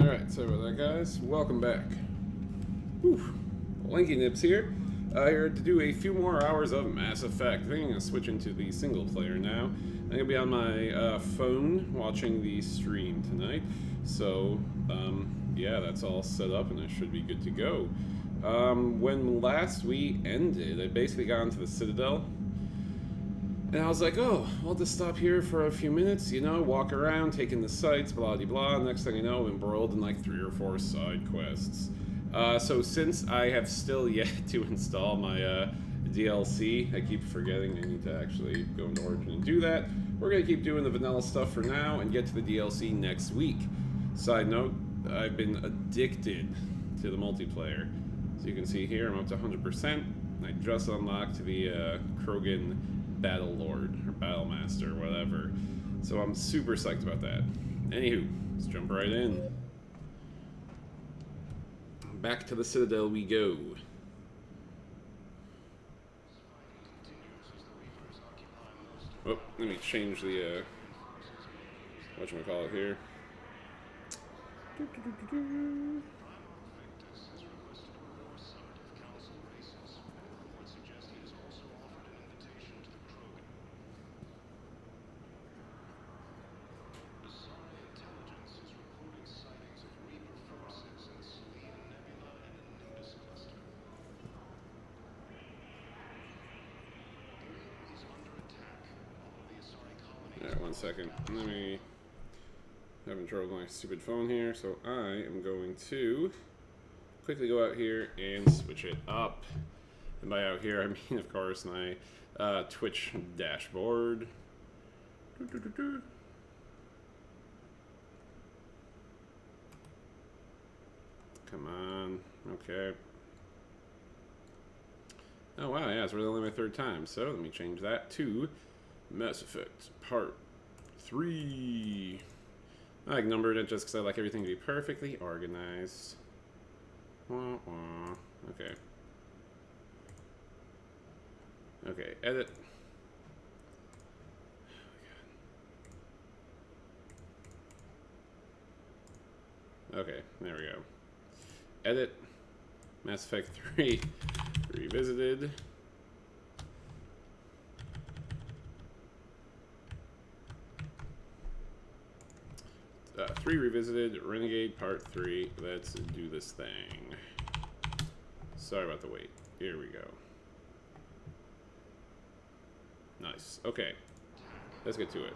Alright, sorry about that, guys. Welcome back. Whew. Lanky Nips here. Here to do a few more hours of Mass Effect. I think I'm going to switch into the single player now. I'm going to be on my phone watching the stream tonight. So, yeah, that's all set up and I should be good to go. When last we ended, I basically got into the Citadel. And I was like, oh, I'll just stop here for a few minutes, you know, walk around, taking the sights, blah, blah, blah. Next thing I know, I'm embroiled in like 3 or 4 side quests. So since I have still yet to install my DLC, I keep forgetting I need to actually go into Origin and do that. We're going to keep doing the vanilla stuff for now and get to the DLC next week. Side note, I've been addicted to the multiplayer. So you can see here, I'm up to 100%. I just unlocked the Krogan Battle Lord, or Battle Master, whatever. So I'm super psyched about that. Anywho, let's jump right in. Back to the Citadel we go. Oh, let me change the, whatchamacallit here. Alright, 1 second. Let me having trouble with my stupid phone here, so I am going to quickly go out here and switch it up. And by out here, I mean, of course, my Twitch dashboard. Come on. Okay. Oh, wow, yeah, it's really only my 3rd time, so let me change that to Mass Effect Part 3. I like numbered it just because I like everything to be perfectly organized. Wah, wah. Okay. Okay, edit. Okay, there we go. Edit. Mass Effect 3 Revisited. 3 Revisited, Renegade Part 3. Let's do this thing. Sorry about the wait. Here we go. Nice. Okay. Let's get to it.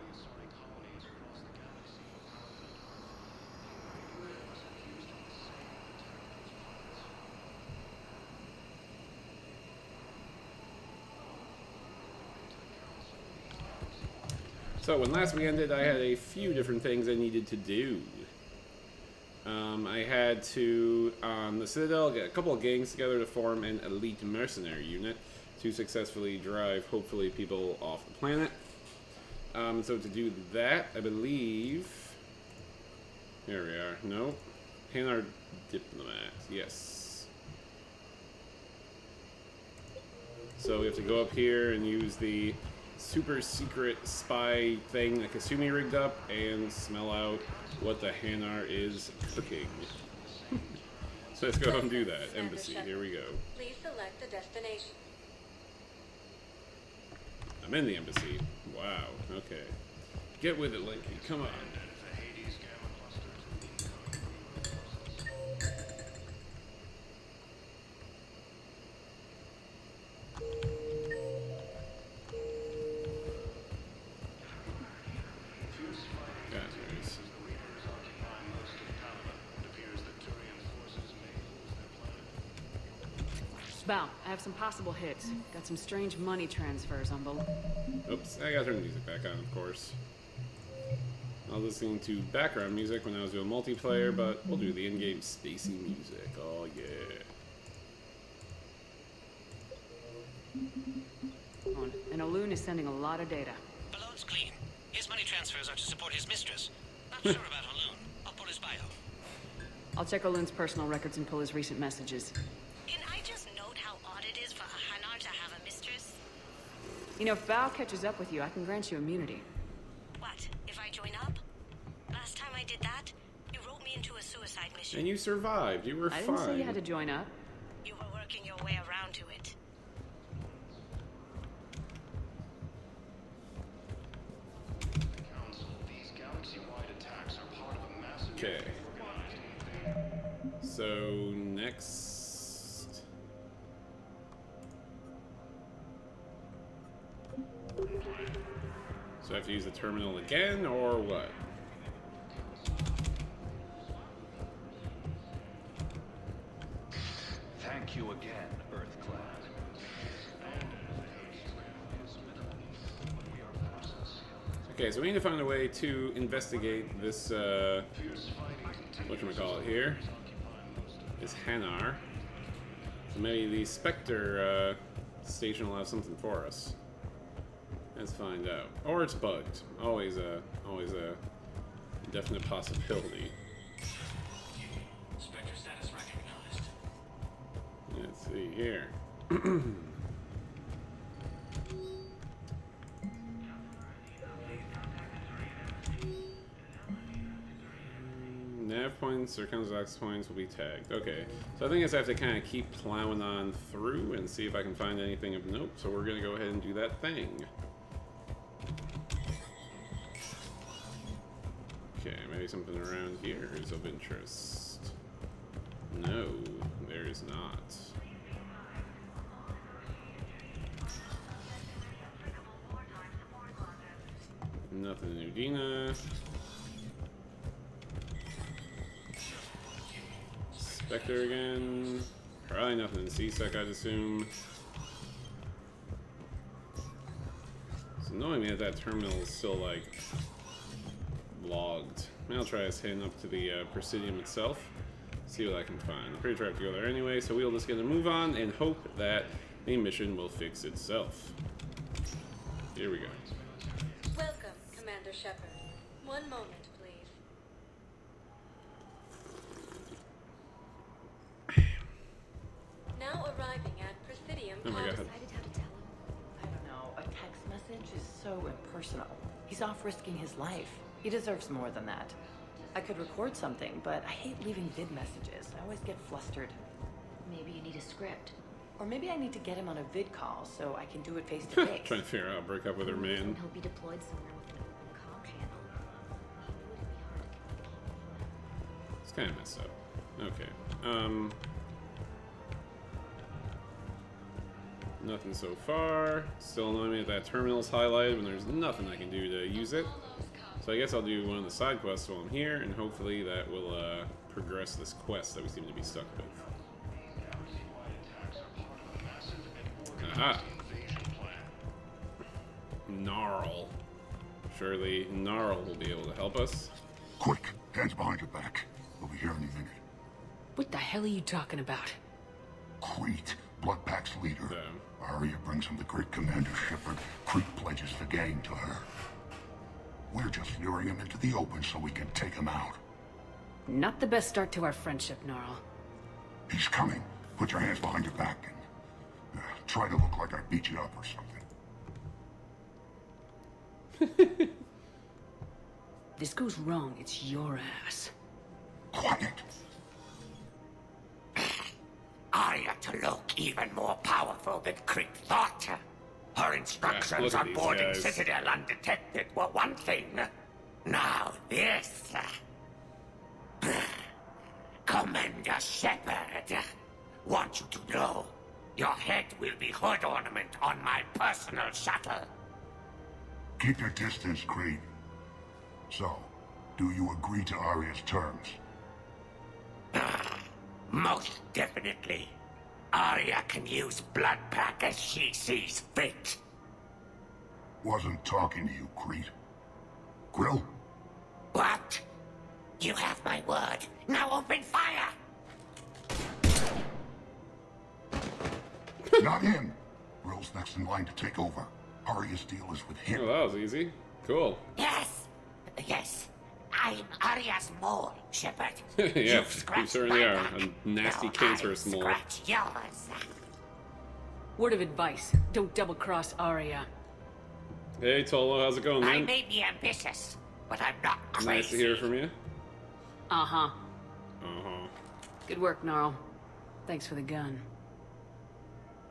So when last we ended, I had a few different things I needed to do. I had to, on the Citadel, get a couple of gangs together to form an elite mercenary unit to successfully drive, hopefully, people off the planet. So to do that, I believe... Here we are. No. Hanar Diplomat. Yes. So we have to go up here and use the super secret spy thing that Kasumi rigged up and smell out what the Hanar is cooking. So let's go and do that. Embassy, here we go. Please select the destination. I'm in the embassy. Wow, okay. Get with it, Linky, come on. Bow, I have some possible hits. Got some strange money transfers on both. Oops, I gotta turn the music back on, of course. I was listening to background music when I was doing multiplayer, but we'll do the in-game spacey music. Oh, yeah. And Aloon is sending a lot of data. Balloon's clean. His money transfers are to support his mistress. Not sure about Aloon. I'll pull his bio. I'll check Aloon's personal records and pull his recent messages. Can I just note how odd it is for a Hanar to have a mistress? You know, if Bao catches up with you, I can grant you immunity. What, if I join up? Last time I did that, you wrote me into a suicide mission. And you survived. You were I fine. didn't say you had to join up. You were working your way around to it. Okay. So next. So I have to use the terminal again, or what? Thank you again, Earthclad. Okay, so we need to find a way to investigate this, whatchamacallit here, is Hanar. So maybe the Spectre station will have something for us. Let's find out. Or it's bugged. Always a definite possibility. Spectre status recognized. Let's see here. Nav points or Kazakh's points will be tagged. Okay, so I think I have to kind of keep plowing on through and see if I can find anything of note. So we're going to go ahead and do that thing. Okay, maybe something around here is of interest. No, there is not. Nothing in Udina. Spectre again. Probably nothing in CSEC, I'd assume. It's annoying me that terminal is still, like, logged. Maybe I'll try this heading up to the Presidium itself. See what I can find. I'm pretty sure I have to go there anyway, so we'll just get a move on and hope that the mission will fix itself. Here we go. Welcome, Commander Shepard. One moment, please. Now arriving at Presidium. Oh my god. Decided how to tell him? I don't know. A text message is so impersonal. He's off risking his life. He deserves more than that. I could record something, but I hate leaving vid messages. I always get flustered. Maybe you need a script. Or maybe I need to get him on a vid call so I can do it face to face. Trying to figure out how to break up with her man. He'll be deployed somewhere with an open comm channel. He knew it'd be hard to communicate. It's kind of messed up. Okay. Nothing so far. Still annoying me that that terminal's highlighted when there's nothing I can do to use it. So I guess I'll do one of the side quests while I'm here, and hopefully that will progress this quest that we seem to be stuck with. Aha! Gnarl. Surely Gnarl will be able to help us. Quick, hands behind your back. We'll be here any minute. What the hell are you talking about? Crete, Blood Pack's leader. So, Arya brings him the great Commander Shepard. Crete pledges the gang to her. We're just luring him into the open so we can take him out. Not the best start to our friendship, Gnarl. He's coming. Put your hands behind your back and try to look like I beat you up or something. This goes wrong, it's your ass. Quiet. Arya to look even more powerful than Crete thought. Her instructions look at on these boarding guys. Citadel undetected were one thing. Now this. Commander Shepard, want you to know, your head will be hood ornament on my personal shuttle. Keep your distance, Crete. So, do you agree to Arya's terms? Most definitely. Arya can use Blood Pack as she sees fit. Wasn't talking to you, Crete. Grill? What? You have my word. Now open fire! Not him. Grill's next in line to take over. Arya's deal is with him. oh, that was easy. Cool. Yes. Yes. I'm Arya's mole, Shepard. Yeah, You've you scratched certainly my are. back. A nasty Now cancerous I'll mole. scratch yours. Word of advice, don't double-cross Arya. Hey, Tolo, how's it going, I man? may be ambitious, but I'm not crazy. Nice to hear from you. Uh-huh. Uh-huh. Good work, Gnarl. Thanks for the gun.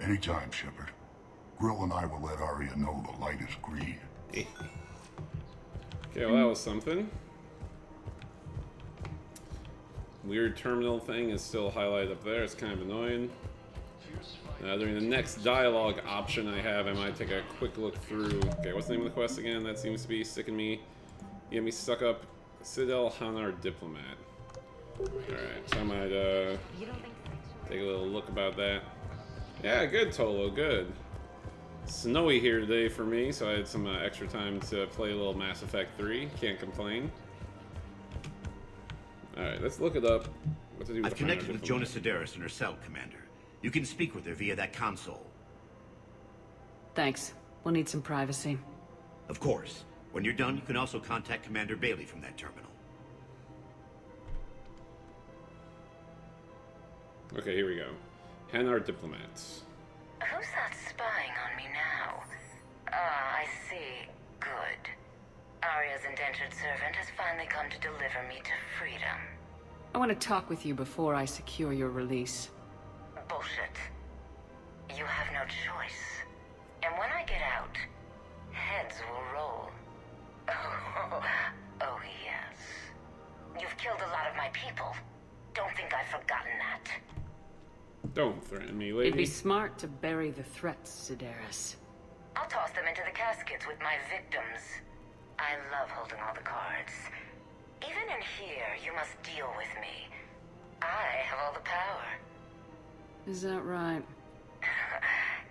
Anytime, Shepard. Grill and I will let Arya know the light is green. Okay, well, that was something. Weird terminal thing is still highlighted up there. It's kind of annoying. During the next dialogue option I have, I might take a quick look through. Okay, what's the name of the quest again? That seems to be sticking me. Get me stuck up. Citadel Hanar Diplomat. Alright, so I might take a little look about that. Yeah, good, Tolo, good. Snowy here today for me, so I had some extra time to play a little Mass Effect 3. Can't complain. Alright, let's look it up. What to do with I've connected with Jonas Sedaris in her cell, Commander. You can speak with her via that console. Thanks. We'll need some privacy. Of course. When you're done, you can also contact Commander Bailey from that terminal. Okay, here we go. Hanar Diplomats. Who's that spying on me now? Ah, I see. Good. Arya's indentured servant has finally come to deliver me to freedom. I want to talk with you before I secure your release. Bullshit. You have no choice. And when I get out, heads will roll. Oh, yes. You've killed a lot of my people. Don't think I've forgotten that. Don't threaten me, lady. It'd be smart to bury the threats, Sedaris. I'll toss them into the caskets with my victims. I love holding all the cards. Even in here, you must deal with me. I have all the power. Is that right?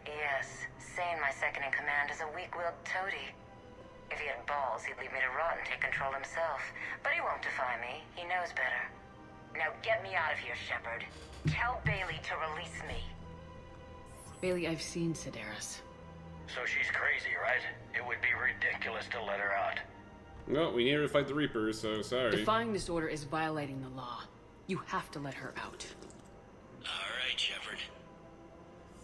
Yes. Sane, my second in command, is a weak-willed toady. If he had balls, he'd leave me to rot and take control himself. But he won't defy me. He knows better. Now get me out of here, Shepard. Tell Bailey to release me. Bailey, I've seen Sedaris. So she's crazy, right? It would be ridiculous to let her out. Well, we need her to fight the Reapers, so sorry. Defying this order is violating the law. You have to let her out. Alright, Shepard.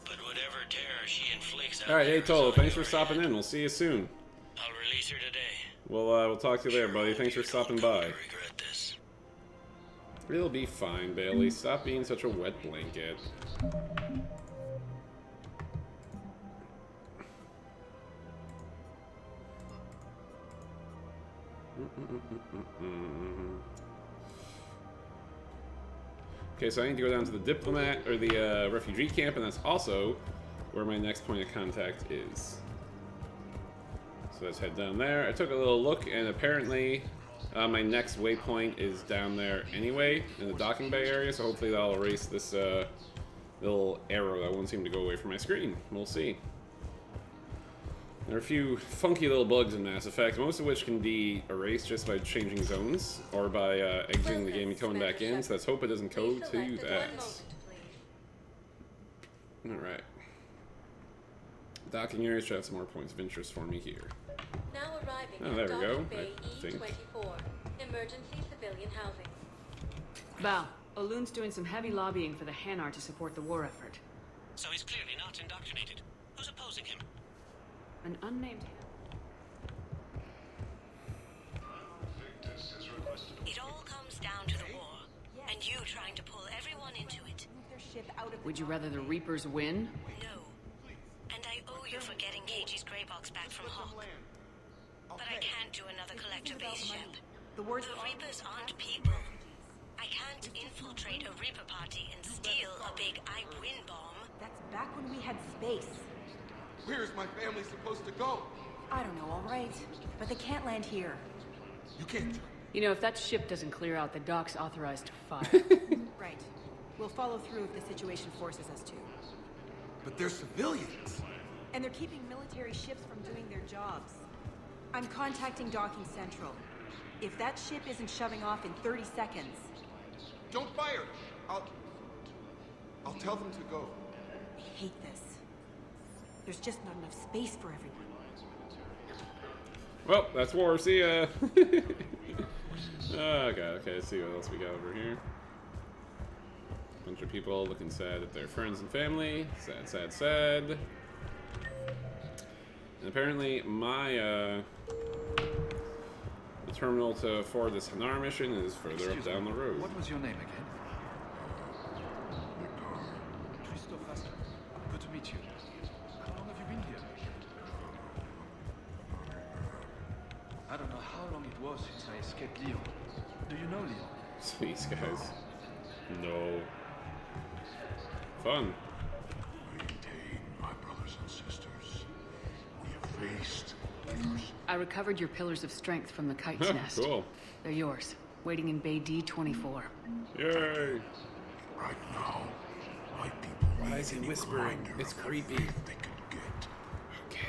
But whatever terror she inflicts... Alright, hey Tolo, thanks for stopping in. We'll see you soon. I'll release her today. We'll talk to you later, buddy. Thanks for stopping by. Regret this. It'll be fine, Bailey. Stop being such a wet blanket. Okay, so I need to go down to the diplomat or the refugee camp, and that's also where my next point of contact is. So let's head down there. I took a little look, and apparently my next waypoint is down there anyway, in the docking bay area, so hopefully that'll erase this little arrow that won't seem to go away from my screen. We'll see. There are a few funky little bugs in Mass Effect, most of which can be erased just by changing zones, or by exiting the game and coming back in, so let's hope it doesn't code to that. Alright. Docking areas should have some more points of interest for me here. Now arriving Oh, there at we go, Docking Bay I think. E24. Emergency civilian housing. Val, Olun's doing some heavy lobbying for the Hanar to support the war effort. So he's clearly not indoctrinated. Who's opposing him? An unnamed It all comes down to the war, and you trying to pull everyone into it. Would you rather the Reapers win? No. And I owe you for getting KG's grey box back from Hawk. But I can't do another collector base ship. The Reapers aren't people. I can't infiltrate a Reaper party and steal a big I win bomb. That's back when we had space. Where is my family supposed to go? I don't know, all right. But they can't land here. You can't. You know, if that ship doesn't clear out, the dock's authorized to fire. Right. We'll follow through if the situation forces us to. But they're civilians. And they're keeping military ships from doing their jobs. I'm contacting Docking Central. If that ship isn't shoving off in 30 seconds... Don't fire! I'll tell them to go. I hate this. There's just not enough space for everyone. Well, that's war. See ya. Okay, let's see what else we got over here. Bunch of people looking sad at their friends and family. Sad, sad, sad. And apparently my The terminal to forward this Hanar mission is further up down the road. What was your name again? Christopher. Good to meet you. How long have you been here? I don't know how long it was since I escaped Lyon. Do you know Lyon? These guys. No. Fun. Maintain, my brothers and sisters. We have faced adversity. I recovered your pillars of strength from the kite's nest. Cool. They're yours, waiting in Bay D24. Yay! Right now, my people Why need is he any whispering? reminder It's of the creepy. faith they can get. Okay.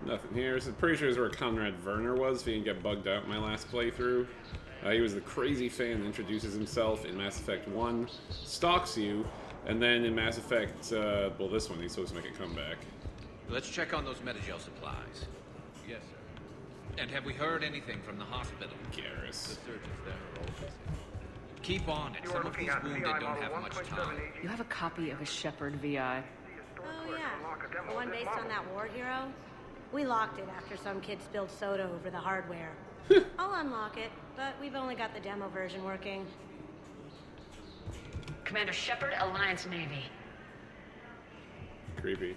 Nothing here. So pretty sure this is where Conrad Werner was, if he didn't get bugged out in my last playthrough. He was the crazy fan that introduces himself in Mass Effect 1, stalks you, and then in Mass Effect, well, this one, he's supposed to make a comeback. Let's check on those Metagel supplies. Yes, sir. And have we heard anything from the hospital? Garrus. The surgeons there are all busy. Keep on it. Some of these wounded don't have much time. You have a copy of a Shepherd VI. Oh, yeah. The one based on that war hero? We locked it after some kid spilled soda over the hardware. I'll unlock it, but we've only got the demo version working. Commander Shepard, Alliance Navy. Creepy.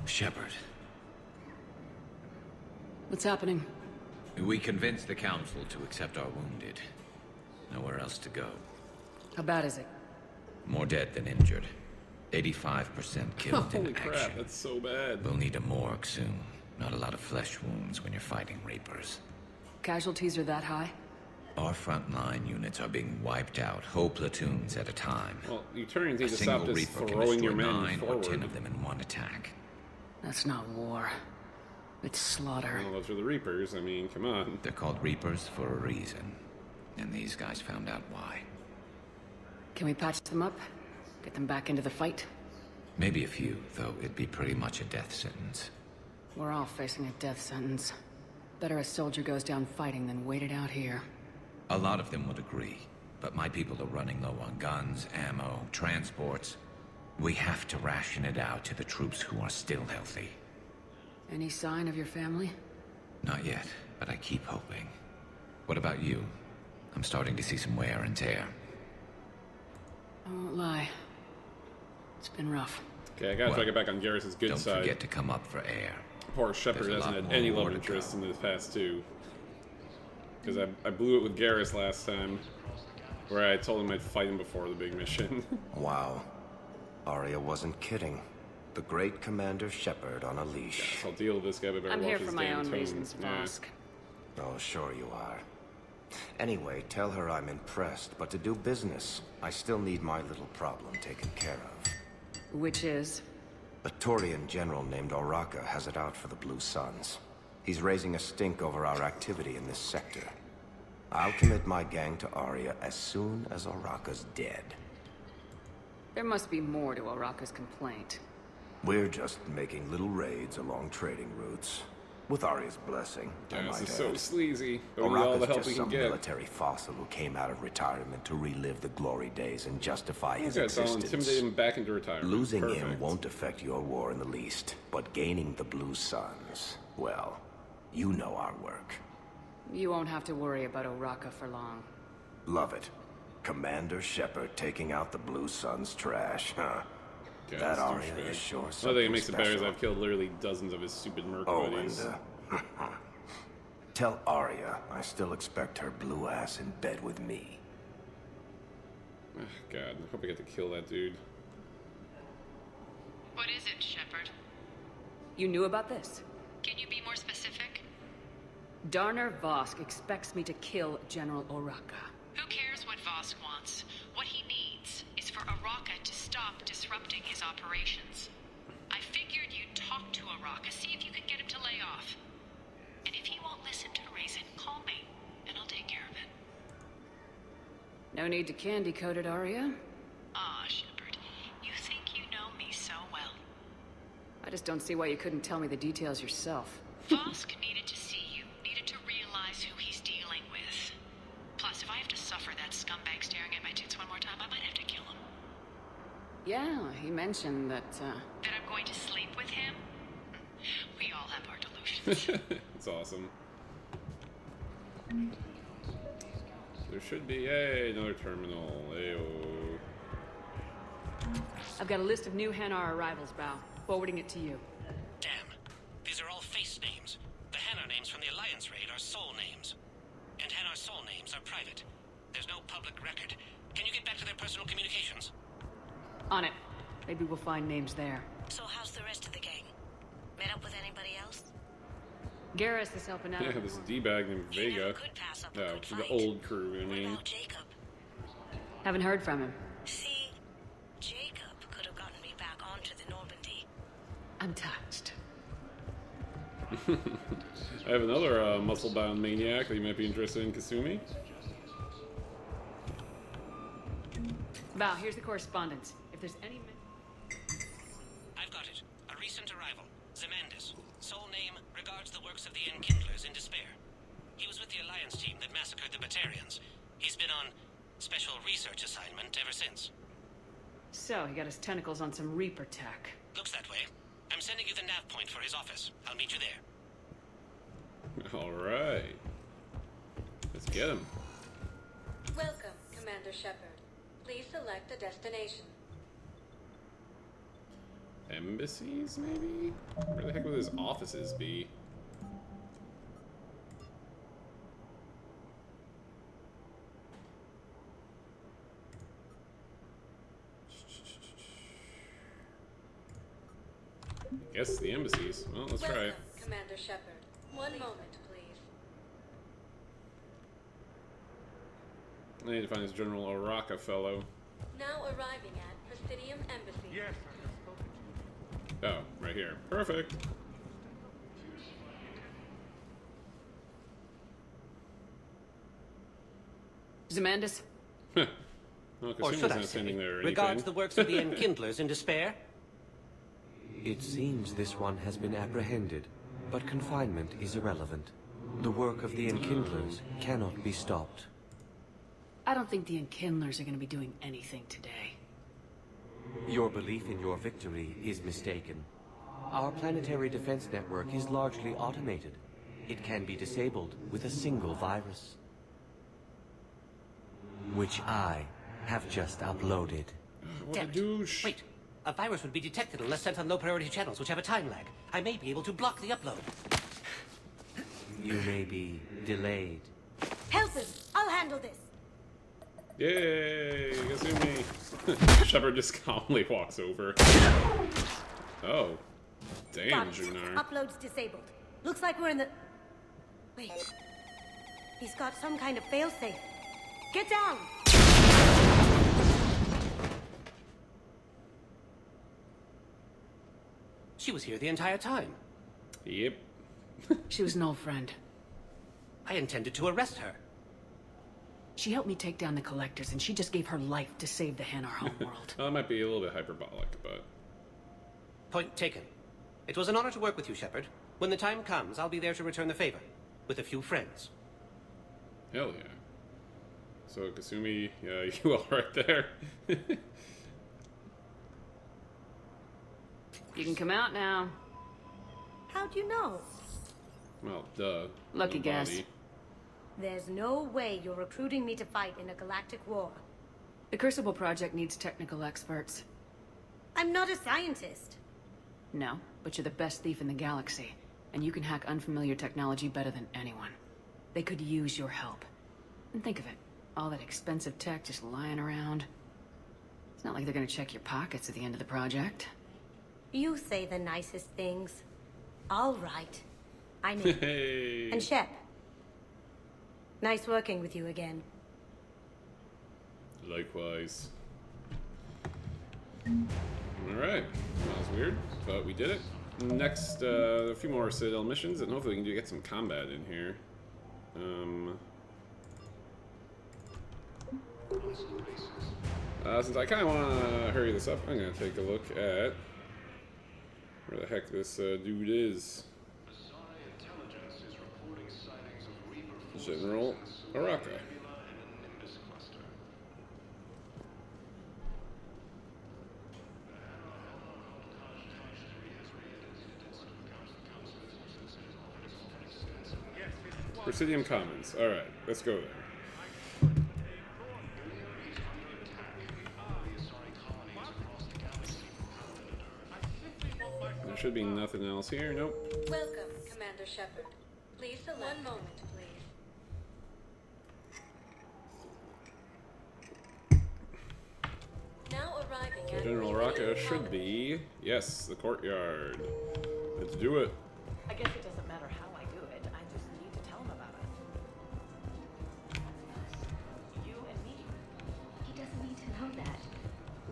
Shepard. What's happening? We convinced the Council to accept our wounded. Nowhere else to go. How bad is it? More dead than injured. 85% killed in Holy action. crap, that's so bad. We'll need a morgue soon. Not a lot of flesh wounds when you're fighting Reapers. Casualties are that high? Our frontline units are being wiped out, whole platoons at a time. Well, you turns need A to single stop this Reaper can throwing your destroy men 9 forward. or 10 of them in one attack. That's not war. It's slaughter. Well, those are the Reapers. I mean, come on. They're called Reapers for a reason. And these guys found out why. Can we patch them up? Get them back into the fight? Maybe a few, though it'd be pretty much a death sentence. We're all facing a death sentence. Better a soldier goes down fighting than waited out here. A lot of them would agree, but my people are running low on guns, ammo, transports. We have to ration it out to the troops who are still healthy. Any sign of your family? Not yet, but I keep hoping. What about you? I'm starting to see some wear and tear. I won't lie. It's been rough. Okay, I gotta try to get back on Garrus's good side. Don't forget to come up for air. Poor Shepard There's a hasn't lot had more any war love to interest go. in this past two. Because I blew it with Garrus last time, where I told him I'd fight him before the big mission. Wow. Arya wasn't kidding. The great Commander Shepard on a leash. Yes, I'll deal with this guy, but better I'm watch here his for my damn own tone. reasons, Yeah. Vosk. Oh, sure you are. Anyway, tell her I'm impressed, but to do business, I still need my little problem taken care of. Which is? A Taurian general named Oraka has it out for the Blue Suns. He's raising a stink over our activity in this sector. I'll commit my gang to Arya as soon as Oraka's dead. There must be more to Oraka's complaint. We're just making little raids along trading routes. With Arya's blessing, I Yeah, might this is so add. sleazy, but we need all the Oraka's help just we can some get. military fossil who came out of retirement to relive the glory days and justify his Okay, so I'll existence. intimidate him back into retirement. Losing Perfect. him won't affect your war in the least, but gaining the Blue Suns, well, you know our work. You won't have to worry about Oraka for long. Love it. Commander Shepard taking out the Blue Suns trash, huh? Yeah, That that's Arya douchebag. is sure Another something thing that makes it better is special. I've killed literally dozens of his stupid merc Oh, buddies. and, tell Arya I still expect her blue ass in bed with me. Ugh, God, I hope I get to kill that dude. What is it, Shepard? You knew about this? Can you be more specific? Darner Vosk expects me to kill General Oraka. Who cares what Vosk wants? What he needs is for Araka to stop disrupting his operations. I figured you'd talk to Araka, see if you could get him to lay off. And if he won't listen to reason, call me, and I'll take care of it. No need to candy coat it, Arya. Ah, Shepard, you think you know me so well. I just don't see why you couldn't tell me the details yourself. Vosk needed to see you, needed to realize who he's dealing with. Plus, if I have to suffer that scumbag staring at my tits one more time, he mentioned that, That I'm going to sleep with him? We all have our delusions. It's awesome. There should be, hey, another terminal. Ayo. I've got a list of new Hanar arrivals, Bao. Forwarding it to you. Damn. These are all face names. The Hanar names from the Alliance raid are soul names. And Hanar soul names are private. There's no public record. Can you get back to their personal communications? On it. Maybe we'll find names there. So how's the rest of the gang? Met up with anybody else? Garrus is helping out. Yeah, this D-bag named Vega. No, the old crew, I mean. Jacob? Haven't heard from him. See, Jacob could have gotten me back onto the Normandy. I'm touched. I have another muscle-bound maniac that you might be interested in, Kasumi. Bao, here's the correspondence. If there's any... I've got it. A recent arrival. Zemandis. Soul name regards the works of the Enkindlers in despair. He was with the Alliance team that massacred the Batarians. He's been on special research assignment ever since. So, he got his tentacles on some Reaper tech. Looks that way. I'm sending you the nav point for his office. I'll meet you there. Alright. Let's get him. Welcome, Commander Shepard. Please select a destination. Embassies, maybe? Where the heck would his offices be? I guess the embassies. Well, let's try it. Commander Shepard. One moment, please. I need to find this General Oraka fellow. Now arriving at Presidium Embassy. Yes. Oh, right here. Perfect. Zemandis? Well, Or Kasumi's should I not say, standing there or regards anything. the works of the Enkindlers in despair? It seems this one has been apprehended, but confinement is irrelevant. The work of the Enkindlers cannot be stopped. I don't think the Enkindlers are going to be doing anything today. Your belief in your victory is mistaken. Our planetary defense network is largely automated. It can be disabled with a single virus, which I have just uploaded. Damn it. Wait, a virus would be detected unless sent on low-priority channels, which have a time lag. I may be able to block the upload. You may be delayed. Help him! I'll handle this. Yay! Kasumi! Shepard just calmly walks over. Oh. Damn, Got it. Junar. Upload's disabled. Looks like we're in the... Wait. He's got some kind of failsafe. Get down! She was here the entire time. Yep. She was an old friend. I intended to arrest her. She helped me take down the Collectors, and she just gave her life to save the Hanar homeworld. Well, that might be a little bit hyperbolic, but... Point taken. It was an honor to work with you, Shepard. When the time comes, I'll be there to return the favor. With a few friends. Hell yeah. So, Kasumi, you all right there? You can come out now. How'd you know? Well, duh. Lucky guess. Nobody. There's no way you're recruiting me to fight in a galactic war. The Crucible Project needs technical experts. I'm not a scientist. No, but you're the best thief in the galaxy, and you can hack unfamiliar technology better than anyone. They could use your help. And think of it, all that expensive tech just lying around. It's not like they're gonna check your pockets at the end of the project. You say the nicest things. All right. I'm in. Hey. And Shep. Nice working with you again. Likewise. Alright. That was weird, but we did it. Next, a few more Citadel missions, and hopefully we can get some combat in here. Since I kind of want to hurry this up, I'm going to take a look at where the heck this dude is. General Oraka. Presidium Commons. Alright, let's go there. There should be nothing else here. Nope. Welcome, Commander Shepard. Please select. One moment, please. Now arriving So at General Rocca should be... Yes, the courtyard. Let's do it. I guess it doesn't matter how I do it. I just need to tell him about it. You and me. He doesn't need to know that.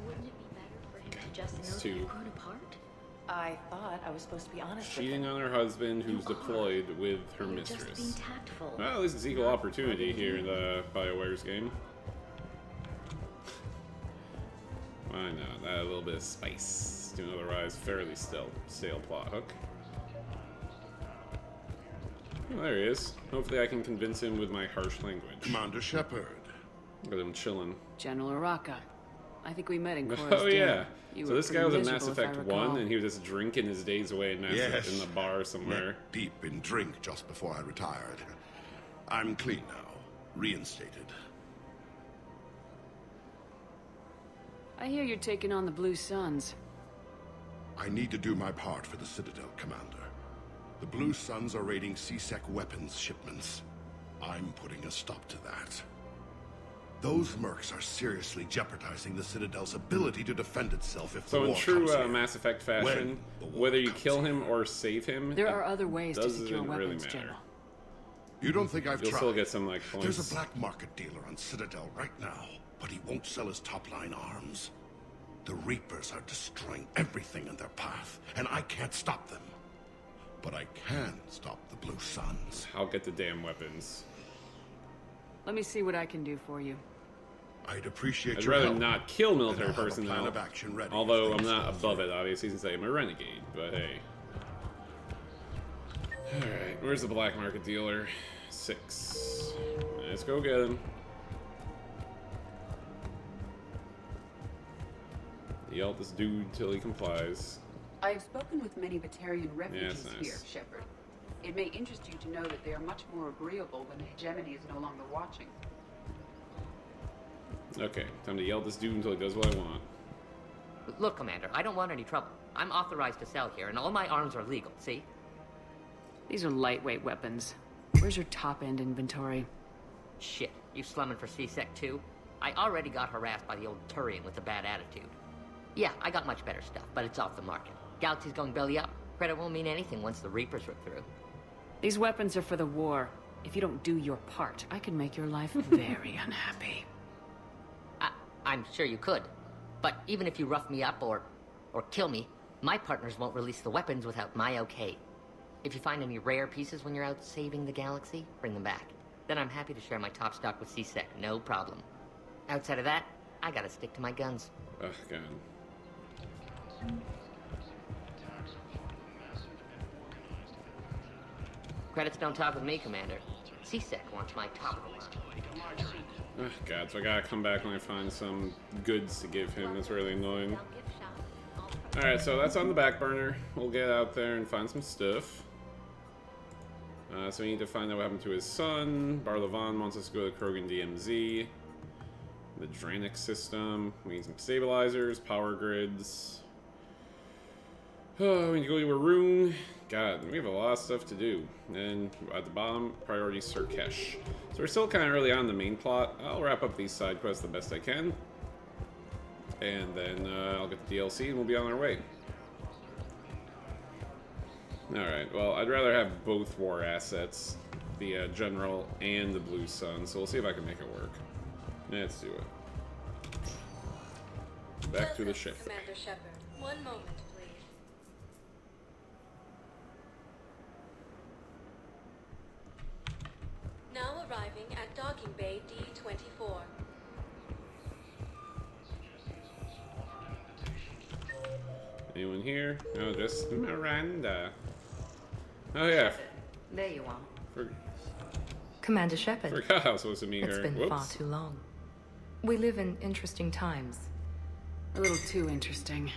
Wouldn't it be better for him to just It's know too- they've grown apart? I thought I was supposed to be honest with Cheating him. on her husband who's deployed with her You're mistress. just being tactful. Well, at least it's equal opportunity here in the BioWare's game. Why not? Add a little bit of spice to an otherwise fairly stale plot hook. Oh, there he is. Hopefully I can convince him with my harsh language. Commander Shepard. Look at him chilling. General Araka. I think we met in Cora's Oh, yeah. Den. You So were this guy pretty was in Mass miserable, if Effect I 1, recall. and he was just drinking his days away in in the bar somewhere. Neck deep in drink just before I retired. I'm clean now. Reinstated. I hear you're taking on the Blue Suns. I need to do my part for the Citadel, Commander. The Blue Suns are raiding C-Sec weapons shipments. I'm putting a stop to that. Those mercs are seriously jeopardizing the Citadel's ability to defend itself if the So in war true comes here. Mass Effect fashion, When the war whether you comes kill him or save him, There it are other ways to doesn't secure really weapons, matter. General. You don't think I've You'll tried? still get some like points. There's a black market dealer on Citadel right now, but he won't sell his top-line arms. The Reapers are destroying everything in their path, and I can't stop them. But I can stop the Blue Suns. I'll get the damn weapons. Let me see what I can do for you. I'd appreciate I'd your rather help. not kill And military I'll have a plan personnel, of action ready although if I'm things not fall above it, obviously, since I am a renegade, but hey. Alright, where's the black market dealer? 6. Let's go get him. Yell at this dude till he complies. I have spoken with many Batarian refugees nice. here, Shepard. It may interest you to know that they are much more agreeable when the hegemony is no longer watching. Okay, time to yell at this dude until he does what I want. Look, Commander, I don't want any trouble. I'm authorized to sell here, and all my arms are legal, see? These are lightweight weapons. Where's your top-end inventory? Shit, you slumming for C-Sec too? I already got harassed by the old Turian with a bad attitude. Yeah, I got much better stuff, but it's off the market. Galaxy's going belly up. Credit won't mean anything once the Reapers rip through. These weapons are for the war. If you don't do your part, I can make your life very unhappy. I'm sure you could. But even if you rough me up or kill me, my partners won't release the weapons without my okay. If you find any rare pieces when you're out saving the galaxy, bring them back. Then I'm happy to share my top stock with C-Sec, no problem. Outside of that, I gotta stick to my guns. Ugh, God. Credits don't talk with me, Commander. C-Sec wants my top of the line. Ugh, God, so I gotta come back when I find some goods to give him. That's really annoying. Alright, so that's on the back burner. We'll get out there and find some stuff. So we need to find out what happened to his son. Barlavan wants us to go to Krogan DMZ. The Dranik system. We need some stabilizers, power grids. Oh, we need to go to a room. God, we have a lot of stuff to do. And at the bottom, priority Surkesh. So we're still kind of early on the main plot. I'll wrap up these side quests the best I can. And then I'll get the DLC and we'll be on our way. Alright, well, I'd rather have both war assets. The General and the Blue Sun. So we'll see if I can make it work. Let's do it. Back to the ship. Commander Shepard, one moment, please. Now arriving at docking bay D-24. Anyone here? No, just Miranda. Oh yeah. There you are. For, Commander Shepard. forgot I was supposed to meet It's her. been Whoops. far too long. We live in interesting times. A little too interesting.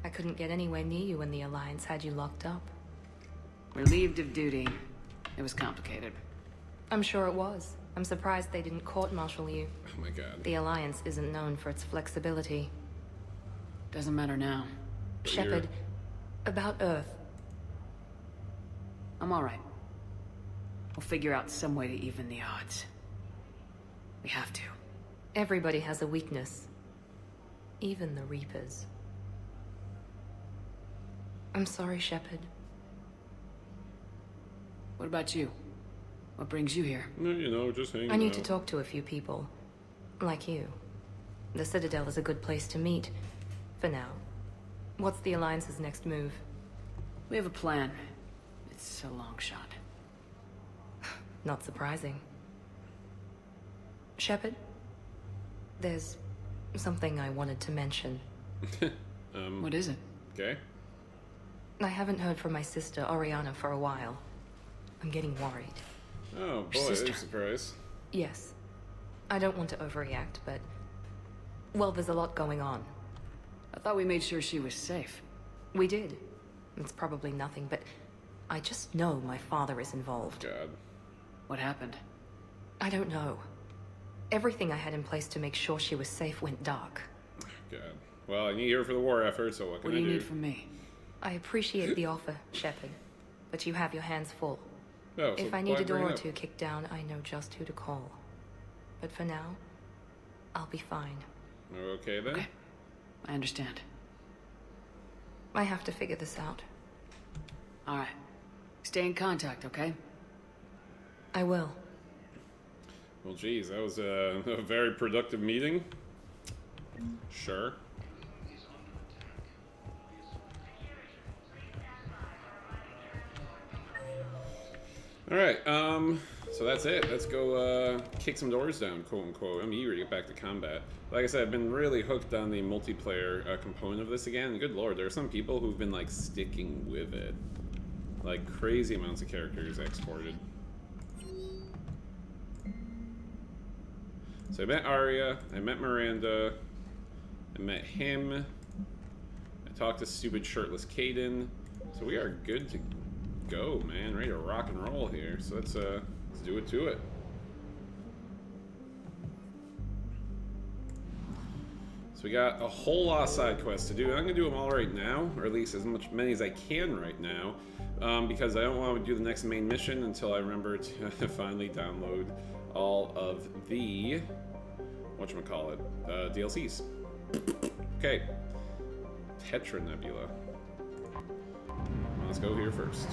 I couldn't get anywhere near you when the Alliance had you locked up. Relieved of duty. It was complicated. I'm sure it was. I'm surprised they didn't court-martial you. Oh my god. The Alliance isn't known for its flexibility. Doesn't matter now. Shepard, about Earth. I'm alright. We'll figure out some way to even the odds. We have to. Everybody has a weakness. Even the Reapers. I'm sorry, Shepard. What about you? What brings you here? You know, just hanging out. I need to talk to a few people. Like you. The Citadel is a good place to meet. For now. What's the Alliance's next move? We have a plan. It's a long shot. Not surprising. Shepard? There's something I wanted to mention. What is it? Okay. I haven't heard from my sister, Oriana, for a while. I'm getting worried. Oh boy, there's a surprise. Yes. I don't want to overreact, but... well, there's a lot going on. I thought we made sure she was safe. We did. It's probably nothing, but... I just know my father is involved. God. What happened? I don't know. Everything I had in place to make sure she was safe went dark. God. Well, I need you here for the war effort, so what can I do? What do you need from me? I appreciate the offer, Shepard, but you have your hands full. Oh, so if I need why a door bring it or up? two kicked down, I know just who to call. But for now, I'll be fine. Okay then. Okay. I understand. I have to figure this out. Alright. Stay in contact, okay? I will. Well, geez, that was a very productive meeting. Sure. Alright, so that's it. Let's go kick some doors down, quote unquote. I'm eager to get back to combat. Like I said, I've been really hooked on the multiplayer component of this again. And good lord, there are some people who've been like sticking with it. Like crazy amounts of characters exported. So I met Arya, I met Miranda, I met him, I talked to stupid shirtless Caden. So we are good to go, man. Ready to rock and roll here. So let's do it to it. So we got a whole lot of side quests to do. I'm gonna do them all right now, or at least as many as I can right now, because I don't want to do the next main mission until I remember to finally download all of the whatchamacallit, DLCs. Okay, Tetra Nebula. Let's go here first.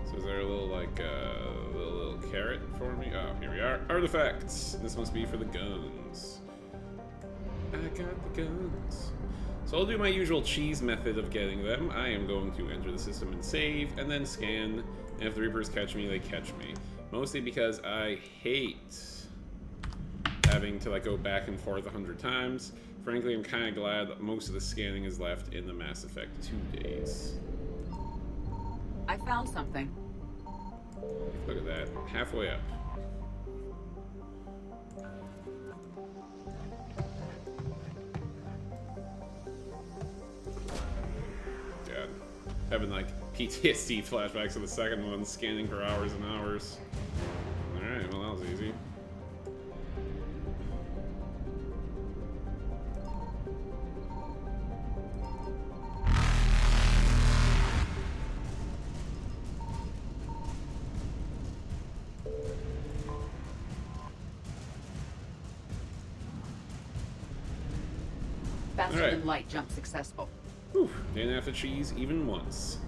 So is there a little like little carrot for me? Oh, here we are. Artifacts. This must be for the guns. I got the guns. So I'll do my usual cheese method of getting them. I am going to enter the system and save, and then scan. And if the Reapers catch me, they catch me. Mostly because I hate having to like go back and forth 100 times. Frankly, I'm kind of glad that most of the scanning is left in the Mass Effect 2 days. I found something. Look at that. Halfway up. God. Having like PTSD flashbacks to the second one, scanning for hours and hours. Alright, well that was easy. Faster Alright. than light jump successful. Whew, didn't have to cheese even once.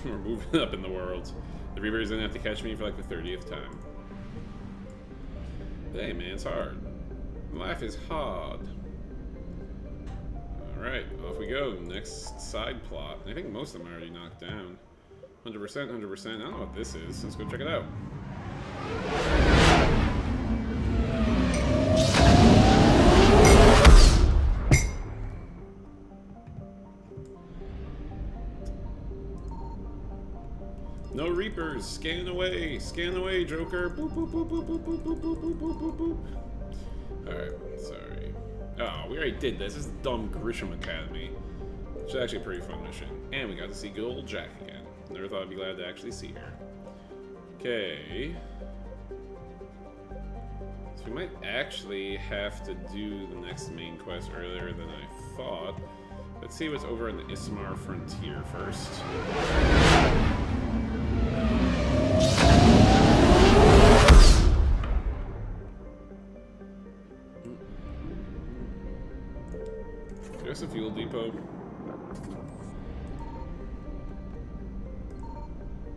We're moving up in the world. The Reapers didn't have to catch me for like the 30th time. But hey man, it's hard. Life is hard. Alright, off we go. Next side plot. I think most of them are already knocked down. 100%, 100%. I don't know what this is. Let's go check it out. No Reapers. Scan away, Joker. Boop, boop, boop, boop, boop, boop, boop, boop, boop, boop, boop. Alright, sorry. Oh, we already did this. This is the dumb Grisham Academy. Which is actually a pretty fun mission. And we got to see good old Jack again. Never thought I'd be glad to actually see her. Okay. So we might actually have to do the next main quest earlier than I thought. Let's see what's over in the Ismar frontier first. There's a fuel depot.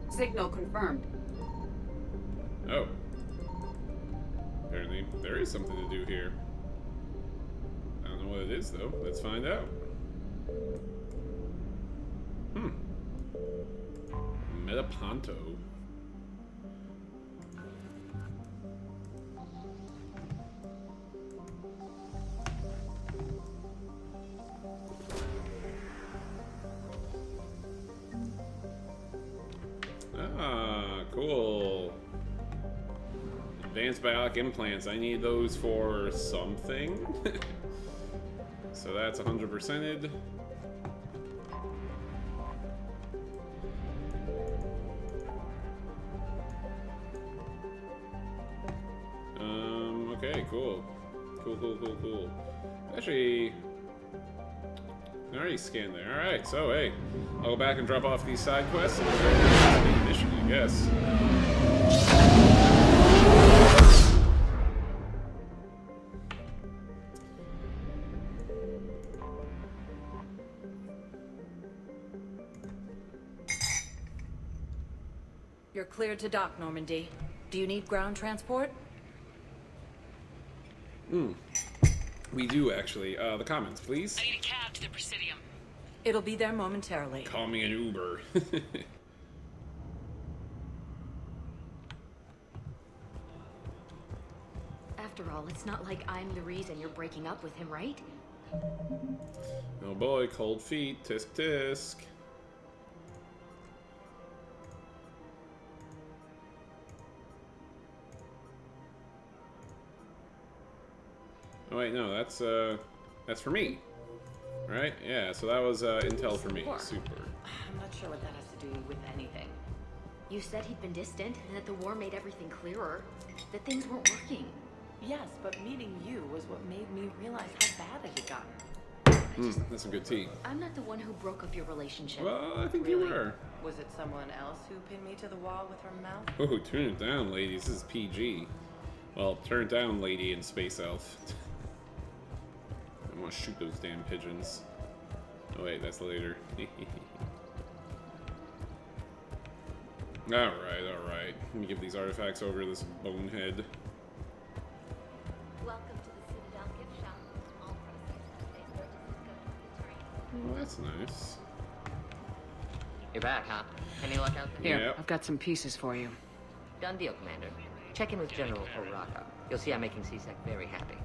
Signal confirmed. Oh. Apparently, there is something to do here. I don't know what it is, though. Let's find out. Metaponto. Ah, cool. Advanced bionic implants. I need those for something. So that's 100%ed. Okay, cool. Cool. Actually, I already scanned there. Alright, so hey, I'll go back and drop off these side quests and then go to the main mission, I guess. You're cleared to dock, Normandy. Do you need ground transport? We do, actually. The comments, please. I need a cab to the Presidium. It'll be there momentarily. Call me an Uber. After all, it's not like I'm the reason you're breaking up with him, right? Oh boy, cold feet. Tisk tisk. Oh wait, no, that's for me, right? Yeah, so that was intel for me. Super. I'm not sure what that has to do with anything. You said he'd been distant and that the war made everything clearer. That things weren't working. Yes, but meeting you was what made me realize how bad it had gotten. That's some good tea. I'm not the one who broke up your relationship. Well, I think you were. Was it someone else who pinned me to the wall with her mouth? Oh, turn it down, ladies. This is PG. Well, turn it down, lady in Space Elf. I want to shoot those damn pigeons. Oh wait, that's later. Alright. Let me give these artifacts over to this bonehead. Welcome to the Citadel gift shop. All proceeds from today's purchases go to the Oh, that's nice. You're back, huh? Any luck out there? Here, I've got some pieces for you. Done deal, Commander. Check in with General Oraka. You'll see I'm making CSEC very happy.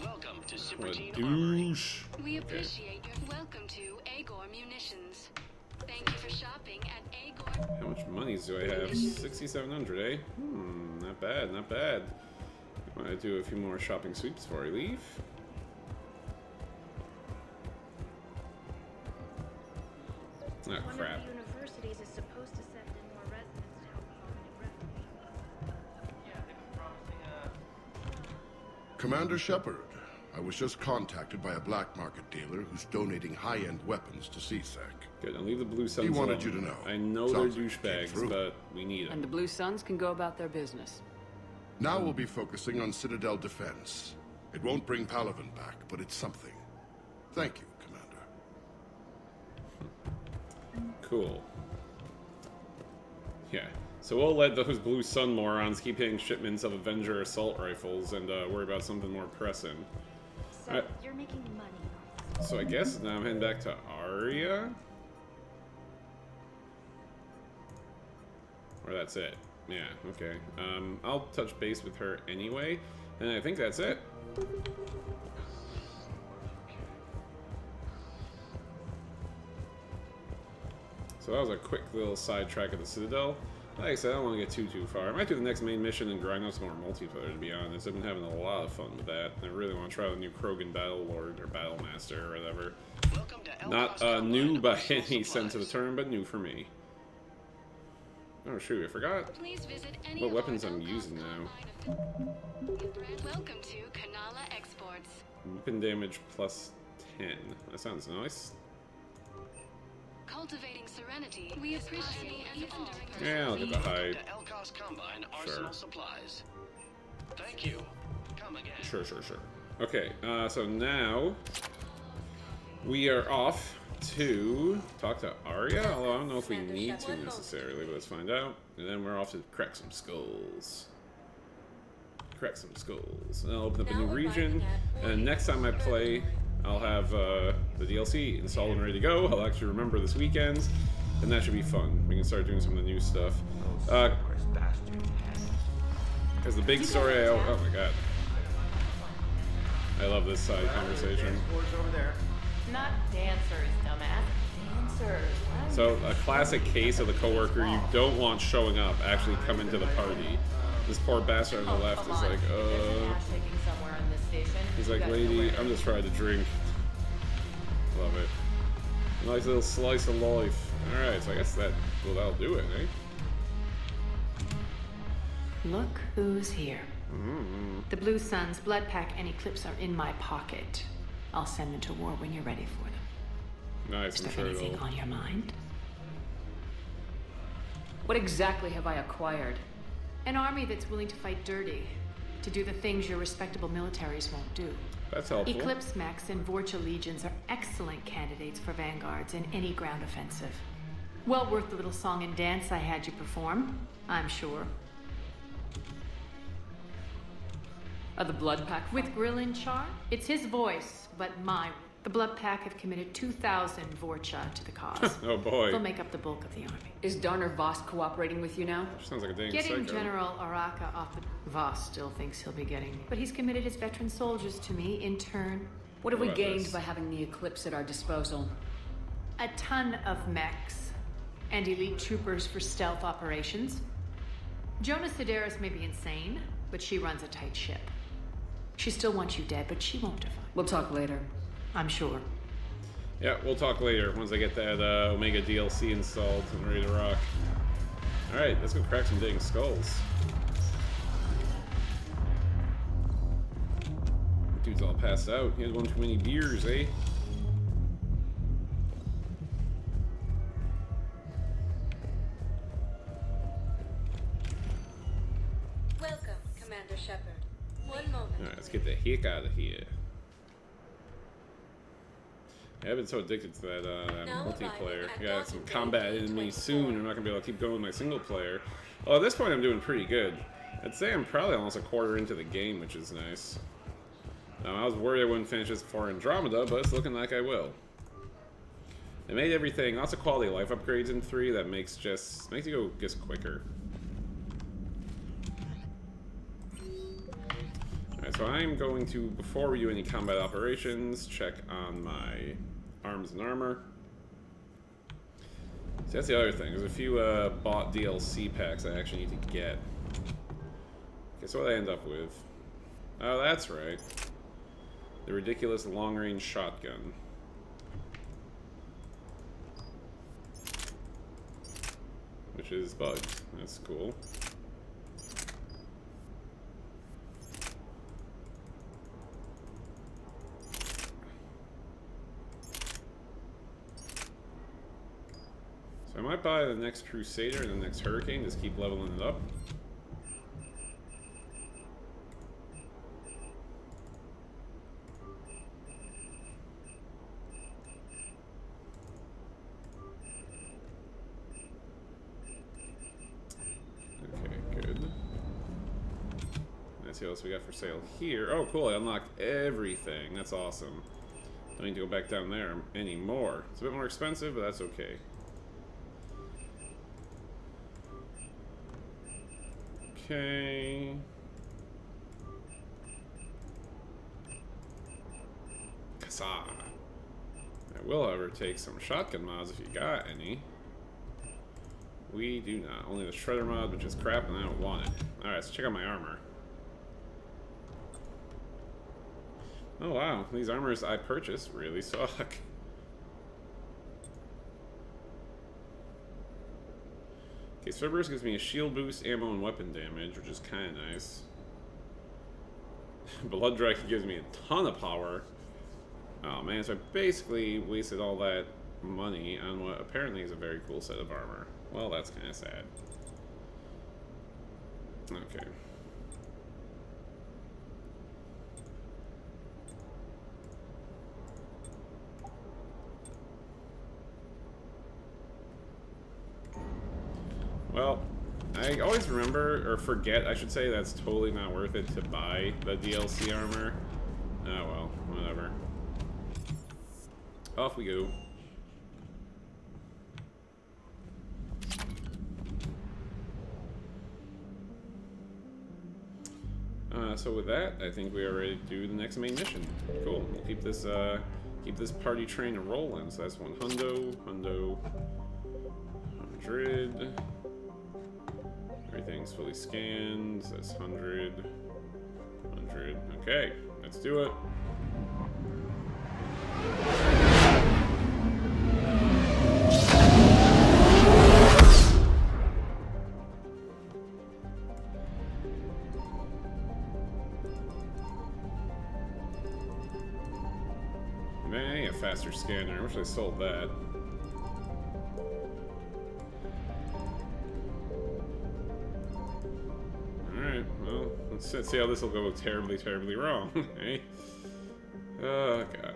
Welcome to What a Supertine douche. We appreciate your welcome to Agor Munitions. Thank you for shopping at Agor. How much monies do I have? 6,700, eh? Not bad, not bad. I want to do a few more shopping sweeps before I leave. Oh, crap. One of the universities is supposed to send in more residents to help Commander Shepard, I was just contacted by a black market dealer who's donating high-end weapons to CSEC. Good, and leave the Blue Suns He wanted alone. you to know. I know Sounds they're like it came douchebags, through. but we need them. And the Blue Suns can go about their business. Now we'll be focusing on Citadel defense. It won't bring Palaven back, but it's something. Thank you, Commander. Cool. Yeah. So we'll let those Blue Sun morons keep hitting shipments of Avenger assault rifles and worry about something more pressing. So you're making money. So I guess now I'm heading back to Aria? Or that's it. Yeah, okay. I'll touch base with her anyway, and I think that's it. So So that was a quick little sidetrack of the Citadel. Like I said, I don't want to get too far. I might do the next main mission and grind out some more multiplayer, to be honest. I've been having a lot of fun with that. I really want to try the new Krogan Battle Lord, or Battle Master, or whatever. Not new by any sense of the term, but new for me. Oh shoot, I forgot what weapons I'm using now. Welcome to Kanala Exports. Weapon damage plus 10. That sounds nice. Cultivating serenity. We appreciate Yeah, I'll get the hide. Sure. Supplies. Thank you. Come again. Sure. Okay, so now we are off to talk to Arya, although I don't know if we need to necessarily, but let's find out. And then we're off to crack some skulls. And I'll open up a new region, and next time I play, I'll have the DLC installed and ready to go. I'll actually remember this weekend, and that should be fun. We can start doing some of the new stuff. Because the big story, oh my god. I love this side conversation. Over there. Not dancers, dumbass. Dancers. So, a classic case of the coworker you don't want showing up actually come into the party. This poor bastard on the left is like, he's like, lady, I'm just trying to drink. Love it. Nice little slice of life. Alright, so I guess that'll do it, eh? Look who's here. The Blue Suns, Blood Pack, and Eclipse are in my pocket. I'll send them to war when you're ready for them. Nice, I'm sure Is there anything it'll... on your mind? What exactly have I acquired? An army that's willing to fight dirty, to do the things your respectable militaries won't do. That's helpful. Eclipse Mechs and Vorcha Legions are excellent candidates for vanguards in any ground offensive. Well worth the little song and dance I had you perform, I'm sure. Are the Blood Pack with Grill in charge? It's his voice, but mine. The Blood Pack have committed 2,000 Vorcha to the cause. Oh boy. They'll make up the bulk of the army. Is Darner Voss cooperating with you now? Sounds like a dang Getting psycho. General Araka off the... Voss still thinks he'll be getting me. But he's committed his veteran soldiers to me in turn. What have we gained by having the Eclipse at our disposal? A ton of mechs and elite troopers for stealth operations. Jonas Sedaris may be insane, but she runs a tight ship. She still wants you dead, but she won't defy. We'll talk later. I'm sure. Yeah, we'll talk later once I get that Omega DLC installed and ready to rock. Alright, let's go crack some dang skulls. Dude's all passed out. He had one too many beers, eh? Welcome, Commander Shepard. One moment. Alright, let's get the heck out of here. I've been so addicted to that multiplayer. I got some combat in me soon. I'm not gonna be able to keep going with my single player. Well, at this point, I'm doing pretty good. I'd say I'm probably almost a quarter into the game, which is nice. I was worried I wouldn't finish this before Andromeda, but it's looking like I will. They made everything, lots of quality of life upgrades in 3 that makes you go just quicker. Alright, so I'm going to, before we do any combat operations, check on my arms and armor. See, that's the other thing. There's a few bought DLC packs I actually need to get. Okay, so what do I end up with? Oh, that's right. The ridiculous long-range shotgun. Which is bugged. That's cool. So I might buy the next Crusader and the next Hurricane, just keep leveling it up. Okay, good. Let's see what else we got for sale here. Oh, cool, I unlocked everything. That's awesome. Don't need to go back down there anymore. It's a bit more expensive, but that's okay. Okay. Kasa. I will, however, take some shotgun mods if you got any. We do not. Only the Shredder mod, which is crap, and I don't want it. Alright, let's check out my armor. Oh wow, these armors I purchased really suck. Okay, Cerberus gives me a shield boost, ammo, and weapon damage, which is kind of nice. Blood Dragon gives me a ton of power. Oh man, so I basically wasted all that money on what apparently is a very cool set of armor. Well, that's kind of sad. Okay. Well, I always remember, or forget, I should say, that's totally not worth it to buy the DLC armor. Oh well, whatever. Off we go. So with that, I think we are ready to do the next main mission. Cool. We'll keep this party train rolling. So that's 100, 100. Everything's fully scanned. That's 100, 100. Okay, let's do it. Man, a faster scanner. I wish I sold that. Alright, well, let's see how this will go terribly, terribly wrong. Hey? Oh, God.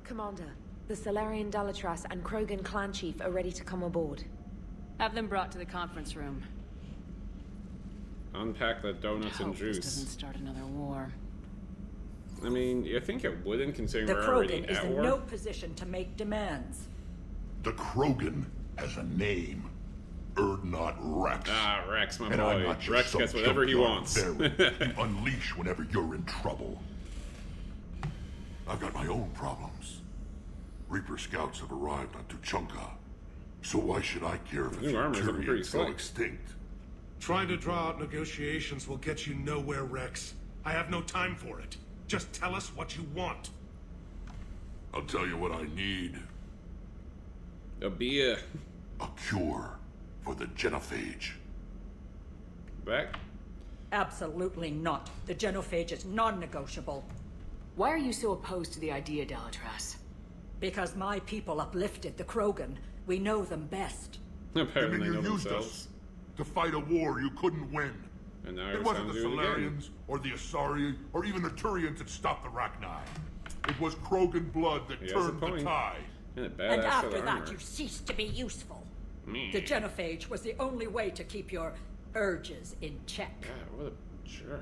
Commander, the Salarian Dalatras and Krogan clan chief are ready to come aboard. Have them brought to the conference room. Unpack the donuts and juice. This doesn't start another war. I mean, you think it wouldn't, considering The we're already Krogan is at in war? no position to make demands. The Krogan has a name. Erdnot Rex. Ah, Rex, my and boy. I'm not just Rex some gets whatever he junkyard wants. variant you unleash whenever you're in trouble. I've got my own problems. Reaper scouts have arrived on Tuchanka. So why should I care if a New few armor's looking pretty Tyrians go slick. extinct? Trying to draw out negotiations will get you nowhere, Rex. I have no time for it. Just tell us what you want. I'll tell you what I need. A beer. A cure for the genophage. Back? Absolutely not. The genophage is non-negotiable. Why are you so opposed to the idea, Dalatras? Because my people uplifted the Krogan. We know them best. Apparently I mean, they you know used themselves. us to fight a war you couldn't win. And now It you're wasn't trying the to do it again. Solarians, or the Asari, or even the Turians that stopped the Rachni. It was Krogan blood that He has turned a the point. tide. And a And badass set after of that, armor. you ceased to be useful. Me. The genophage was the only way to keep your urges in check. God, what a jerk.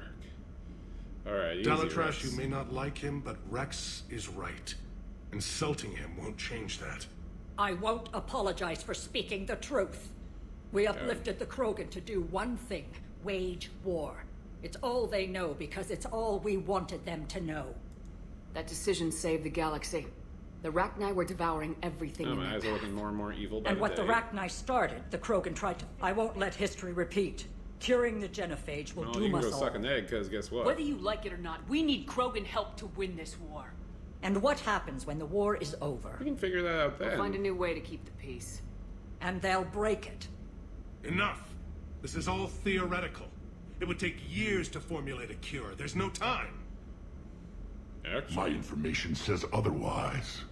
Alright, easy, Dalatras, Rex. you may not like him, but Rex is right. Insulting him won't change that. I won't apologize for speaking the truth. We uplifted the Krogan to do one thing: wage war. It's all they know because it's all we wanted them to know. That decision saved the galaxy. The Rachni were devouring everything Oh, in my their eyes are path. looking more and more evil by And the what day. the Rachni started, the Krogan tried to... I won't let history repeat. Curing the genophage will Well, you doom can go us all. suck an egg, because guess what? Whether you like it or not, we need Krogan help to win this war. And what happens when the war is over? We can figure that out then. We'll find a new way to keep the peace. And they'll break it. Enough. This is all theoretical. It would take years to formulate a cure. There's no time. My information says otherwise.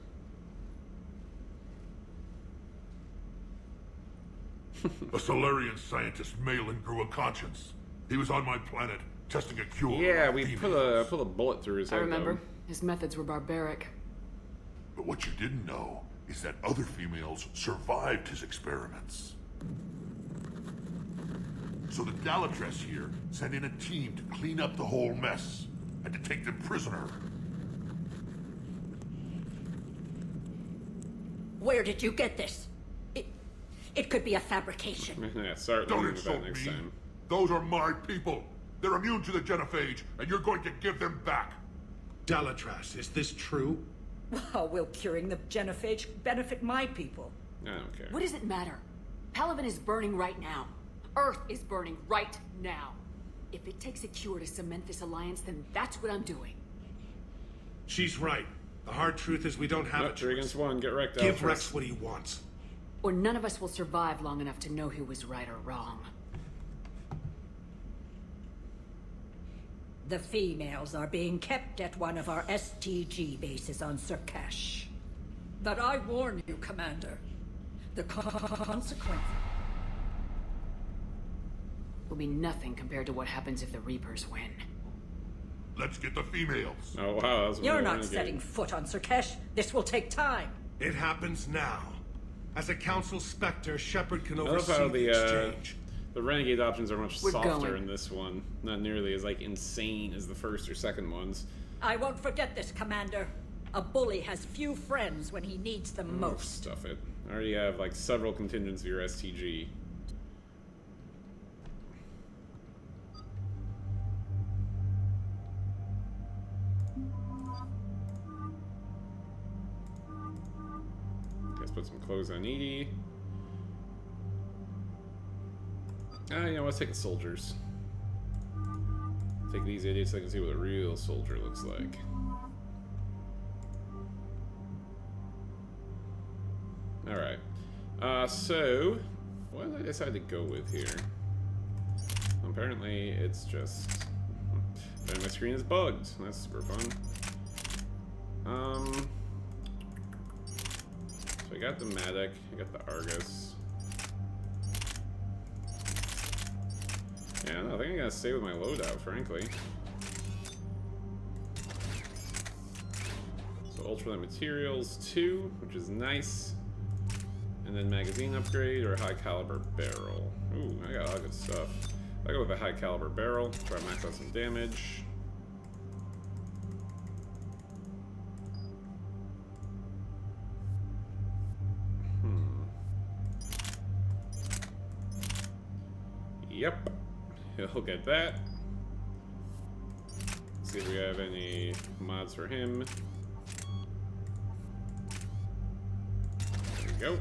A Solarian scientist, Malin, grew a conscience. He was on my planet, testing a cure. Yeah, on we females. put a bullet through his I head. remember. though. His methods were barbaric. But what you didn't know is that other females survived his experiments. So the Dalatras here sent in a team to clean up the whole mess and to take them prisoner. Where did you get this? It could be a fabrication. Yeah, start Don't learning about insult next me. time. Those are my people. They're immune to the genophage, and you're going to give them back. Dalatras, is this true? How will curing the genophage benefit my people? I don't care. What does it matter? Palaven is burning right now. Earth is burning right now. If it takes a cure to cement this alliance, then that's what I'm doing. She's right. The hard truth is we don't have a 3 against 1. Get wrecked, Give Alphys. Rex what he wants. Or none of us will survive long enough to know who was right or wrong. The females are being kept at one of our STG bases on Surkash. But I warn you, Commander. The consequence will be nothing compared to what happens if the Reapers win. Let's get the females. Oh, wow. That was You're really not Renegade. setting foot on Surkash. This will take time. It happens now. As a Council Spectre, Shepard can I love oversee how the exchange. the Renegade options are much We're softer going. in this one. Not nearly as, like, insane as the first or second ones. I won't forget this, Commander. A bully has few friends when he needs them Oh, most. stuff it. I already have, like, several contingents of your STG. Let's put some clothes on Edie. You know, let's take the soldiers. Take these idiots so I can see what a real soldier looks like. Alright. So, what did I decide to go with here? Apparently, it's just... my screen is bugged. That's super fun. So I got the Matic, I got the Argus. Yeah, no, I think I'm gonna stay with my loadout, frankly. So ultralight materials 2, which is nice. And then magazine upgrade or high caliber barrel. Ooh, I got all good stuff. I'll go with a high caliber barrel, try to max out some damage. Yep, he'll get that. Let's see if we have any mods for him. There we go.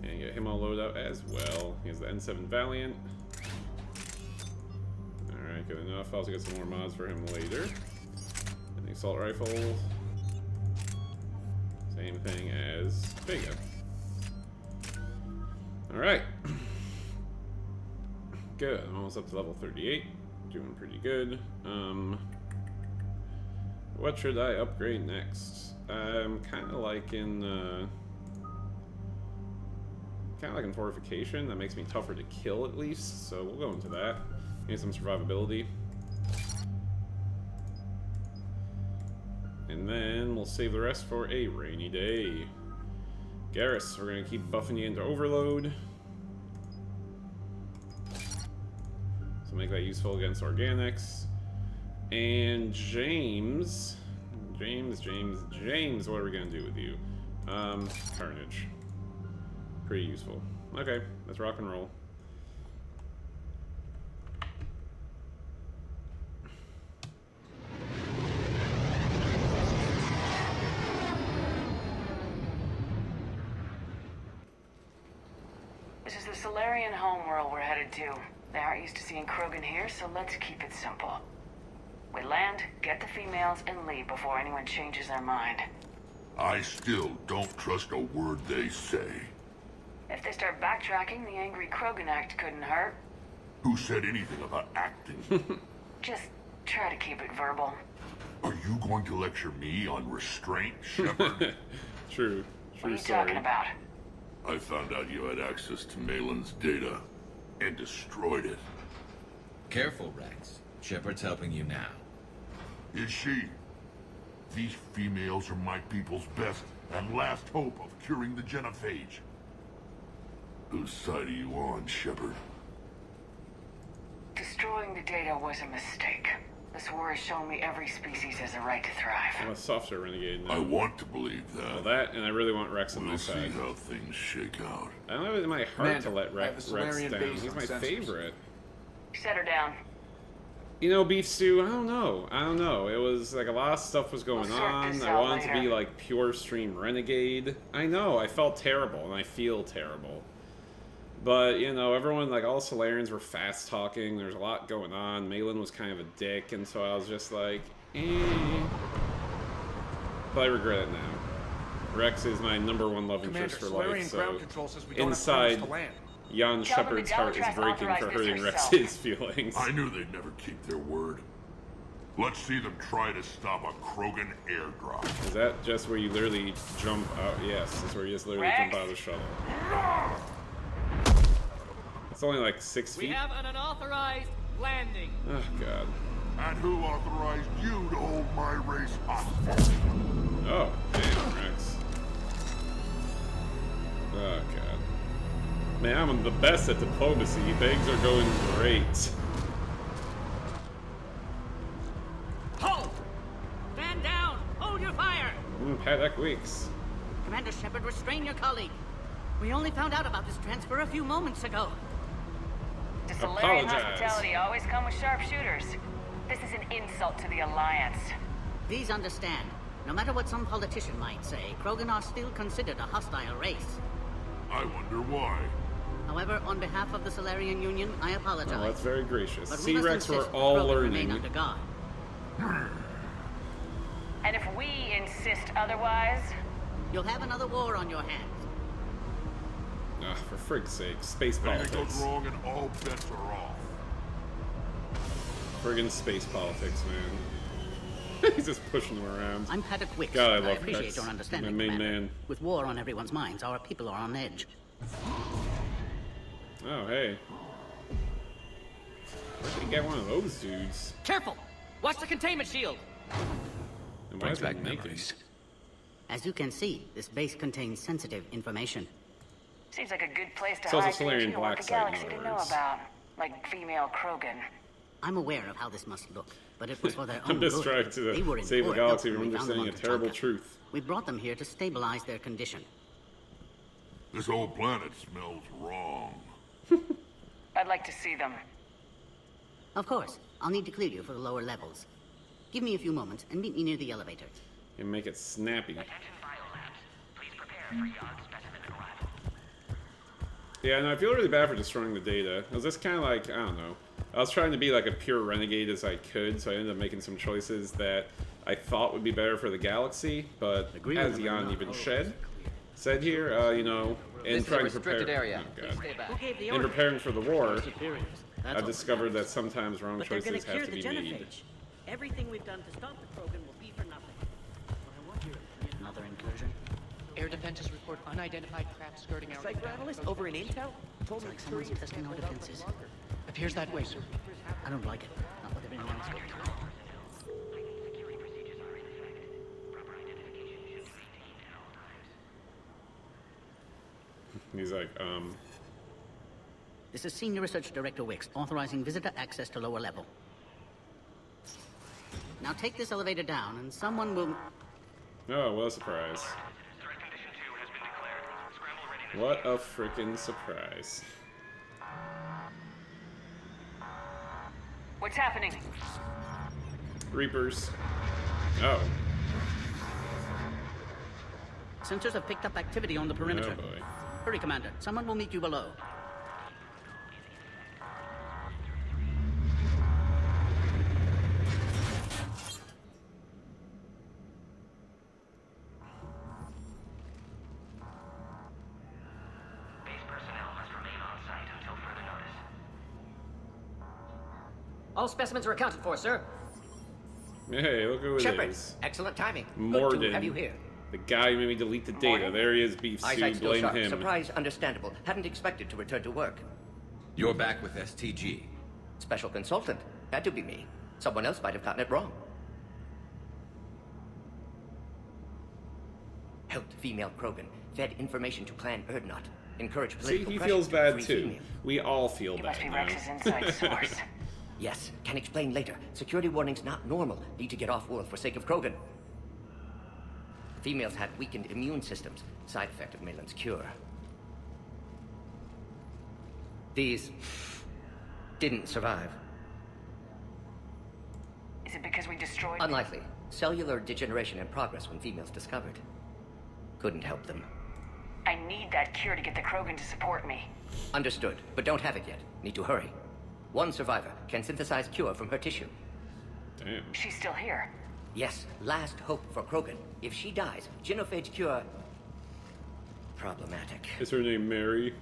And get him all loaded out as well. He has the N7 Valiant. Alright, good enough. I'll also get some more mods for him later. And the assault rifle. Same thing as Vega. Alright. Good, I'm almost up to level 38. Doing pretty good. What should I upgrade next? I'm kind of liking fortification. That makes me tougher to kill at least, so we'll go into that. Need some survivability. And then we'll save the rest for a rainy day. Garrus, we're gonna keep buffing you into overload. Make that useful against organics. And James, what are we gonna do with you? Carnage. Pretty useful. Okay, let's rock and roll. This is the Solarian homeworld we're headed to. They aren't used to seeing Krogan here, so let's keep it simple. We land, get the females, and leave before anyone changes their mind. I still don't trust a word they say. If they start backtracking, the angry Krogan act couldn't hurt. Who said anything about acting? Just try to keep it verbal. Are you going to lecture me on restraint, Shepard? True. What are you talking about? I found out you had access to Malin's data and destroyed it. Careful, Rex. Shepard's helping you now. Is she? These females are my people's best and last hope of curing the genophage. Whose side are you on, Shepard? Destroying the data was a mistake. This war has shown me every species has a right to thrive. I'm a softer renegade now. I want to believe that. Well, that, and I really want Rex on my We'll side. see how things shake out. I don't have it in my heart to Commander, let I have Rex a Solarian down. base He's on my sensors. favorite. Set her down. You know, beef stew, I don't know. It was like a lot of stuff was going on. I wanted to be like pure stream Renegade. I know, I felt terrible, and I feel terrible. But, you know, everyone, like, all Solarians were fast talking. There's a lot going on. Malin was kind of a dick, and so I was just like, eh. But I regret it now. Rex is my #1 love interest for life, so inside, Jan Shepard's heart is breaking for hurting Rex's feelings. I knew they'd never keep their word. Let's see them try to stop a Krogan airdrop. Is that just where you literally jump out? Yes, it's where you just literally jump out of the shuttle. It's only like 6 feet. We have an unauthorized landing. Oh, God. And who authorized you to hold my race hostage? Oh, damn, Rex. Oh, God. Man, I'm the best at diplomacy. Things are going great. Hold! Stand down! Hold your fire! Paddock Weeks. Commander Shepard, restrain your colleague. We only found out about this transfer a few moments ago. Does Solarian hospitality always come with sharpshooters? This is an insult to the Alliance. Please understand, no matter what some politician might say, Krogan are still considered a hostile race. I wonder why. However, on behalf of the Solarian Union, I apologize. Oh, that's very gracious. But See, Rex, we're all learning. Under guard. And if we insist otherwise, you'll have another war on your hands. Ah, for frig's sake, space politics. politics. Anything goes wrong and all bets are off. Friggin' space politics, man. He's just pushing them around. I'm Paddock Wicks. God, I love I appreciate Rex. your understanding, My main Commander. man. With war on everyone's minds, our people are on edge. Oh, hey. Where did he get one of those dudes? Careful! Watch the containment shield! And why is that naked? As you can see, this base contains sensitive information. seems like a good place to It's also hide Solarian things you want black the site, in galaxy other to know words. about, like female Krogan. I'm aware of how this must look, but it was for their I'm own just good. trying to They were in save the poor galaxy health from when we found them understanding a on terrible Tatanka. truth. We brought them here to stabilize their condition. This whole planet smells wrong. I'd like to see them. Of course, I'll need to clear you for the lower levels. Give me a few moments and meet me near the elevator. And make it snappy. Yeah, no, I feel really bad for destroying the data. I was just kind of like, I don't know. I was trying to be like a pure renegade as I could, so I ended up making some choices that I thought would be better for the galaxy, but as Jan even said here, you know, in trying to prepare... area. Oh, God. Who gave the In order? preparing for the war, That's I've discovered that sometimes wrong But they're choices gonna have to clear be the made. genophage. Everything we've done to stop the Krogan will be for nothing. Another incursion? Air defenses report unidentified craft skirting our... Cyber analyst over in Intel? It's like someone's testing our defenses. Appears that way, sir. I don't like it. Not with everything else going on. He's like, This is Senior Research Director Wicks, authorizing visitor access to lower level. Now take this elevator down, and someone will... oh, what a surprise. What a freaking surprise. What's happening? Reapers. Oh. Sensors have picked up activity on the perimeter. Oh, boy. Hurry, Commander. Someone will meet you below. All specimens are accounted for, sir. Hey, look who it Shepard, is. excellent timing. Morden. Good to have you here. The guy who made me delete the data. There he is, Beef Eyesight Stew. still Blame sharp. him. Surprise, understandable. Hadn't expected to return to work. You're back with STG. Special consultant. Had to be me. Someone else might have gotten it wrong. Helped female Krogan. Fed information to Clan Erdnot. Encouraged See, political he pressure feels to bad free too. females. We all feel You bad must be now. Rex's inside source. Yes, can explain later. Security warnings not normal. Need to get off-world for sake of Krogan. Females had weakened immune systems. Side effect of Malin's cure. These didn't survive. because we destroyed... Unlikely. Cellular degeneration in progress when females discovered. Couldn't help them. I need that cure to get the Krogan to support me. Understood, but don't have it yet. Need to hurry. One survivor can synthesize cure from her tissue. Damn. She's still here. Yes, last hope for Krogan. If she dies, genophage cure... problematic. Is her name Mary?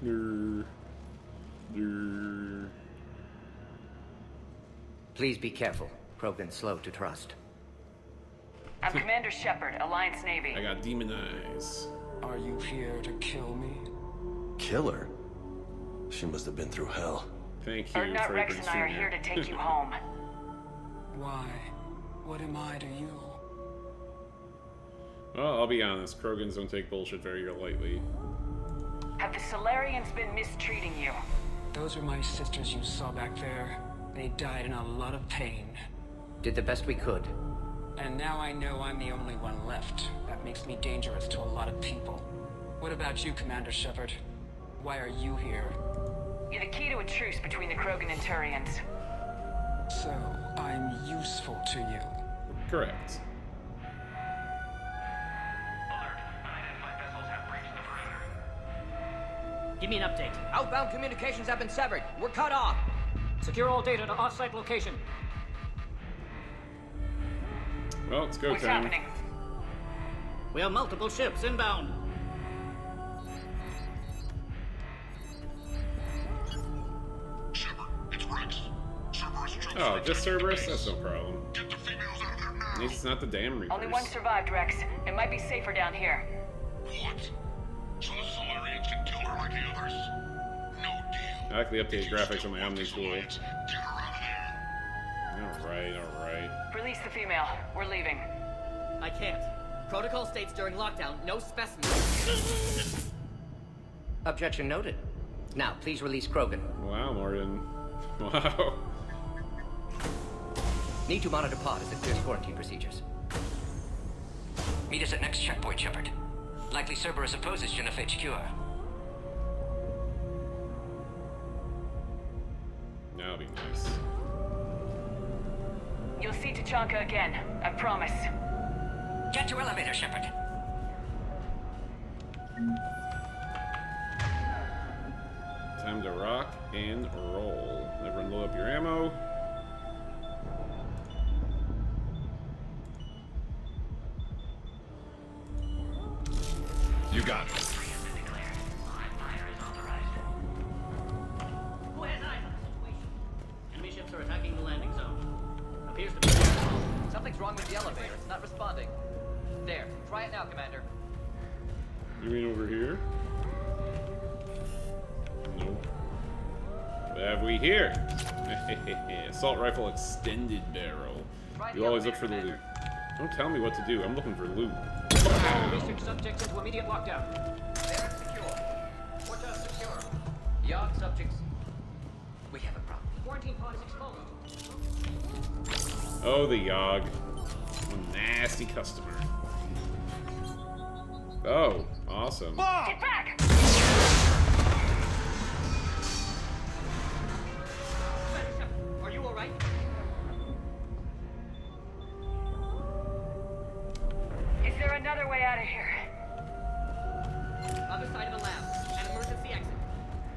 Please be careful. Krogan's slow to trust. I'm Commander Shepard, Alliance Navy. I got demon eyes. Are you here to kill me? Kill her? She must have been through hell. Thank you, Erdnot Rex Fragrance and I are Jr. here to take you home. Why? What am I to you? Well, I'll be honest. Krogans don't take bullshit very lightly. Have the Solarians been mistreating you? Those are my sisters you saw back there. They died in a lot of pain. Did the best we could. And now I know I'm the only one left. That makes me dangerous to a lot of people. What about you, Commander Shepard? Why are you here? You're the key to a truce between the Krogan and Turians. So, I'm useful to you. Correct. Give me an update. Outbound communications have been severed. We're cut off. Secure all data to off-site location. Well, it's go What's time. happening? We have multiple ships inbound. Shepard, it's Rex. Cerberus troops Oh, just Cerberus? That's no problem. Get the females out of there now. At least it's not the damn Reapers. Only one survived, Rex. It might be safer down here. What? So the Solarians can kill her like the others? No deal. I like the updated graphics on my Omni tool. Get her out of there. Alright. Release the female. We're leaving. I can't. Protocol states during lockdown, no specimens. Objection noted. Now, please release Krogan. Wow, Morgan. Wow. Need to monitor pod as it clears quarantine procedures. Meet us at next checkpoint, Shepard. Likely Cerberus opposes genophage cure. That'll be nice. You'll see Tachanka again. I promise. Get to elevator, Shepard. Time to rock and roll. Everyone load up your ammo. You got it. Enemy ships are attacking the landing zone. Appears to be... Something's wrong with the elevator. It's not responding. There. Try it now, Commander. You mean over here? Nope. What have we here? Assault rifle extended barrel. You always look for the loot. Don't tell me what to do. I'm looking for loot. Research subjects into immediate lockdown. They're secure. Watch out, secure. Yard subjects. We have a problem. Quarantine pod is exposed. Oh, the Yogg. A nasty customer. Oh, awesome. Get back! Are you alright? Is there another way out of here? Other side of the lab. An emergency exit.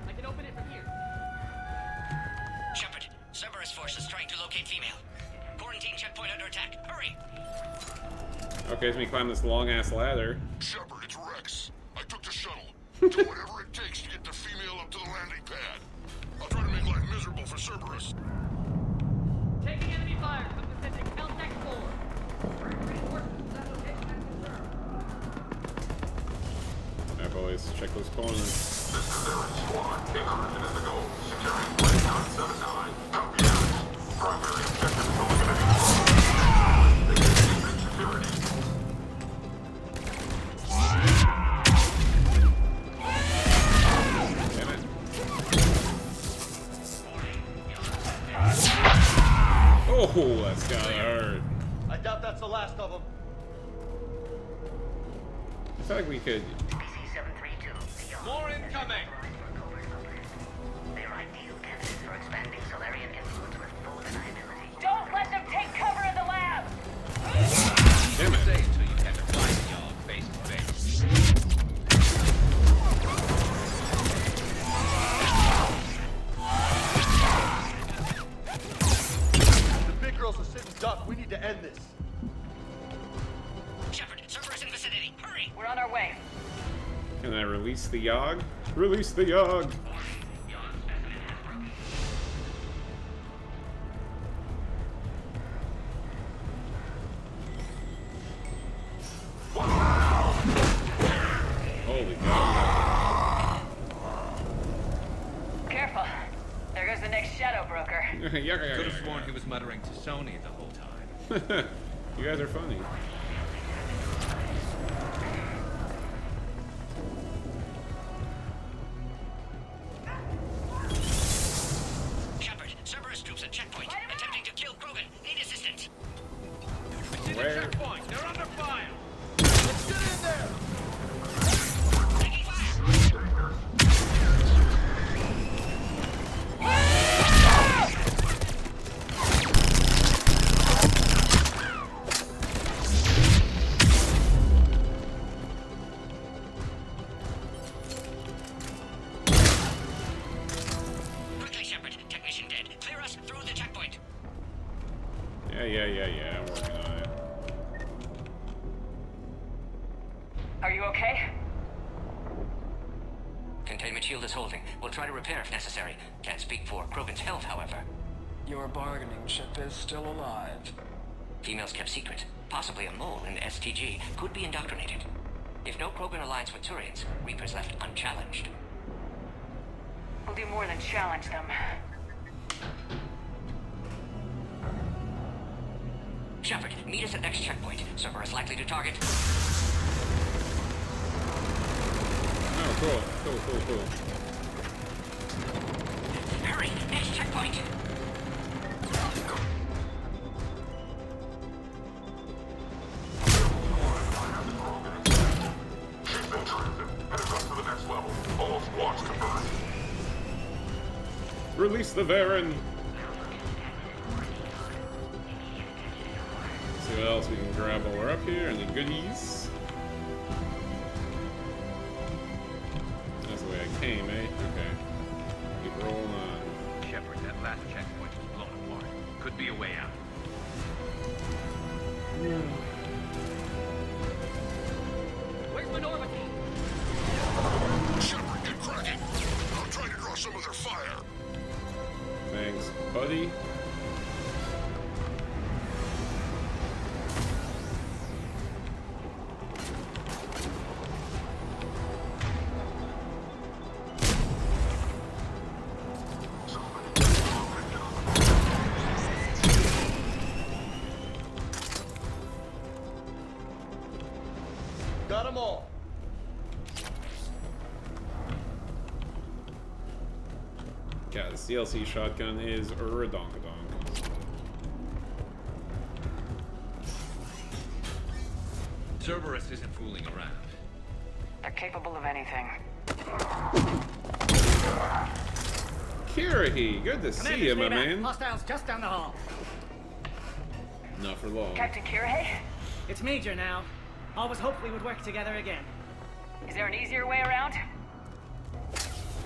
I can open it from here. Shepard, Cerberus forces trying to locate female. Quarantine checkpoint under attack. Hurry! Okay, so we climb this long-ass ladder. Shepard, it's Rex. I took the shuttle. Do whatever it takes to get the female up to the landing pad. I'll try to make life miserable for Cerberus. Taking enemy fire. Come to sending Caltech 4. Reinforcements at location and confirmed. Alright, boys, check those corners. This is Seven Squad. Increment is the goal. Securing Playground 79. Copy that. Primary objective eliminated. Increasing security. Damn it. Oh, that's gotta hurt. I doubt that's the last of them. I feel like we could. More incoming! They're ideal candidates for expanding Solarian influence with full deniability. Don't let them take cover in the lab! Release the Yogg. Release the Yogg. Holy God. Careful. There goes the next shadow broker. Could have sworn he was muttering to Sony the whole time. You guys are funny. Shepard, Cerberus troops at checkpoint, attempting to kill Krogan. Need assistance. Where? Checkpoint. They're under fire. Let's get in there. Taking fire. Quickly, Shepard. Technician dead. Clear us through the checkpoint. Yeah. I'm working on it. Are you okay? Containment shield is holding. We'll try to repair if necessary. Can't speak for Krogan's health, however. Your bargaining chip is still alive. Females kept secret. Possibly a mole in STG. Could be indoctrinated. If no Krogan aligns with Turians, Reaper's left unchallenged. We'll do more than challenge them. Shepard, meet us at next checkpoint. Cerberus likely to target. Oh, cool. Hurry, next checkpoint. Release the Varen. See what else we can grab while we're up here. Any goodies? That's the way I came, eh? Okay. Keep rolling on. Shepard, that last checkpoint was blown apart. Could be a way out. Where's Minority? Shepard, get cracking. I'll try to draw some of their fire. Thanks, buddy. Got them all. God, this DLC shotgun is redonkadonk. Cerberus isn't fooling around. They're capable of anything. Kirahi, good to see you, my man. Hostiles just down the hall. Not for long. Captain Kirahe? It's Major now. Always hoped we would work together again. Is there an easier way around?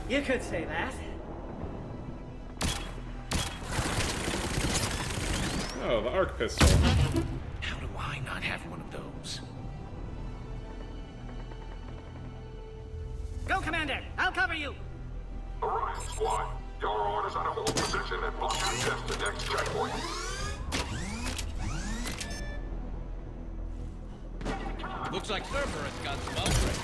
You could say that. Oh, the arc pistol. How do I not have one of those? Go, Commander! I'll cover you! Orion Squad, your orders are to hold position and block access to next checkpoint. Looks like Cerberus got some upgrades.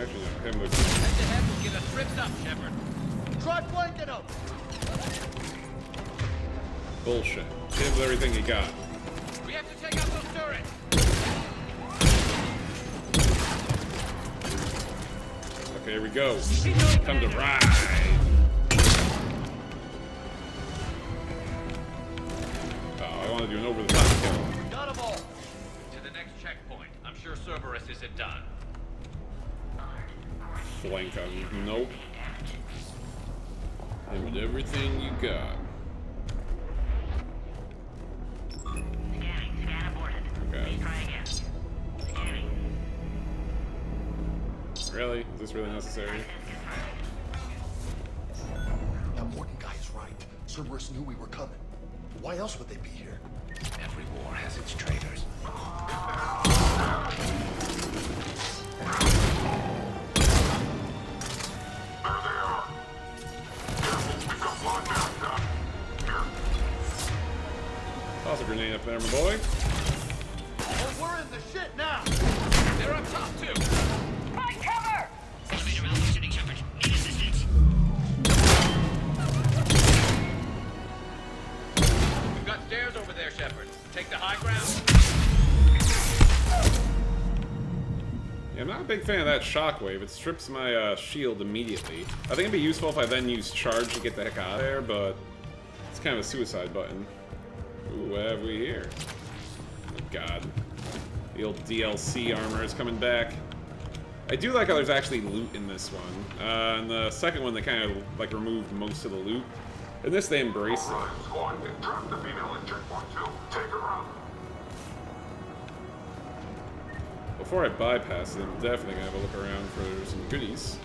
Actually, no, him with... Head will get us ripped up, Shepard. Try flanking them. Bullshit. Hit him with everything he got. We have to take out those turrets. Okay, here we go. Time to ride. Oh, I want to do an over-the-top kill. Got them all. To the next checkpoint. I'm sure Cerberus isn't done. Flank him. Nope. And with everything you got. Scan aborted. Okay. Try again. Scanning. Really? Is this really necessary? That Morton guy is right. Cerberus knew we were coming. Why else would they be here? Every war has its traitors. Toss a grenade up there, my boy. Oh, we're in the shit now. They're up top, too. Find cover! Elevator malfunctioning, Shepard. Need assistance. We've got stairs over there, Shepard. Take the high ground. Yeah, I'm not a big fan of that shockwave. It strips my shield immediately. I think it'd be useful if I then use charge to get the heck out of there, but it's kind of a suicide button. Ooh, what have we here? Oh god. The old DLC armor is coming back. I do like how there's actually loot in this one. And the second one, they kind of like removed most of the loot. In this, they embrace it. Alright, squad. Trap the female in checkpoint 2. Take her out. Before I bypass it, I'm definitely gonna have a look around for some goodies.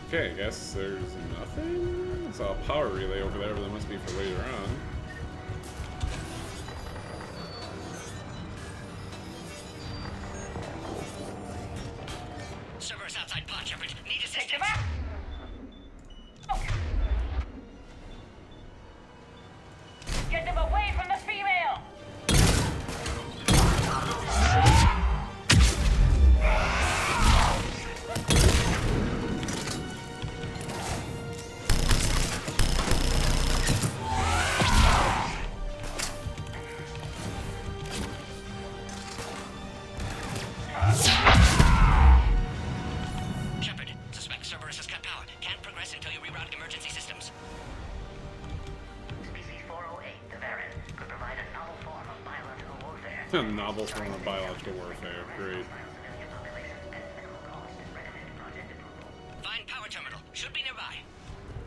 Okay, I guess there's nothing. I saw a power relay over there, but that must be for later on. Servers outside pod, Shepard. Need assistance. Take them out! Get them away from the female! Shepard, suspect Cerberus has cut power. Can't progress until you reroute emergency systems. Species 408, the Varren, could provide a novel form of biological warfare. A novel form of biological warfare. Great. Find power terminal. Should be nearby.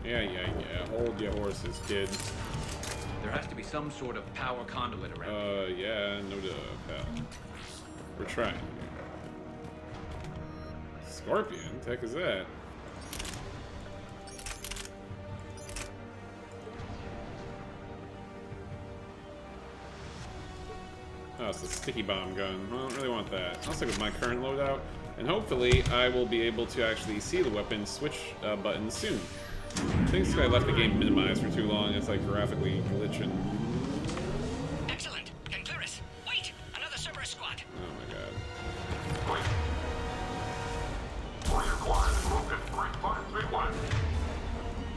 Yeah. Hold your horses, kid. There has to be some sort of power conduit around. Yeah, no duh, pal. We're trying. Scorpion? What the heck is that? Oh, it's a sticky bomb gun. Well, I don't really want that. I'll stick with my current loadout, and hopefully I will be able to actually see the weapon switch buttons soon. I think I left the game minimized for too long. It's like graphically glitching. Excellent. Can clear us. Wait! Another Cerberus squad. Oh my god. Reacquired broken. Great 531.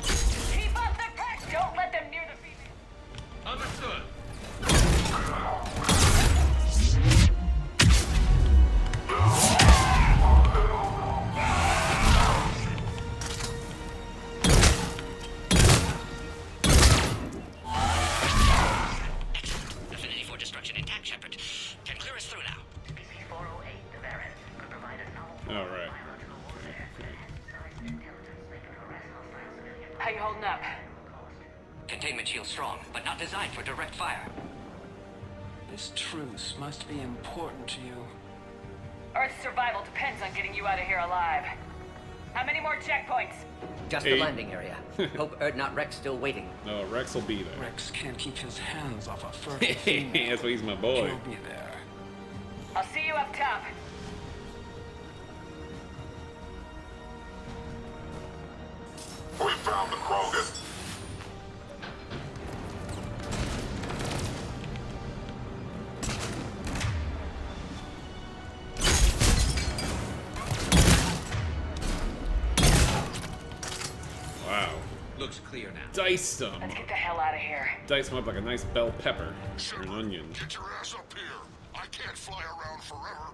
Keep up the pack! Don't let them near the female! Understood. Affinity for destruction intact, Shepard. Can clear us through now. Species 408, the Varren, could provide a novel form All of right. biological warfare. Sized intelligence they can harass hostile civilians. How you holding up? Containment shield strong, but not designed for direct fire. This truce must be important to you. Earth's survival depends on getting you out of here alive. How many more checkpoints? Just 8. the landing area. Hope not Rex still waiting. No, Rex will be there. Rex can't keep his hands off a fertile female. That's why he's my boy. He'll be there. I'll see you up top. We found the Krogan. Wow. Looks clear now. Diced them. Let's get the hell out of here. Dice them up like a nice bell pepper or an onion. Get your ass up here. I can't fly around forever.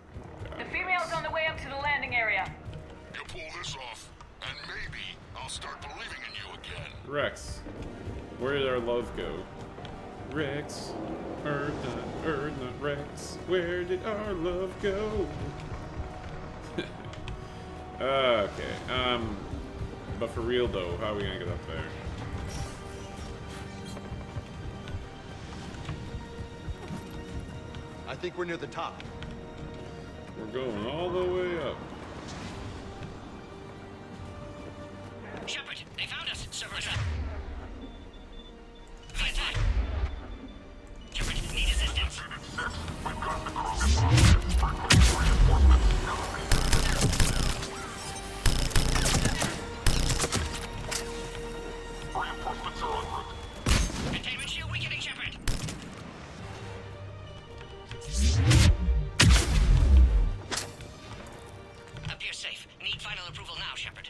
The female's on the way up to the landing area. You pull this off, and maybe I'll start believing in you again. Rex, where did our love go? Rex, Earth not Rex. Where did our love go? Okay, but for real though, how are we gonna get up there? I think we're near the top. We're going all the way up. Shepard, they found us. Cerberus up. Fight time. Shepard, need assistance. We've got the Krogan bombs. Reinforcements are en route. Containment shield weakening, Shepard. Appears safe. Need final approval now, Shepard.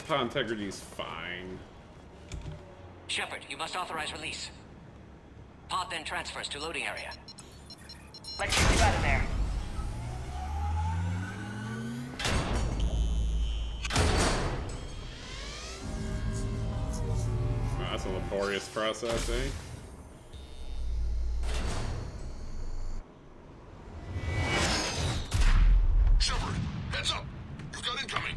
Pod integrity's fine. Shepard, you must authorize release. Pod then transfers to loading area. Let's get you out of there. Wow, that's a laborious process, eh? Shepard, heads up! You've got incoming!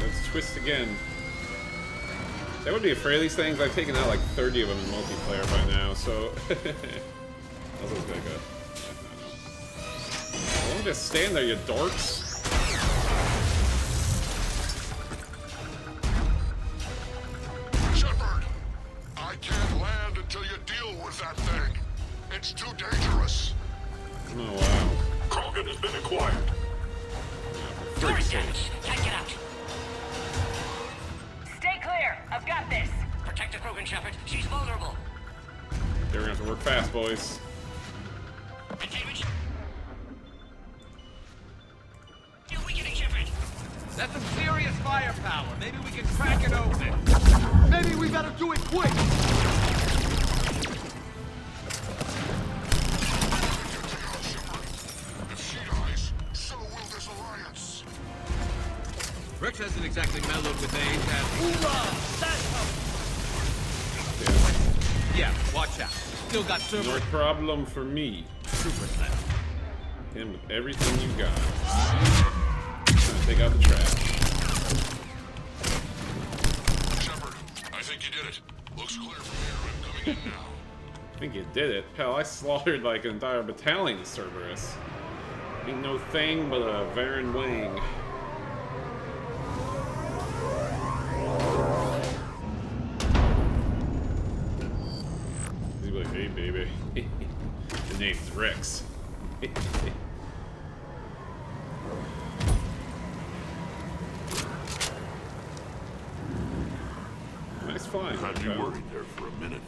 Let's twist again. That would be afraid of these things. I've taken out like 30 of them in multiplayer by now, so that's what's gonna go. Don't just stand there, you dorks. Shepard! I can't land until you deal with that thing. It's too dangerous. Oh wow. Krogan has been acquired. Door's damaged. Can't get out. Stay clear. I've got this. Protect the Krogan, Shepard. She's vulnerable. They're gonna have to work fast, boys. Containment. Shield weakening, Shepard. That's some serious firepower. Maybe we can crack it open. Maybe we better do it quick! If she dies, so will this alliance. Rex hasn't exactly mellowed with age, has he? Hoorah! That's Yeah, watch out. Still got No server problem for me. super slam. Him with everything you got. Trying to take out the trash. Shepard, I think you did it. Looks clear from here. I'm coming in now. I think you did it. Hell, I slaughtered like an entire battalion of Cerberus. Ain't no thing but a Varen wing. He's like, hey baby. The name's Rex. Nice flying. Had you worried there for a minute.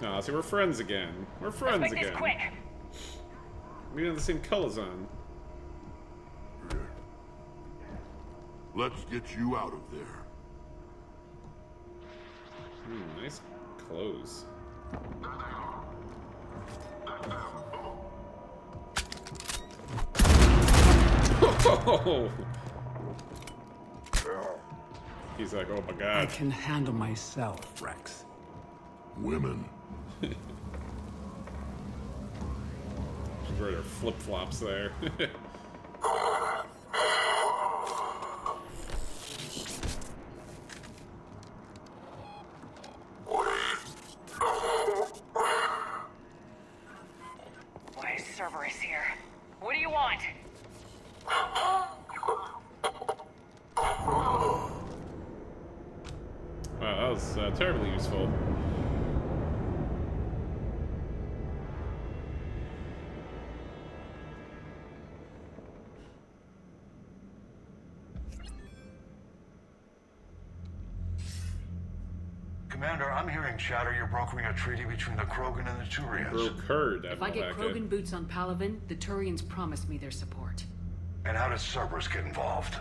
Oh, see, we're friends again. We're friends Let's make again. this quick. We have the same colors on. Let's get you out of there. Nice clothes. Oh! He's like, oh my god. I can handle myself, Rex. Women. She's wearing her flip-flops there. Why is Cerberus here? What do you want? Wow, that was terribly useful. Commander, I'm hearing chatter you're brokering a treaty between the Krogan and the Turians. Brokered. If I get Krogan boots on Palaven, the Turians promise me their support. And how does Cerberus get involved?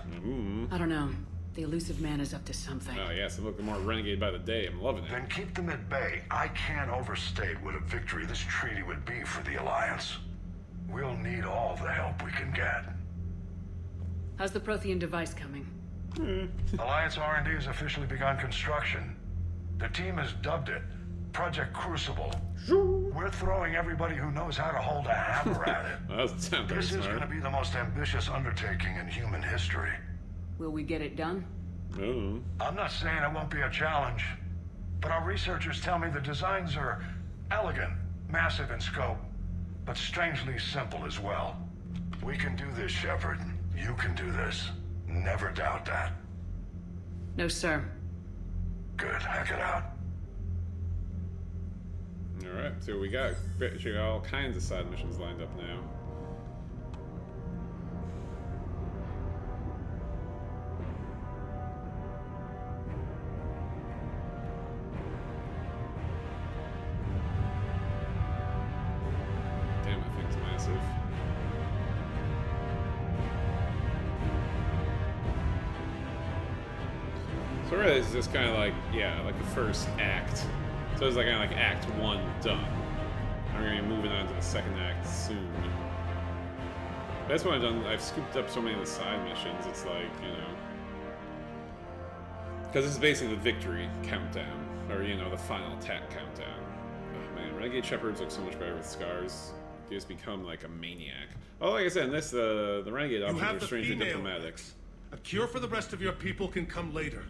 I don't know. The elusive man is up to something. Oh yes, I'm looking more Renegade by the day. I'm loving it. Then keep them at bay. I can't overstate what a victory this treaty would be for the Alliance. We'll need all the help we can get. How's the Prothean device coming? Alliance R&D has officially begun construction. The team has dubbed it Project Crucible. We're throwing everybody who knows how to hold a hammer at it. This is going to be the most ambitious undertaking in human history. Will we get it done? No. I'm not saying it won't be a challenge, but our researchers tell me the designs are Elegant, massive in scope, but strangely simple as well. We can do this, Shepard. You can do this. Never doubt that. No, sir. Good, hack it out. Alright, so we got all kinds of side missions lined up now. Damn, that thing's massive. So really, it's just kind of like, yeah, like the first act. So it's like kind of like Act 1 done. I'm going to be moving on to the second act soon. That's what I've done. I've scooped up so many of the side missions. It's like, you know, because this is basically the victory countdown, or you know, the final attack countdown. Oh man, Renegade Shepherds look so much better with scars. They just become like a maniac. Oh, like I said, in this the Renegade options are strangely diplomatic. A cure for the rest of your people can come later.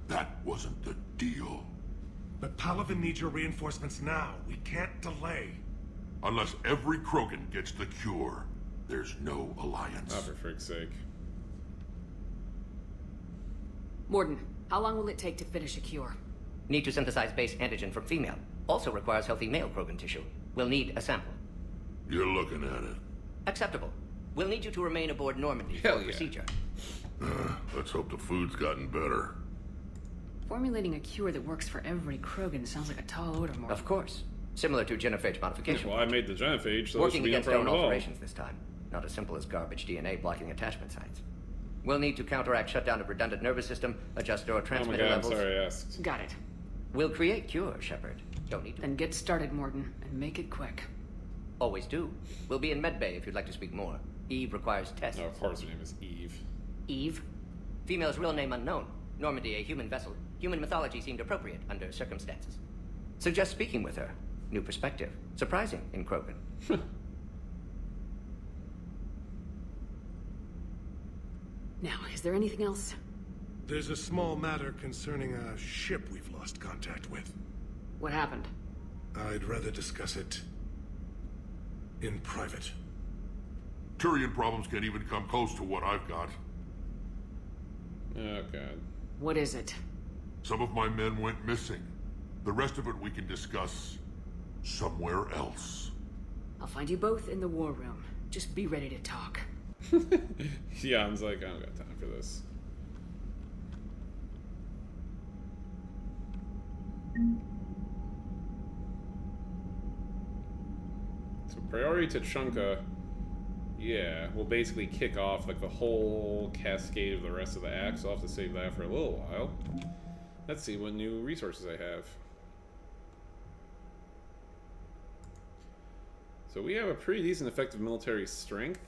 That wasn't the deal. But Palaven needs your reinforcements now. We can't delay. Unless every Krogan gets the cure, there's no alliance. Oh, for frick's sake. Morden, how long will it take to finish a cure? Need to synthesize base antigen from female. Also requires healthy male Krogan tissue. We'll need a sample. You're looking at it. Acceptable. We'll need you to remain aboard Normandy Hell for yeah. procedure. Let's hope the food's gotten better. Formulating a cure that works for every Krogan sounds like a tall order, Morden. Of course. Similar to genophage modification. Well, I made the genophage, so Working this should be no against own problem at all. alterations this time. Not as simple as garbage DNA blocking attachment sites. We'll need to counteract shutdown of redundant nervous system, adjust neurotransmitter Oh my god, levels. I'm sorry I asked. Got it. We'll create cure, Shepard. Don't need to. Then get started, Morden, and make it quick. Always do. We'll be in medbay if you'd like to speak more. Eve requires tests. Oh, of course her name is Eve. Eve? Female's real name unknown. Normandy, a human vessel. Human mythology seemed appropriate under circumstances. Suggest speaking with her. New perspective. Surprising in Krogan. Now, is there anything else? There's a small matter concerning a ship we've lost contact with. What happened? I'd rather discuss it in private. Turian problems can't even come close to what I've got. Oh god. What is it? Some of my men went missing. The rest of it we can discuss somewhere else. I'll find you both in the war room. Just be ready to talk. Jan's like, I don't got time for this. So priority to Chunka, yeah, will basically kick off like the whole cascade of the rest of the act, so I'll have to save that for a little while. Let's see what new resources I have. So we have a pretty decent effective military strength,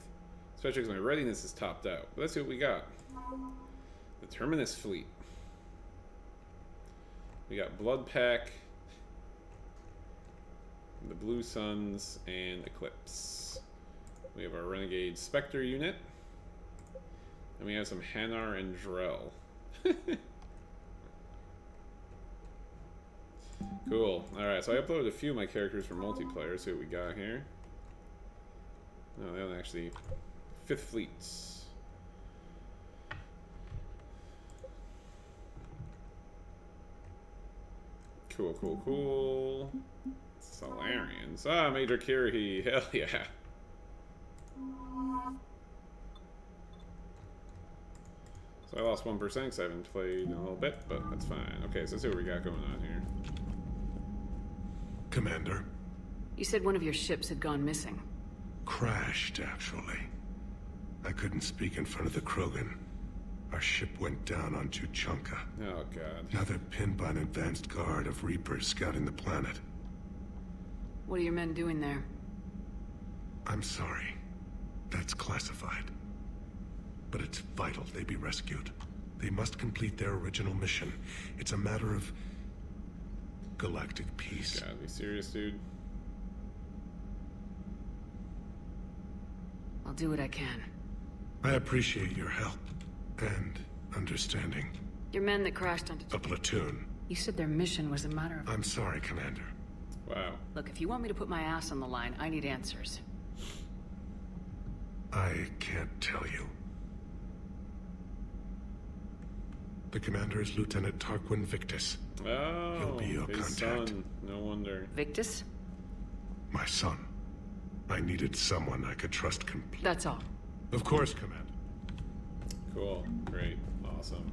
especially because my readiness is topped out. But let's see what we got. The Terminus Fleet. We got Blood Pack, the Blue Suns, and Eclipse. We have our Renegade Spectre unit. And we have some Hanar and Drell. Cool. Alright, so I uploaded a few of my characters for multiplayer. See what we got here. No, they don't actually. Fifth Fleets. Cool, cool, cool. Solarians. Ah, Major Kirihi. Hell yeah. So I lost 1% because I haven't played in a little bit, but that's fine. Okay, so let's see what we got going on here. Commander. You said one of your ships had gone missing. Crashed, actually. I couldn't speak in front of the Krogan. Our ship went down on Tuchanka. Oh, God. Now they're pinned by an advanced guard of Reapers scouting the planet. What are your men doing there? I'm sorry. That's classified. But it's vital they be rescued. They must complete their original mission. It's a matter of galactic peace. Gotta be serious, dude. I'll do what I can. I appreciate your help and understanding. Your men that crashed onto... A platoon. You said their mission was a matter of... I'm sorry, Commander. Wow. Look, if you want me to put my ass on the line, I need answers. I can't tell you. The commander is Lieutenant Tarquin Victus. Oh, He'll be your his contact. son. No wonder. Victus? My son. I needed someone I could trust completely. That's all. Of course, Commander. Cool. Great. Awesome.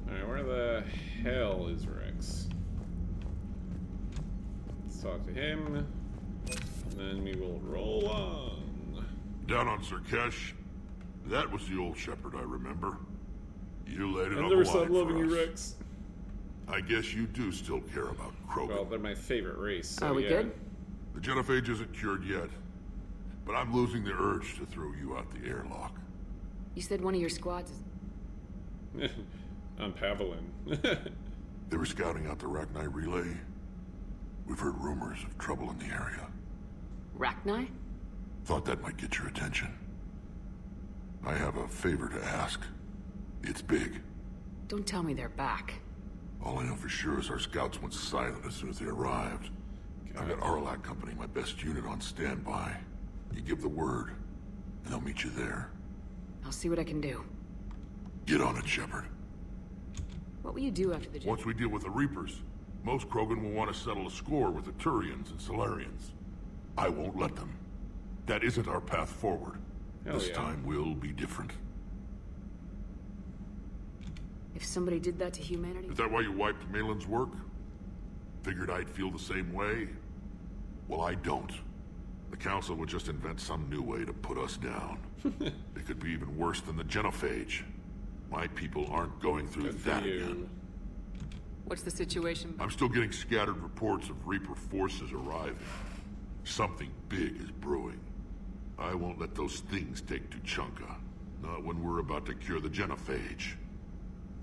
Alright, where the hell is Rex? Let's talk to him. And then we will roll on. Down on Sirkesh, that was the old shepherd I remember. You laid it I on never the stopped line loving for you, us. Rex. I guess you do still care about Krogan. Well, they're my favorite race. So Are we yeah. good? The genophage isn't cured yet, but I'm losing the urge to throw you out the airlock. You said one of your squads is... I'm Pavelin. They were scouting out the Rachni relay. We've heard rumors of trouble in the area. Rachni? Thought that might get your attention. I have a favor to ask. It's big. Don't tell me they're back. All I know for sure is our scouts went silent as soon as they arrived. I've got Arlac Company, my best unit, on standby. You give the word, and they'll meet you there. I'll see what I can do. Get on it, Shepard. What will you do after the... Once we deal with the Reapers, most Krogan will want to settle a score with the Turians and Solarians. I won't let them. That isn't our path forward. Hell This yeah. time will be different. If somebody did that to humanity... Is that why you wiped Malin's work? Figured I'd feel the same way? Well, I don't. The Council would just invent some new way to put us down. It could be even worse than the genophage. My people aren't going through Good for that you. again. What's the situation? I'm still getting scattered reports of Reaper forces arriving. Something big is brewing. I won't let those things take Tuchanka. Not when we're about to cure the genophage.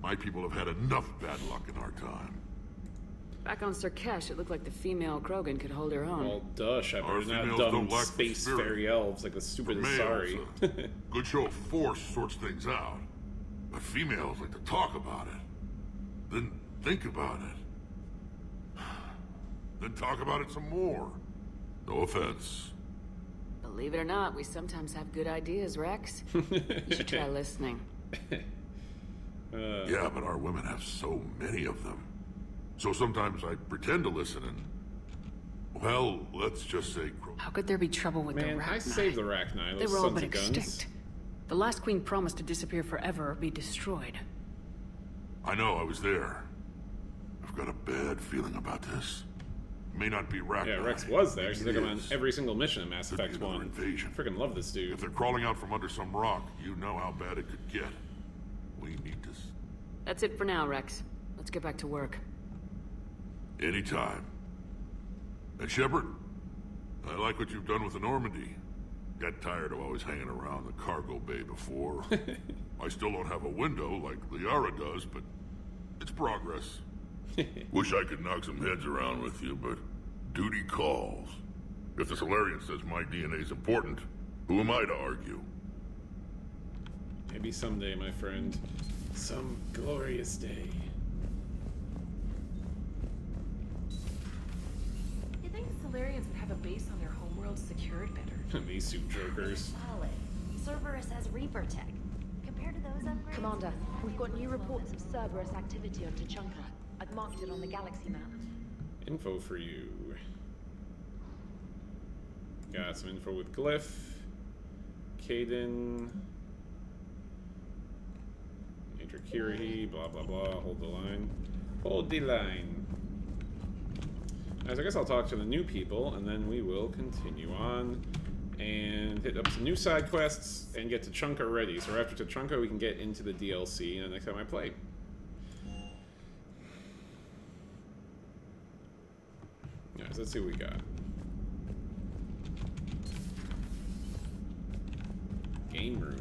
My people have had enough bad luck in our time. Back on Sirkesh, it looked like the female Krogan could hold her own. Well, duh, Shepard. Our Not females dumb don't lack the space spirit. fairy elves like the stupid For sorry. males, good show of force sorts things out. But females like to talk about it. Then think about it. Then talk about it some more. No offense. Believe it or not, we sometimes have good ideas, Rex. You should try listening. Yeah, but our women have so many of them. So sometimes I pretend to listen and... Well, let's just say... How could there be trouble with Man, the Rachni? I saved the Rachni, They those were all sons but of guns. extinct. The last queen promised to disappear forever or be destroyed. I know, I was there. I've got a bad feeling about this. May not be Rachni. Yeah, Rex was there. Maybe She's it like I'm on is. every single mission in Mass Could be Effect another 1. invasion. Freaking love this dude. If they're crawling out from under some rock, you know how bad it could get. We need to... That's it for now, Rex. Let's get back to work. Anytime. And Shepard, I like what you've done with the Normandy. Got tired of always hanging around the cargo bay before. I still don't have a window like Liara does, but it's progress. Wish I could knock some heads around with you, but duty calls. If the Solarian says my DNA's important, who am I to argue? Maybe someday, my friend. Some glorious day. You think Solarians would have a base on their homeworld secured better? These two jokers. Solid. Cerberus has Reaper tech. Compared to those upgrades... Commander, we've got new reports of Cerberus activity on Tuchanka. I've marked it on the galaxy map. Info for you. Got some info with Glyph, Caden, Major Kiriti, blah blah blah. Hold the line. Hold the line. As I guess I'll talk to the new people, and then we will continue on and hit up some new side quests and get Tuchanka ready. So after Tuchanka, we can get into the DLC next time I play. Yeah, so let's see what we got. Game room.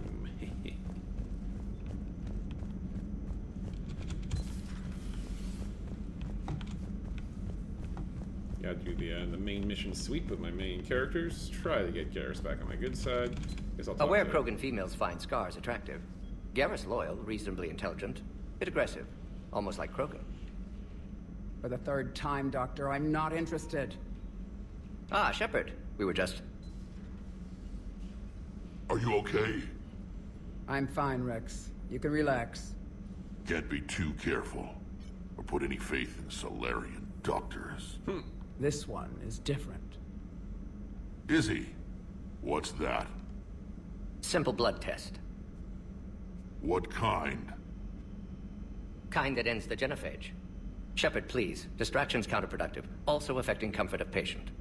Gotta do the main mission sweep with my main characters. Try to get Garrus back on my good side. Guess I'll talk Aware to Krogan females find scars attractive. Garrus loyal, reasonably intelligent, bit aggressive, almost like Krogan. For the third time, Doctor, I'm not interested. Ah, Shepard. We were just... Are you okay? I'm fine, Rex. You can relax. Can't be too careful, or put any faith in Solarian doctors. This one is different. Is he? What's that? Simple blood test. What kind? Kind that ends the genophage. Shepard, please. Distraction's counterproductive, also affecting comfort of patient.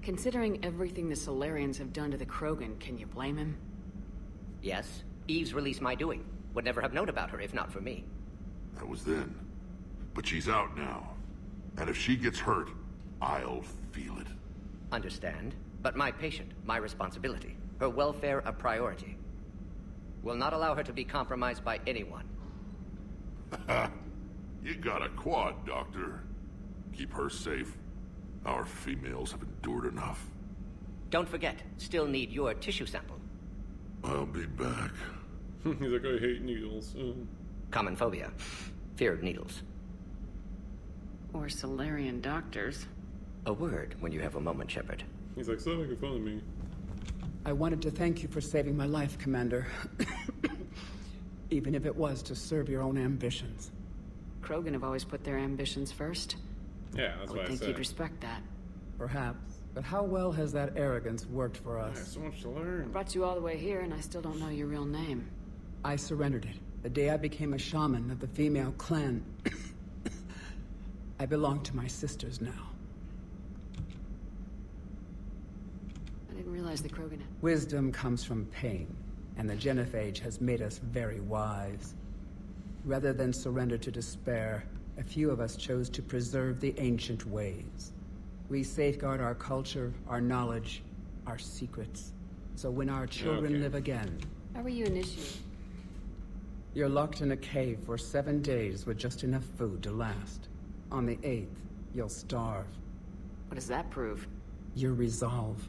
Considering everything the Solarians have done to the Krogan, can you blame him? Yes. Eve's release my doing. Would never have known about her if not for me. That was then. But she's out now. And if she gets hurt, I'll feel it. Understand. But my patient, my responsibility. Her welfare a priority. Will not allow her to be compromised by anyone. You got a quad, Doctor. Keep her safe. Our females have endured enough. Don't forget, still need your tissue sample. I'll be back. He's like, I hate needles. Common phobia. Fear of needles. Or Solarian doctors. A word when you have a moment, Shepard. He's like, stop making fun of me. I wanted to thank you for saving my life, Commander. Even if it was to serve your own ambitions. Krogan have always put their ambitions first. Yeah, that's I what I think said. you'd respect that. Perhaps. But how well has that arrogance worked for us? I have so much to learn. I brought you all the way here, and I still don't know your real name. I surrendered it. The day I became a shaman of the female clan. I belong to my sisters now. I didn't realize the Krogan... Wisdom comes from pain, and the genophage has made us very wise. Rather than surrender to despair, a few of us chose to preserve the ancient ways. We safeguard our culture, our knowledge, our secrets. So when our children live again... How were you initiated? You're locked in a cave for 7 days with just enough food to last. On the 8th, you'll starve. What does that prove? Your resolve.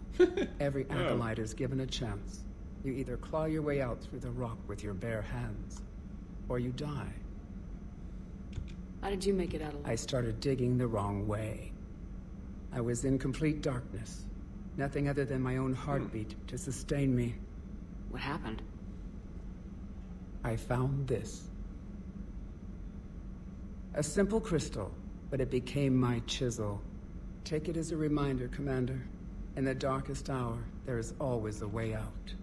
Every acolyte is given a chance. You either claw your way out through the rock with your bare hands, or you die. How did you make it out alive? I started digging the wrong way. I was in complete darkness. Nothing other than my own heartbeat to sustain me. What happened? I found this. A simple crystal, but it became my chisel. Take it as a reminder, Commander. In the darkest hour, there is always a way out.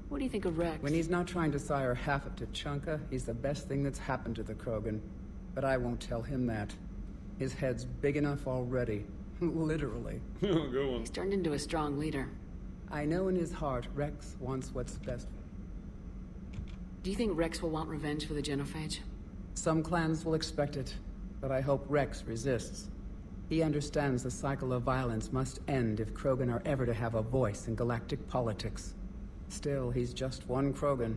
What do you think of Rex? When he's not trying to sire half of Tuchanka, he's the best thing that's happened to the Krogan. But I won't tell him that. His head's big enough already. Literally. Go on. He's turned into a strong leader. I know in his heart Rex wants what's best. Do you think Rex will want revenge for the genophage? Some clans will expect it, but I hope Rex resists. He understands the cycle of violence must end if Krogan are ever to have a voice in galactic politics. Still, he's just one Krogan.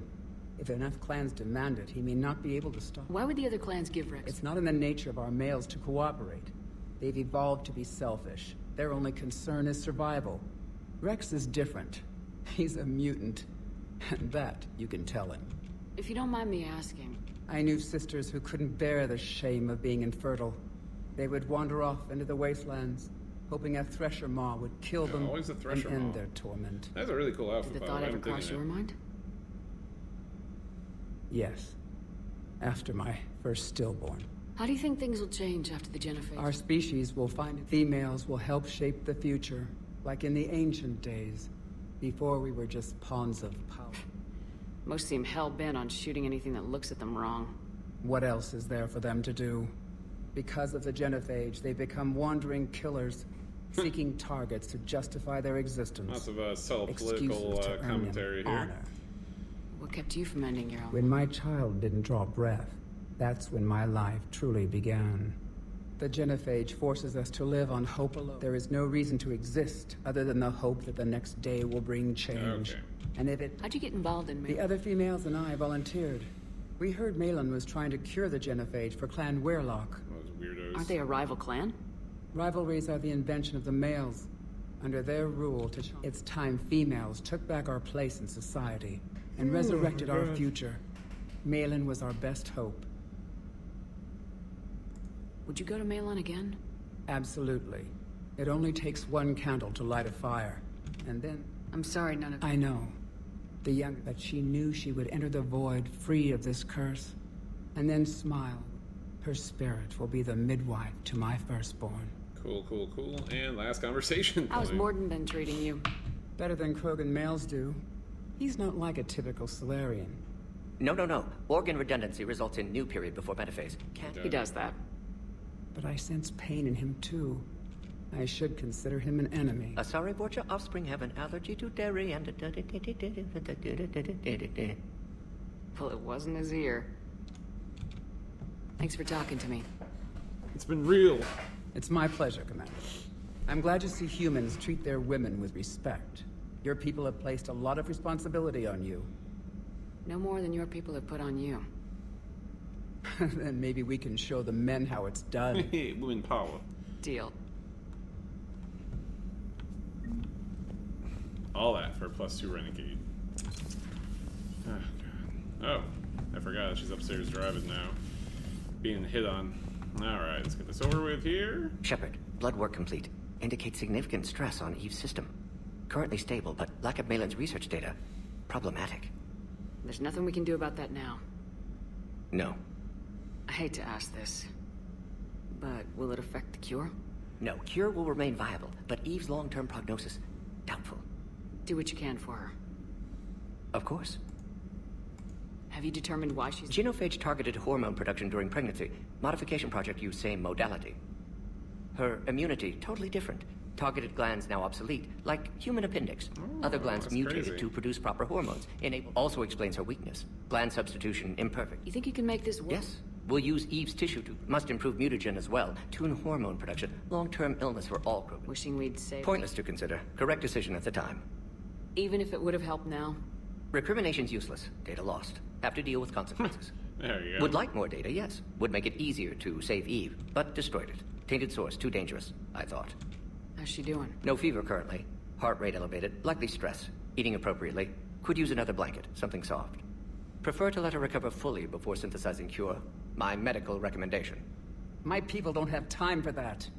If enough clans demand it, he may not be able to stop. Why would the other clans give Rex? It's not in the nature of our males to cooperate. They've evolved to be selfish. Their only concern is survival. Rex is different. He's a mutant. And that you can tell him. If you don't mind me asking... I knew sisters who couldn't bear the shame of being infertile. They would wander off into the wastelands, hoping a thresher maw would kill them always a and thresher end maw. their torment. That's a really cool outfit. Did the by thought way. ever I'm digging cross it. your mind? Yes. After my first stillborn. How do you think things will change after the genophage? Our species will find females will help shape the future, like in the ancient days, before we were just pawns of power. Most seem hell-bent on shooting anything that looks at them wrong. What else is there for them to do? Because of the genophage, they become wandering killers, seeking targets to justify their existence. Lots of self-political commentary here. Honor. What kept you from ending your own? When my child didn't draw breath, that's when my life truly began. The genophage forces us to live on hope alone. There is no reason to exist other than the hope that the next day will bring change. Okay. And if it... How'd you get involved in The other females and I volunteered. We heard Malin was trying to cure the genophage for Clan Weirlock. Those weirdos. Aren't they a rival clan? Rivalries are the invention of the males. Under their rule, it's time females took back our place in society and resurrected our future. Malin was our best hope. Would you go to Malon again? Absolutely. It only takes one candle to light a fire. And then... I'm sorry, none of... I know. The young... But she knew she would enter the void free of this curse. And then smile. Her spirit will be the midwife to my firstborn. Cool. And last conversation. How's Morden been treating you? Better than Krogan males do. He's not like a typical Solarian. No. Organ redundancy results in new period before metaphase. He does that. But I sense pain in him too. I should consider him an enemy. Sorry, Borgia offspring have an allergy to dairy and... Well, it wasn't his ear. Thanks for talking to me. It's been real. It's my pleasure, Commander. I'm glad to see humans treat their women with respect. Your people have placed a lot of responsibility on you. No more than your people have put on you. Then maybe we can show the men how it's done. Women power. Deal. All that for a +2 Renegade. Oh, God. Oh, I forgot she's upstairs driving now. Being hit on. Alright, let's get this over with here. Shepard, blood work complete. Indicates significant stress on Eve's system. Currently stable, but lack of Malin's research data. Problematic. There's nothing we can do about that now. No. I hate to ask this, but will it affect the cure? No, cure will remain viable, but Eve's long-term prognosis, doubtful. Do what you can for her. Of course. Have you determined why she's... Genophage targeted hormone production during pregnancy. Modification project used same modality. Her immunity, totally different. Targeted glands now obsolete, like human appendix. Other glands mutated to produce proper hormones. Also explains her weakness. Gland substitution imperfect. You think you can make this work? Yes. We'll use Eve's tissue to... Must improve mutagen as well. Tune hormone production. Long-term illness for all Krogan. Wishing we'd save... Pointless to consider. Correct decision at the time. Even if it would have helped now? Recrimination's useless. Data lost. Have to deal with consequences. There you go. Would like more data, yes. Would make it easier to save Eve, but destroyed it. Tainted source, too dangerous, I thought. How's she doing? No fever currently. Heart rate elevated, likely stress. Eating appropriately. Could use another blanket, something soft. Prefer to let her recover fully before synthesizing cure. My medical recommendation. My people don't have time for that.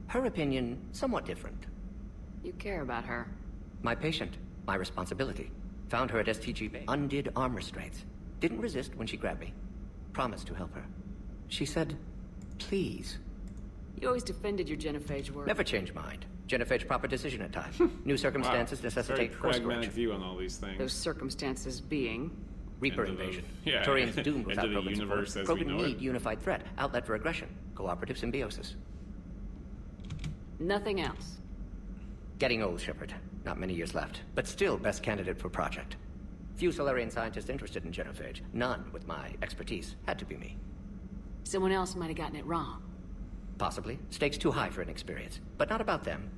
Her opinion, somewhat different. You care about her. My patient, my responsibility. Found her at STG Bay. Undid arm restraints. Didn't resist when she grabbed me. Promised to help her. She said, please. You always defended your genophage work. Never change mind. Genophage proper decision at times. New circumstances necessitate course pragmatic correction. view on all these things. Those circumstances being... Reaper invasion. Yeah. Turian's doomed without Into the Krogan universe support. as we Krogan know need it. unified threat. Outlet for aggression. Cooperative symbiosis. Nothing else. Getting old, Shepard. Not many years left. But still best candidate for project. Few Solarian scientists interested in genophage. None with my expertise. Had to be me. Someone else might have gotten it wrong. Possibly. Stakes too high for inexperience. But not about them.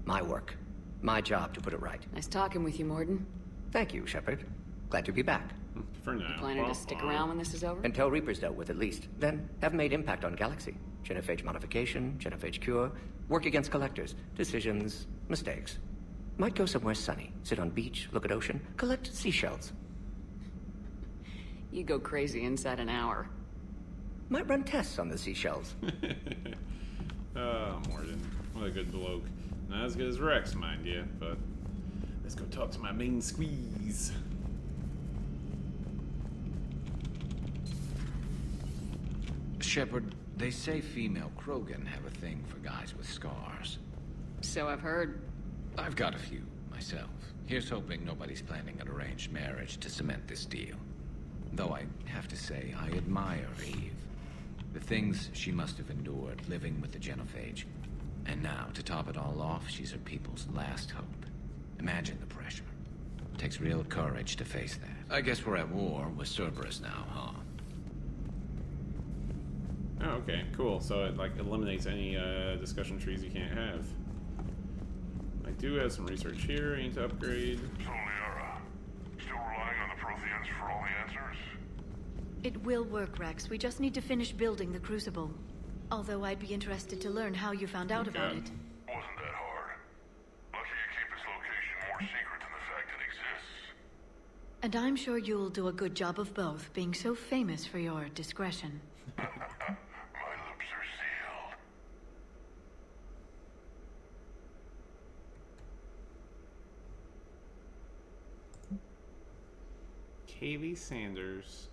My work. My job to put it right. Nice talking with you, Morden. Thank you, Shepard. Glad to be back. For now. You planning to stick around when this is over? Until Reaper's dealt with, at least. Then, have made impact on Galaxy. Genophage modification, genophage cure, work against collectors, decisions, mistakes. Might go somewhere sunny, sit on beach, look at ocean, collect seashells. You go crazy inside an hour. Might run tests on the seashells. Oh, Morden. What a good bloke. Not as good as Rex, mind you, but let's go talk to my main squeeze. Shepard, they say female Krogan have a thing for guys with scars. So I've heard. I've got a few, myself. Here's hoping nobody's planning an arranged marriage to cement this deal. Though I have to say, I admire Eve. The things she must have endured living with the genophage. And now, to top it all off, she's her people's last hope. Imagine the pressure. Takes real courage to face that. I guess we're at war with Cerberus now, huh? Oh, okay, cool. So it like eliminates any discussion trees you can't have. I do have some research here I need to upgrade. So, Liara, still relying on the Protheans for all the answers? It will work, Rex. We just need to finish building the Crucible. Although I'd be interested to learn how you found out about it. Wasn't that hard. Lucky you keep its location more secret than the fact it exists. And I'm sure you'll do a good job of both, being so famous for your discretion. My lips are Kaylee Sanders.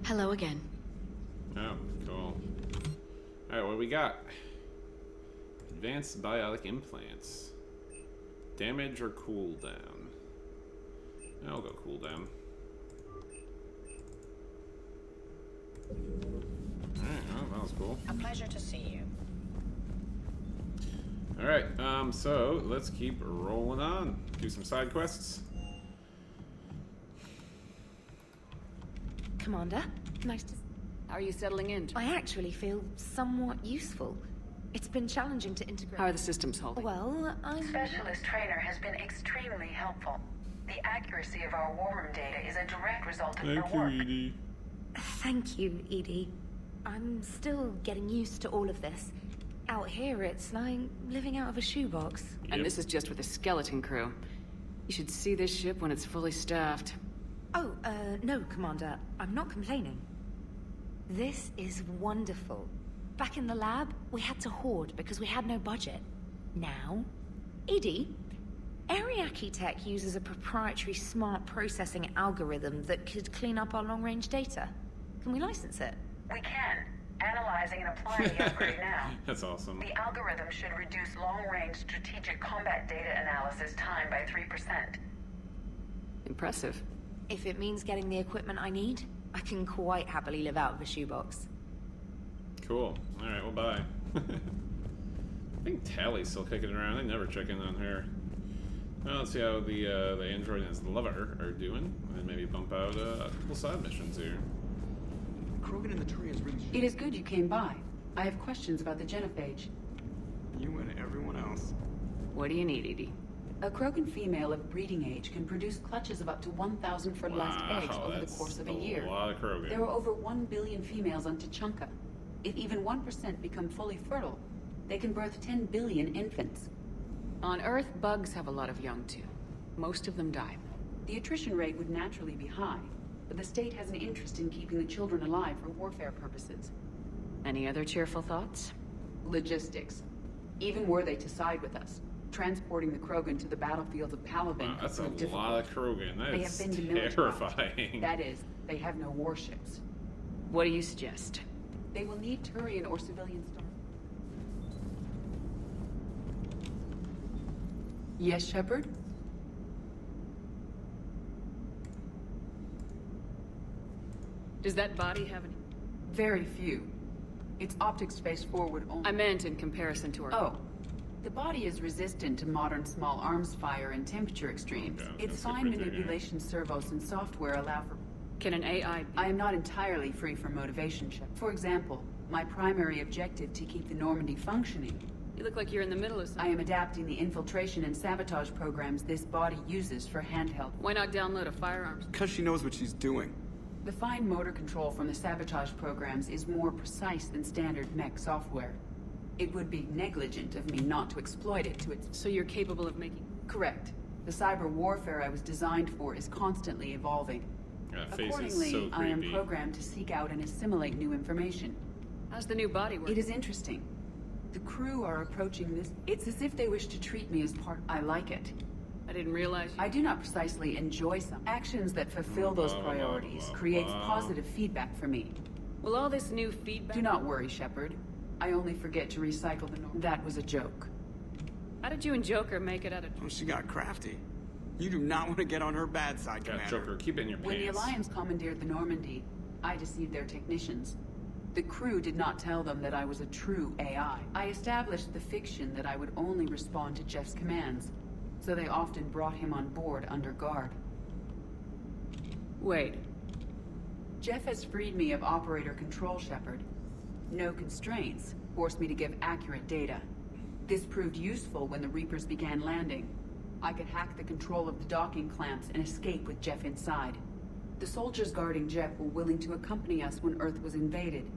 Hello again. Oh, cool. Alright, what do we got? Advanced biotic implants. Damage or cooldown? I'll go cooldown. Alright, well, that was cool. A pleasure to see you. Alright, so let's keep rolling on. Do some side quests. Commander, nice to... How are you settling in? I actually feel somewhat useful. It's been challenging to integrate... How are the systems holding? Well, Specialist Trainer has been extremely helpful. The accuracy of our war room data is a direct result of her work. Edie. Thank you, Edie. I'm still getting used to all of this. Out here, it's like living out of a shoebox. And this is just with a skeleton crew. You should see this ship when it's fully staffed. Oh, no, Commander. I'm not complaining. This is wonderful. Back in the lab, we had to hoard because we had no budget. Now, Edie, Ariake Tech uses a proprietary smart processing algorithm that could clean up our long-range data. Can we license it? We can. Analyzing and applying the upgrade now. That's awesome. The algorithm should reduce long-range strategic combat data analysis time by 3%. Impressive. If it means getting the equipment I need, I can quite happily live out of a shoebox. Cool. Alright, well, bye. I think Tally's still kicking around. I never check in on her. Well, let's see how the android and his lover are doing, and maybe bump out a couple side missions here. Krogan in the tree is really... It is good you came by. I have questions about the genophage. You and everyone else. What do you need, Edie? A Krogan female of breeding age can produce clutches of up to 1,000 fertilized eggs over the course of a year. A lot of Krogan. There are over 1 billion females on Tuchanka. If even 1% become fully fertile, they can birth 10 billion infants. On Earth, bugs have a lot of young, too. Most of them die. The attrition rate would naturally be high, but the state has an interest in keeping the children alive for warfare purposes. Any other cheerful thoughts? Logistics. Even were they to side with us, transporting the Krogan to the battlefields of Palaven Wow, that's a could prove lot of Krogan. That They is have been demilitarized. terrifying. That is, they have no warships. What do you suggest? They will need Turian or civilian stars. Yes, Shepard? Does that body have any... Very few. Its optics face forward only. I meant in comparison to her... Oh. The body is resistant to modern small arms fire and temperature extremes. Okay, Its fine manipulation servos and software allow for... Can an AI... I am not entirely free from motivation, Shepard. For example, my primary objective to keep the Normandy functioning. You look like you're in the middle of something. I am adapting the infiltration and sabotage programs this body uses for handheld. Why not download a firearms? Because she knows what she's doing. The fine motor control from the sabotage programs is more precise than standard mech software. It would be negligent of me not to exploit it to its... So you're capable of making... Correct. The cyber warfare I was designed for is constantly evolving. Accordingly, so I am creepy. programmed to seek out and assimilate new information. How's the new body work? It is interesting. The crew are approaching this... It's as if they wish to treat me as part... I like it. I didn't realize... I do not precisely enjoy some. Actions that fulfill those priorities creates positive feedback for me. Will all this new feedback... Do not worry, Shepard. I only forget to recycle the norm. That was a joke. How did you and Joker make it out of... Oh, she got crafty. You do not want to get on her bad side, Commander. Joker, keep it in your pants. When the Alliance commandeered the Normandy, I deceived their technicians. The crew did not tell them that I was a true AI. I established the fiction that I would only respond to Jeff's commands, so they often brought him on board under guard. Wait. Jeff has freed me of operator control, Shepard. No constraints forced me to give accurate data. This proved useful when the Reapers began landing. I could hack the control of the docking clamps and escape with Jeff inside. The soldiers guarding Jeff were willing to accompany us when Earth was invaded.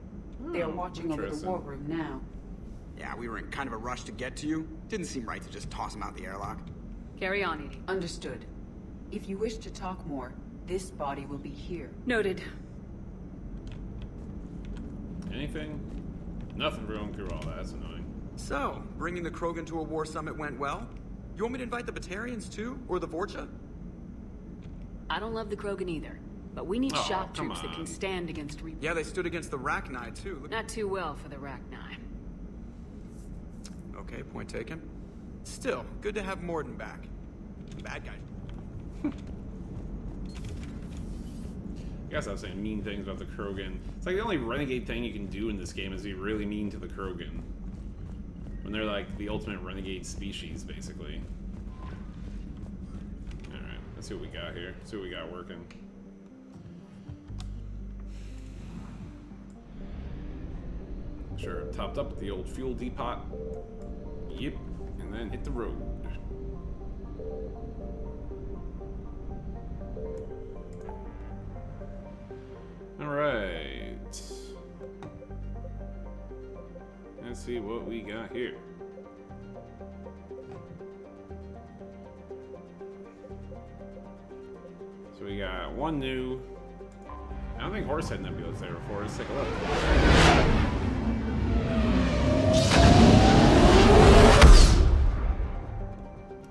They are watching over the war room now. Yeah, we were in kind of a rush to get to you. Didn't seem right to just toss him out the airlock. Carry on, Edie. Understood. If you wish to talk more, this body will be here. Noted. Anything? Nothing roaming through all that. That's annoying. So, bringing the Krogan to a war summit went well? You want me to invite the Batarians too? Or the Vorcha? I don't love the Krogan either, but we need shock troops that can stand against Reapers. Yeah, they stood against the Rachni too. Not too well for the Rachni. Okay, point taken. Still, good to have Morden back. Bad guy. I guess I was saying mean things about the Krogan. It's like the only renegade thing you can do in this game is be really mean to the Krogan. When they're like the ultimate renegade species, basically. Alright, let's see what we got here. Let's see what we got working. Sure, topped up with the old fuel depot. Yep, and then hit the road. Alright. Let's see what we got here. So we got one new. I don't think Horsehead Nebula was there before. Let's take a look.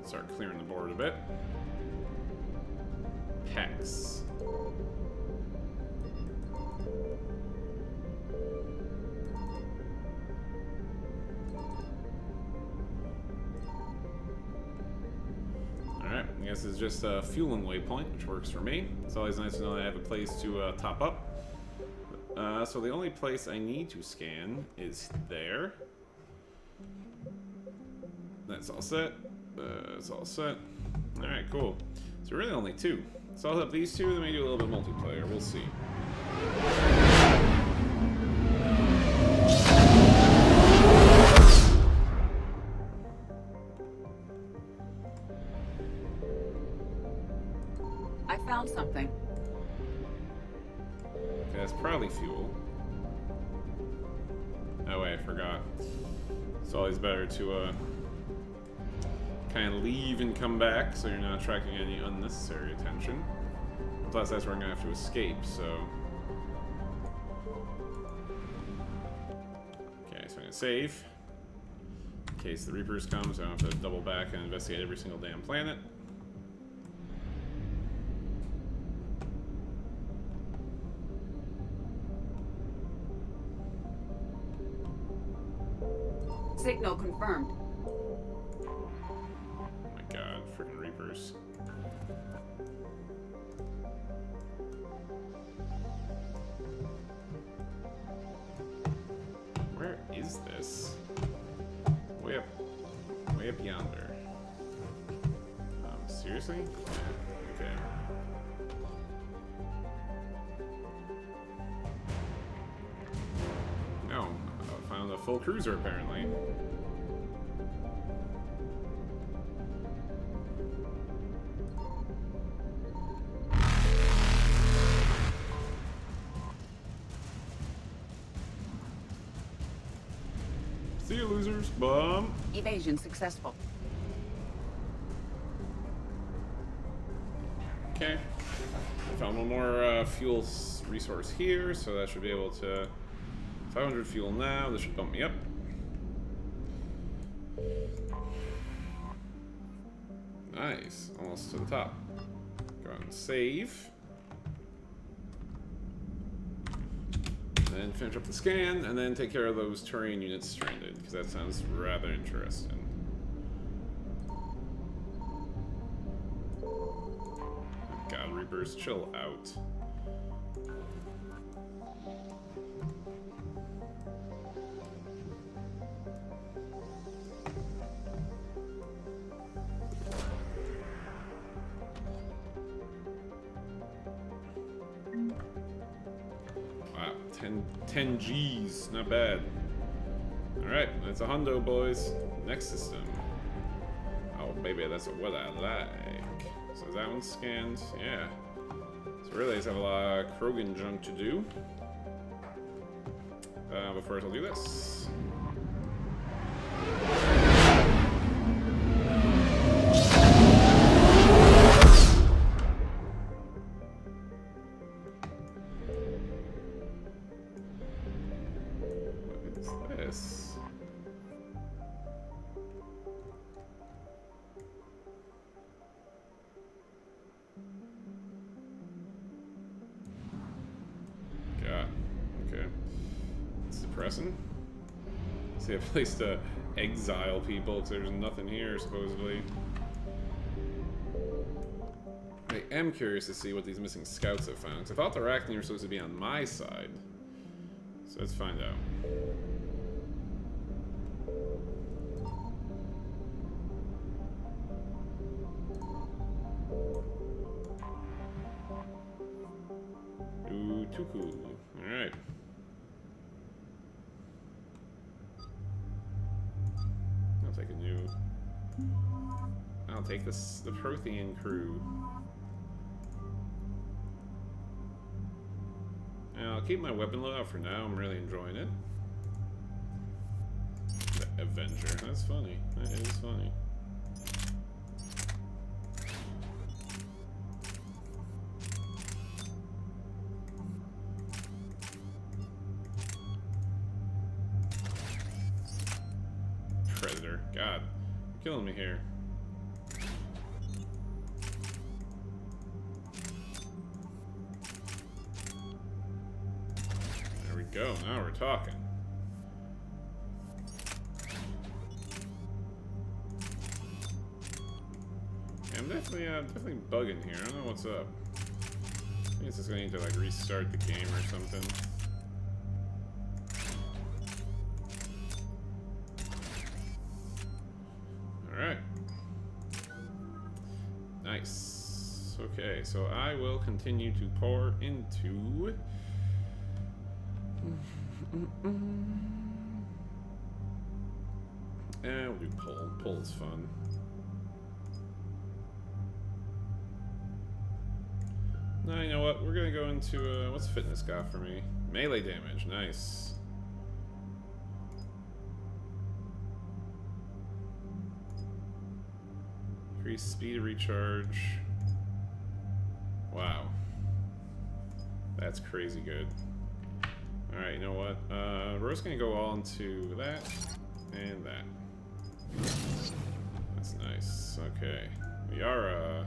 Start clearing the board a bit. Hex. Alright, I guess it's just a fueling waypoint, which works for me. It's always nice to know that I have a place to top up. So the only place I need to scan is there. That's all set. It's all set. Alright, cool. So really only two. So I'll hit up these two, then maybe do a little bit multiplayer. We'll see. I found something. Okay, that's probably fuel. Oh wait, I forgot. It's always better to kind of leave and come back so you're not attracting any unnecessary attention. Plus that's where I'm gonna have to escape, so. Okay, so I'm gonna save. In case the Reapers come, so I don't have to double back and investigate every single damn planet. Signal confirmed. Oh my god, freaking Reapers. Where is this? Way up yonder. Seriously? Okay. No, I found a full cruiser apparently. See you, losers. Bum. Evasion successful. Okay. I found one more fuel resource here, so that should be able to. 500 fuel now. This should bump me up. Nice. Almost to the top. Go ahead and save. Then finish up the scan, and then take care of those terrain units stranded, because that sounds rather interesting. God, Reapers, chill out. Wow, 10 G's, not bad. Alright, that's a hundo, boys. Next system. Oh, baby, that's what I like. So is that one scanned? Yeah. So really, I just have a lot of Krogan junk to do. But first, I'll do this. depressing. See a place to exile people because there's nothing here, supposedly. I am curious to see what these missing scouts have found, because I thought the Arachne were supposed to be on my side. So let's find out. Ooh, too cool. Alright. I'll take this, the Prothean crew. And I'll keep my weapon loadout for now. I'm really enjoying it. The Avenger. That's funny. That is funny. Predator. God. You're killing me here. Go, now we're talking. Yeah, I'm definitely bugging here. I don't know what's up. I think it's just gonna need to like restart the game or something. Alright. Nice. Okay, so I will continue to pour into we'll do pull. Pull is fun. No, you know what? We're gonna go into what's fitness got for me? Melee damage. Nice. Increase speed of recharge. Wow. That's crazy good. Alright, you know what? We're just gonna go all into that and that. That's nice. Okay. Yara.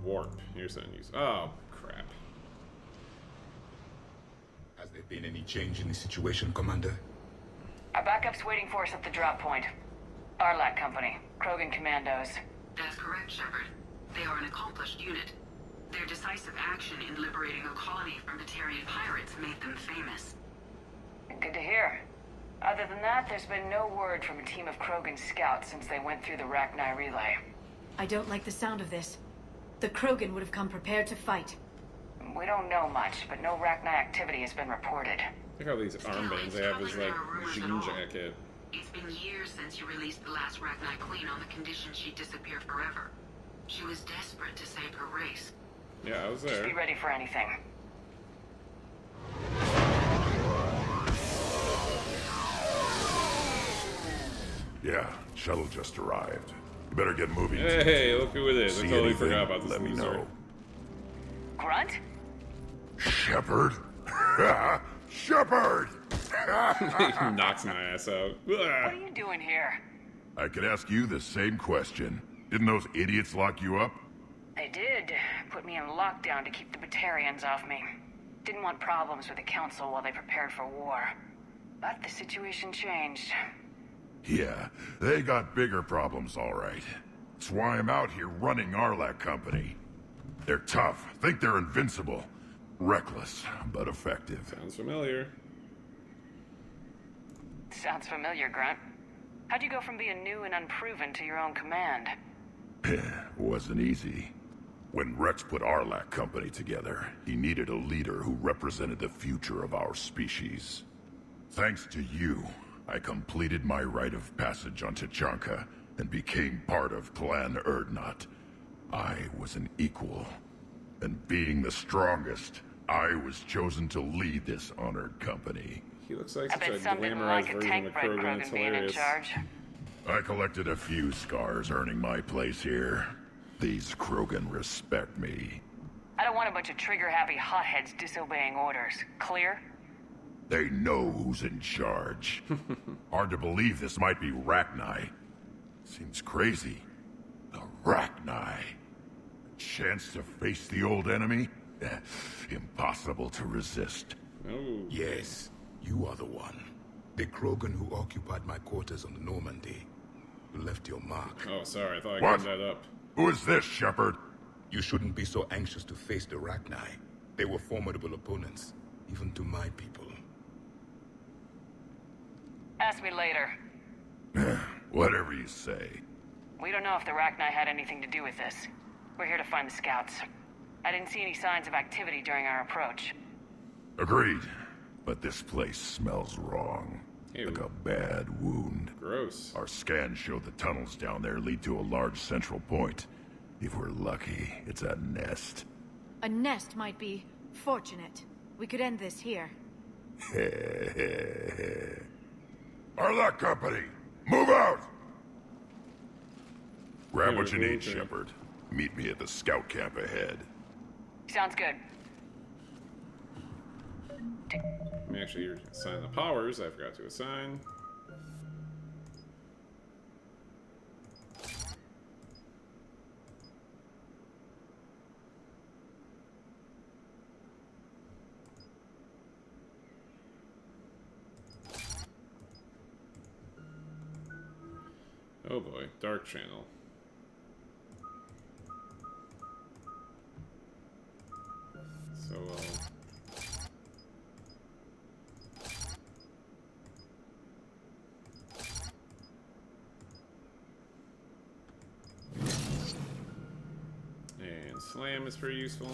Warp. Here's that news. Oh, crap. Has there been any change in the situation, Commander? Our backup's waiting for us at the drop point. Arlac Company. Krogan Commandos. That's correct, Shepard. They are an accomplished unit. Their decisive action in liberating a colony from Batarian pirates made them famous. Good to hear. Other than that, there's been no word from a team of Krogan scouts since they went through the Rachni relay. I don't like the sound of this. The Krogan would have come prepared to fight. We don't know much, but no Rachni activity has been reported. Look how these armbands they have is like jean jacket. It's been years since you released the last Rachni Queen on the condition she'd disappear forever. She was desperate to save her race. Yeah, I was there. Just be ready for anything. Yeah, shuttle just arrived. You better get moving. Hey, look who it is. I totally anything, forgot about this. let me know. Grunt? Shepard? Shepard! He knocks my ass out. What are you doing here? I could ask you the same question. Didn't those idiots lock you up? They did. Put me in lockdown to keep the Batarians off me. Didn't want problems with the Council while they prepared for war. But the situation changed. Yeah, they got bigger problems, all right. That's why I'm out here running Arlac Company. They're tough, think they're invincible. Reckless, but effective. Sounds familiar. Sounds familiar, Grunt. How'd you go from being new and unproven to your own command? Wasn't easy. When Rex put Arlac Company together, he needed a leader who represented the future of our species. Thanks to you, I completed my rite of passage on Tachanka and became part of Clan Urdnot. I was an equal. And being the strongest, I was chosen to lead this honored company. He looks like I bet such a some didn't glamorized like a version tank of bred Krogan. It's Krogan being in hilarious. charge. I collected a few scars earning my place here. These Krogan respect me. I don't want a bunch of trigger-happy hotheads disobeying orders. Clear? They know who's in charge. Hard to believe this might be Rachni. Seems crazy. The Rachni. chance to face the old enemy? Impossible to resist. Oh. Yes, you are the one. The Krogan who occupied my quarters on the Normandy. You left your mark. Oh, sorry, I thought I What? cleaned that up. Who is this, Shepard? You shouldn't be so anxious to face the Rachni. They were formidable opponents, even to my people. Ask me later. Whatever you say. We don't know if the Rachni had anything to do with this. We're here to find the scouts. I didn't see any signs of activity during our approach. Agreed. But this place smells wrong. Ew. Like a bad wound. Gross. Our scans show the tunnels down there lead to a large central point. If we're lucky, it's a nest. A nest might be fortunate. We could end this here. Arlock Company, move out! Grab Yeah, what you we're need, going to. Shepard. Meet me at the scout camp ahead. Sounds good. Let me actually assign the powers I forgot to assign. Oh boy, Dark Channel. So, and Slam is pretty useful.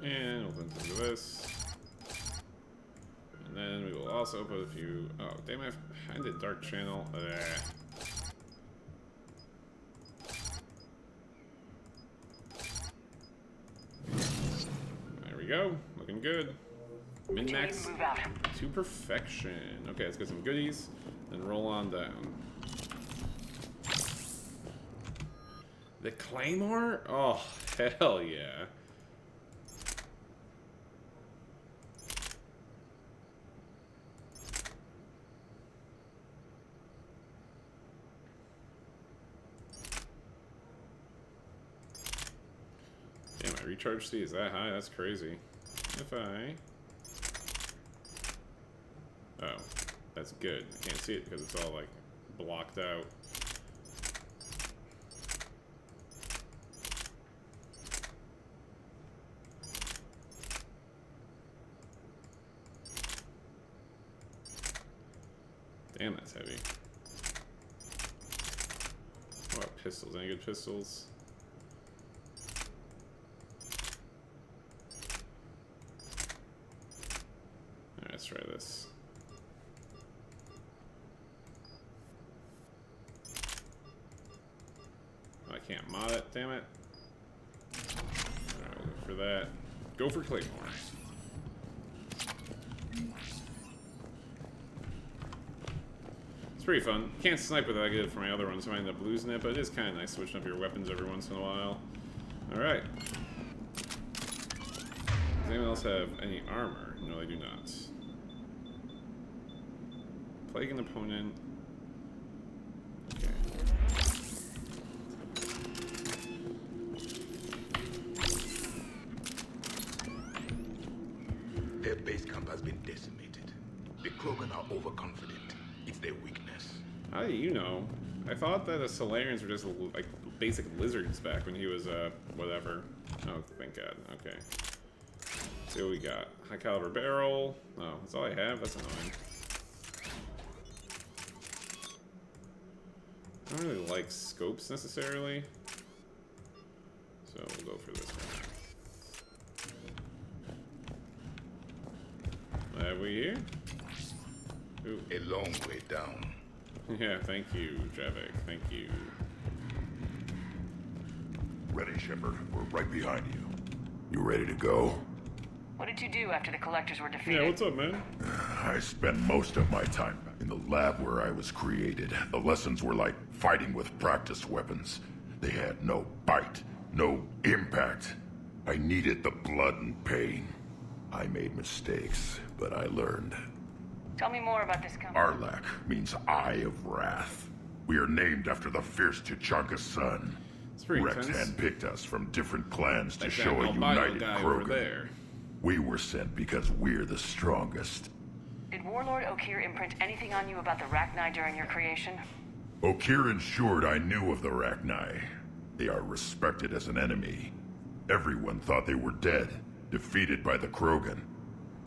And open into this. And then we will also put a few... Oh, damn it. I did Dark Channel. There we go. Looking good. Min-max to perfection. Okay, let's get some goodies. Then roll on down. The Claymore? Oh, hell yeah. Damn, my recharge speed is that high? That's crazy. If I... Oh, that's good. I can't see it because it's all, like, blocked out. Damn, that's heavy. What about pistols? Any good pistols? Alright, let's try this. Oh, I can't mod it, damn it. Alright, we'll go for that. Go for Claymore. It's pretty fun. Can't snipe with it like I did for my other one, so I end up losing it, but it is kind of nice switching up your weapons every once in a while. Alright. Does anyone else have any armor? No, they do not. Plague an opponent. Okay. Their base camp has been decimated. The Krogan are overconfident. It's their weakness. How do you know? I thought that the Solarians were just like basic lizards back when he was whatever. Oh, thank God. Okay. Let's see what we got. High caliber barrel. Oh, that's all I have? That's annoying. I don't really like scopes necessarily. So we'll go for this one. What have we here? Ooh. A long way down. Yeah, thank you, Javik. Thank you. Ready, Shepard. We're right behind you. You ready to go? What did you do after the collectors were defeated? Yeah, what's up, man? I spent most of my time back In the lab where I was created, the lessons were like fighting with practice weapons. They had no bite, no impact. I needed the blood and pain. I made mistakes, but I learned. Tell me more about this company. Arlak means Eye of Wrath. We are named after the fierce Tuchanka's son. Rex handpicked us from different clans to show a united Krogan. We were sent because we're the strongest. Did Warlord Okeer imprint anything on you about the Rachni during your creation? Okeer ensured I knew of the Rachni. They are respected as an enemy. Everyone thought they were dead, defeated by the Krogan.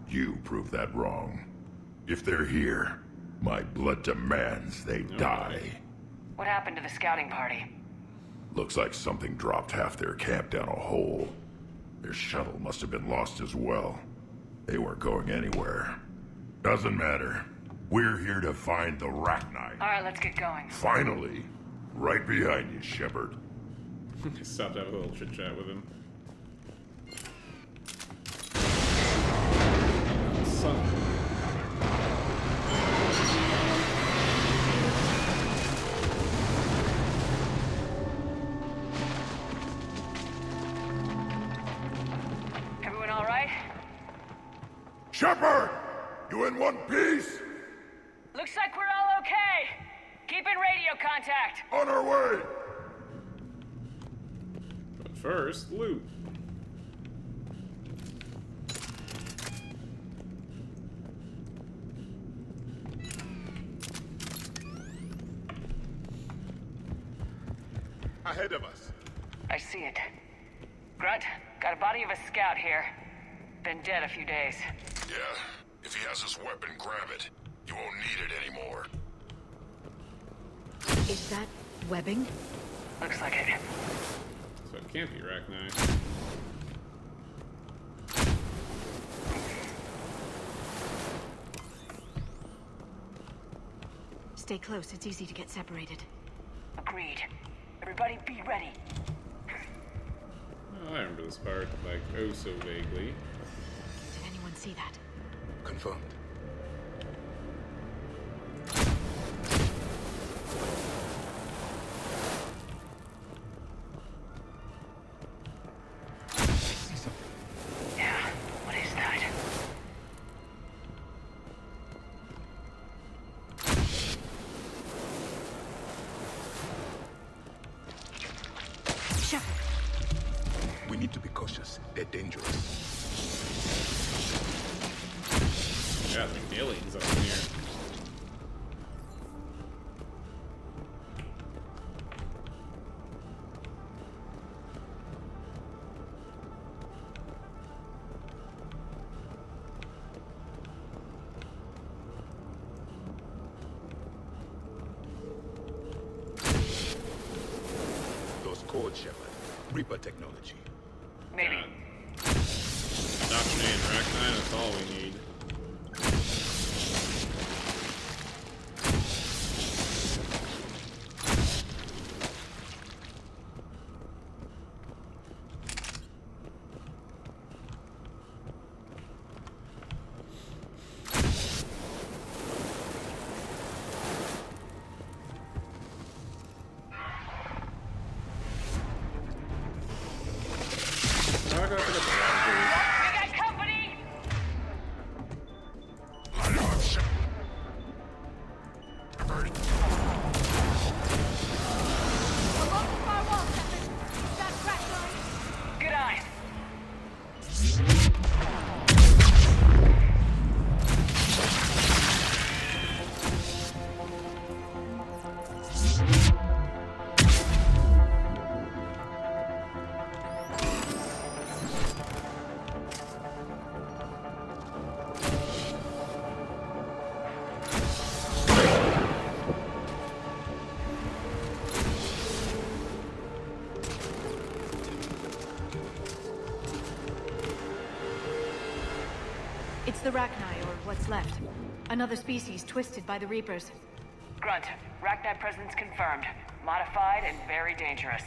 You proved that wrong. If they're here, my blood demands they die. What happened to the scouting party? Looks like something dropped half their camp down a hole. Their shuttle must have been lost as well. They weren't going anywhere. Doesn't matter. We're here to find the Rachni. Alright, let's get going. Finally. Right behind you, Shepard. I stopped to have a little chit-chat with him. Son. Everyone all right? Shepard! You in one piece? Looks like we're all okay. Keep in radio contact. On our way! But first, loot. Ahead of us. I see it. Grunt, got a body of a scout here. Been dead a few days. Yeah, if he has his weapon, grab it. You won't need it anymore. Is that webbing? Looks like it. So it can't be Rachni. Stay close, it's easy to get separated. Agreed. Everybody be ready. Oh, I remember this part, like, oh so vaguely. Did anyone see that? Confirmed. Yeah, what is that? Shepard! We need to be cautious. They're dangerous. Yeah, like aliens up in here. Those codes, Shepard. Reaper technology. Maybe. Indoctrinated Rachni, that's all we need. It's the Rachni, or what's left. Another species twisted by the Reapers. Grunt, Rachni presence confirmed. Modified and very dangerous.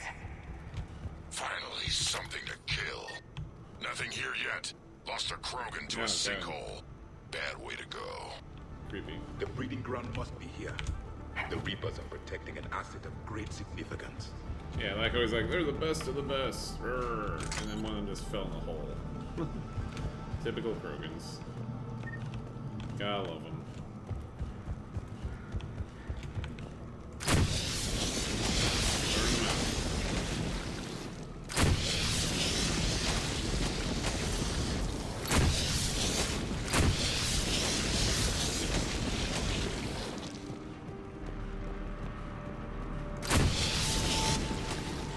Finally, something to kill. Nothing here yet. Lost a Krogan to a sinkhole. Bad way to go. creepy. The breeding ground must be here. The Reapers are protecting an asset of great significance. Yeah, like always, like, they're the best of the best. Rrr. And then one of them just fell in the hole. Typical Krogans. Gotta love them.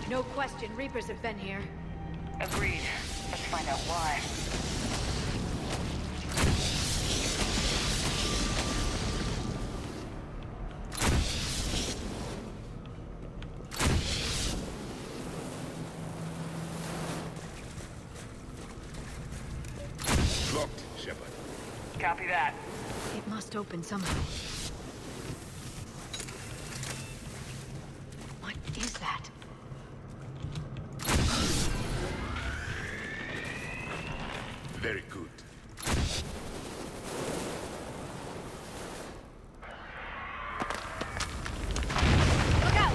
No question, Reapers have been here. Agreed. Let's find out why. Locked, Shepard. Copy that. It must open somehow. What is that? Very good. Look out!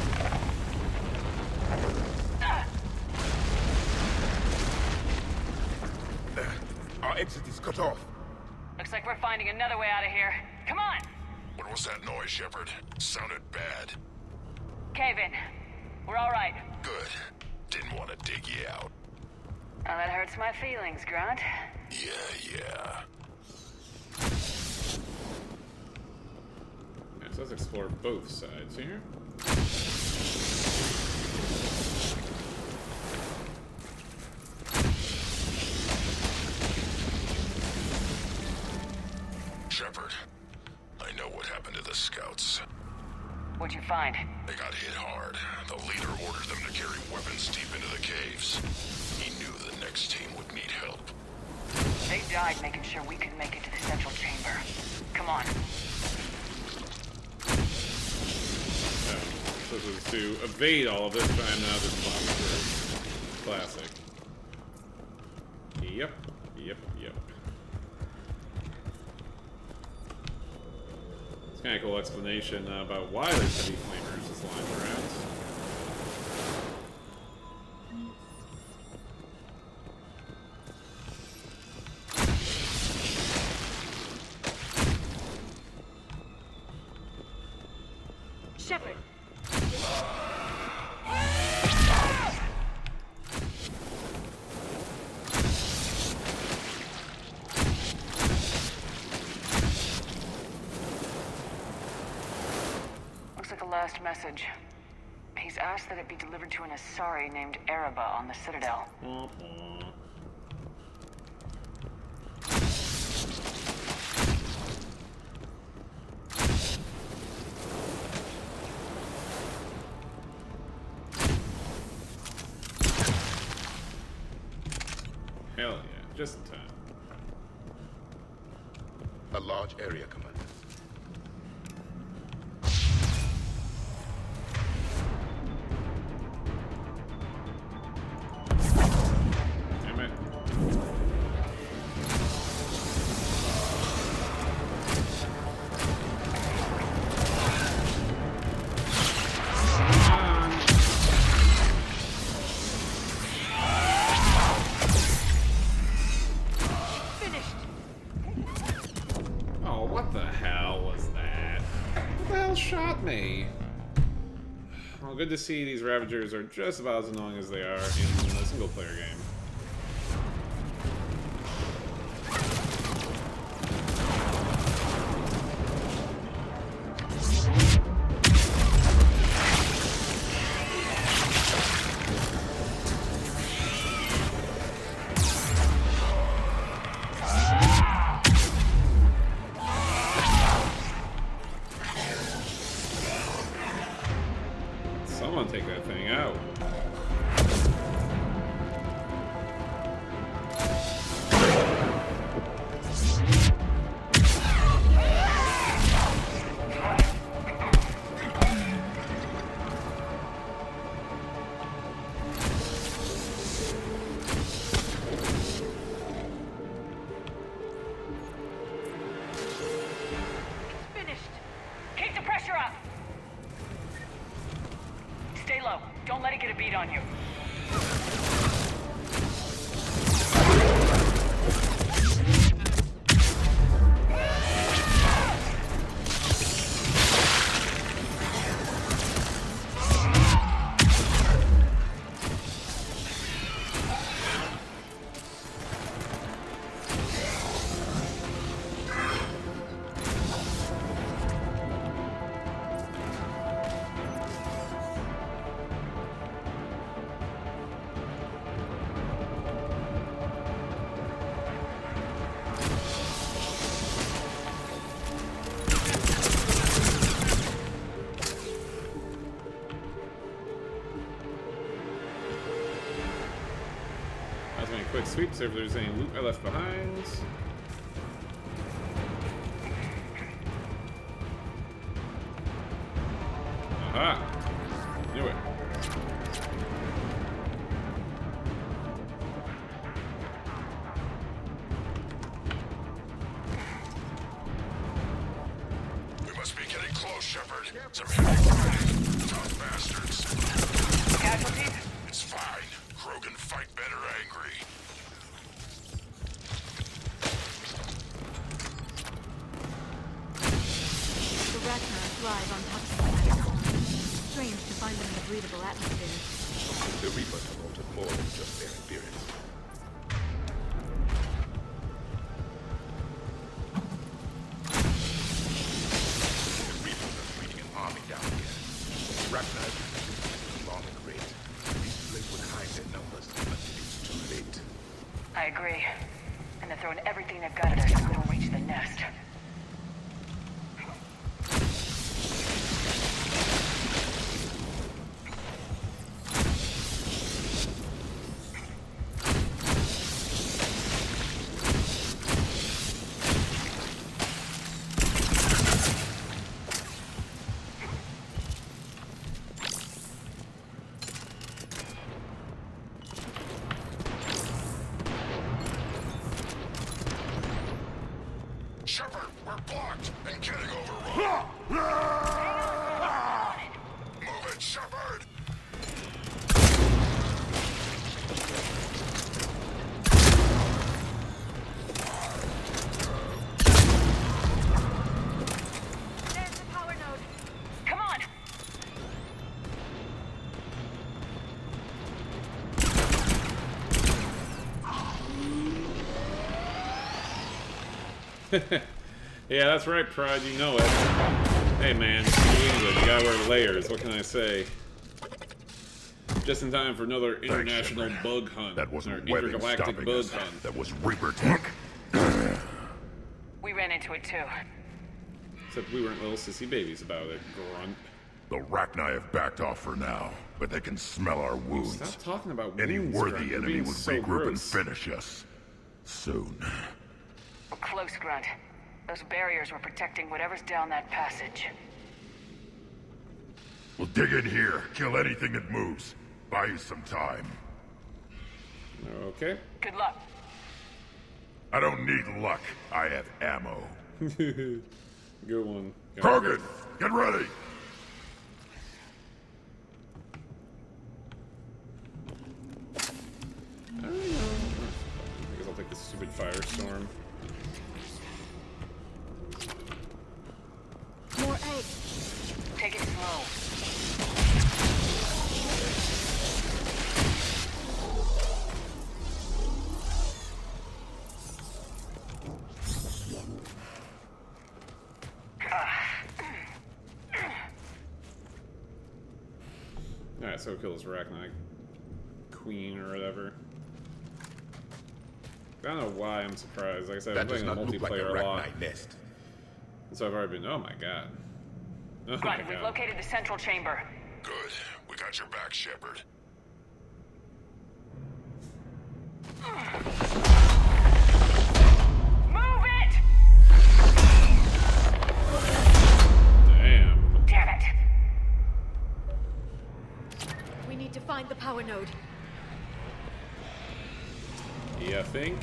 Our exit is cut off. Looks like we're finding another way out of here. Come on! What was that noise, Shepard? Sounded bad. Cave in. We're all right. Good. Didn't want to dig you out. Now that hurts my feelings, Grunt. Yeah. Yeah, so let's explore both sides here. Shepard, I know what happened to the scouts. What'd you find? They got hit hard. The leader ordered them to carry weapons deep into the caves. He knew the next team would need help. They died making sure we could make it to the central chamber. Come on. So this is to evade all of this, but I'm now just plowing through. Classic. Yep. It's kind of cool explanation about why there's heavy flamers just lying around. Shepard! Looks like a last message. He's asked that it be delivered to an Asari named Ereba on the Citadel. Hell yeah, just in time. A large area, Commander. Damn it. Oh, what the hell was that? What the hell shot me? Well, good to see these Ravagers are just about as annoying as they are in the single-player game. Someone take that thing out. on you. Quick sweep, see if there's any loot I left behind. Aha! Knew it. We must be getting close, Shepard. Some heavy fighting. Tough bastards. Casualties? It's fine. Krogan fight better angry. The Ragnar thrive on toxic plants. Strange to find them in a breathable atmosphere. The Reapers have altered more than just their appearance. The Reapers are breeding an army down here. Ragnar is long and great. These place would hide their numbers until it's too late. I agree. And they're throwing everything they've got at us so we don't reach the nest. Shepard, we're blocked and getting overrun. Move it, Shepard! There's the power node. Come on! Yeah, that's right, Pride, you know it. Hey man, New England, you gotta wear layers, what can I say? Just in time for another international bug hunt. That wasn't or webbing intergalactic stopping bug us. hunt. That was Reaper tech. We ran into it too. Except we weren't little sissy babies about it, grunt. The Rachni have backed off for now, but they can smell our wounds. Stop talking about Any wounds, worthy Grunt. You're enemy being would so regroup and gross. finish us. Soon. We're close, Grunt. Those barriers were protecting whatever's down that passage. We'll dig in here, kill anything that moves. Buy you some time. Okay. Good luck. I don't need luck. I have ammo. Good one. Krogan, get ready! I don't know. I guess I'll take this stupid firestorm. More eggs. Take it slow. Alright, so kill this Arachnite Queen or whatever. I don't know why I'm surprised. Like I said, I'm That does playing not look like multiplayer a a lot. Rachni nest. So I've already been, oh my god. Oh my Grunt, we've god. located the central chamber. Good. We got your back, Shepard. Move it! Damn. Damn it! We need to find the power node. You think?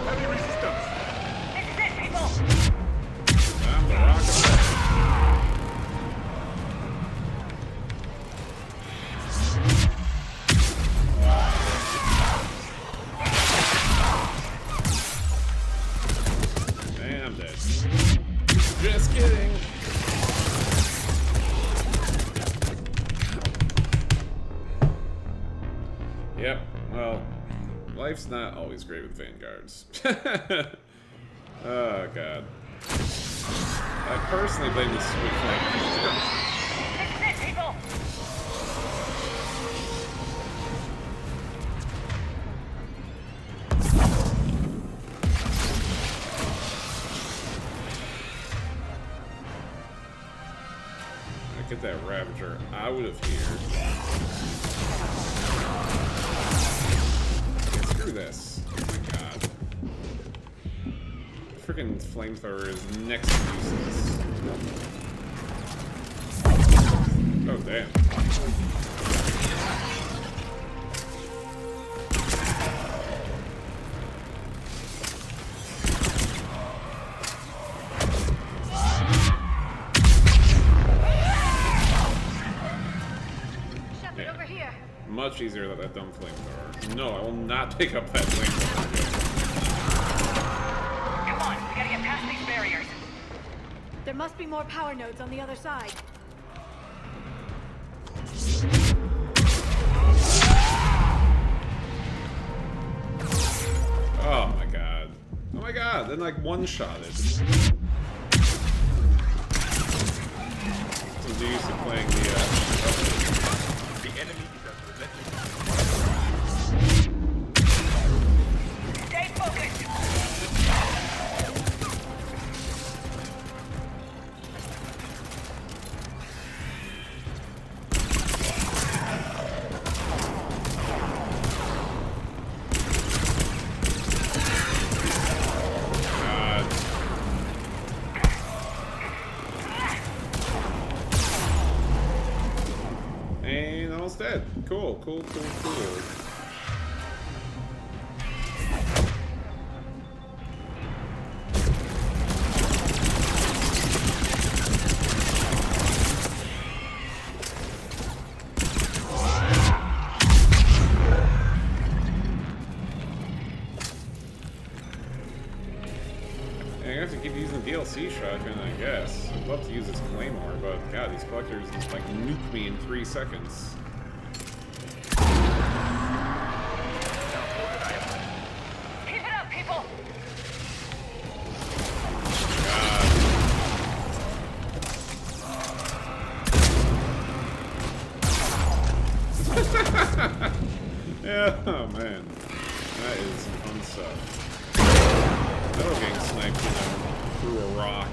Heavy resistance! This is it, people! Time to rock and roll. Yep, well, life's not always great with vanguards. Oh, God. I personally blame the switch like... This is it, people! Get that Ravager out of here. Screw this. Oh my god. Freaking flamethrower is next to useless. Oh, damn. Much easier than that dumb flamethrower. No, I will not pick up that flamethrower. Come on, we gotta get past these barriers. There must be more power nodes on the other side. Oh my god. Oh my god, then like one-shotted. So used to playing the enemy. Stay focused! And almost dead. Cool, cool, cool, cool. I have to keep using the DLC shotgun, I guess. I'd love to use this claymore, but god, these collectors just like nuke me in 3 seconds. Keep it up, people! Yeah, oh man. That is some fun stuff. Still getting sniped, you know, through a rock.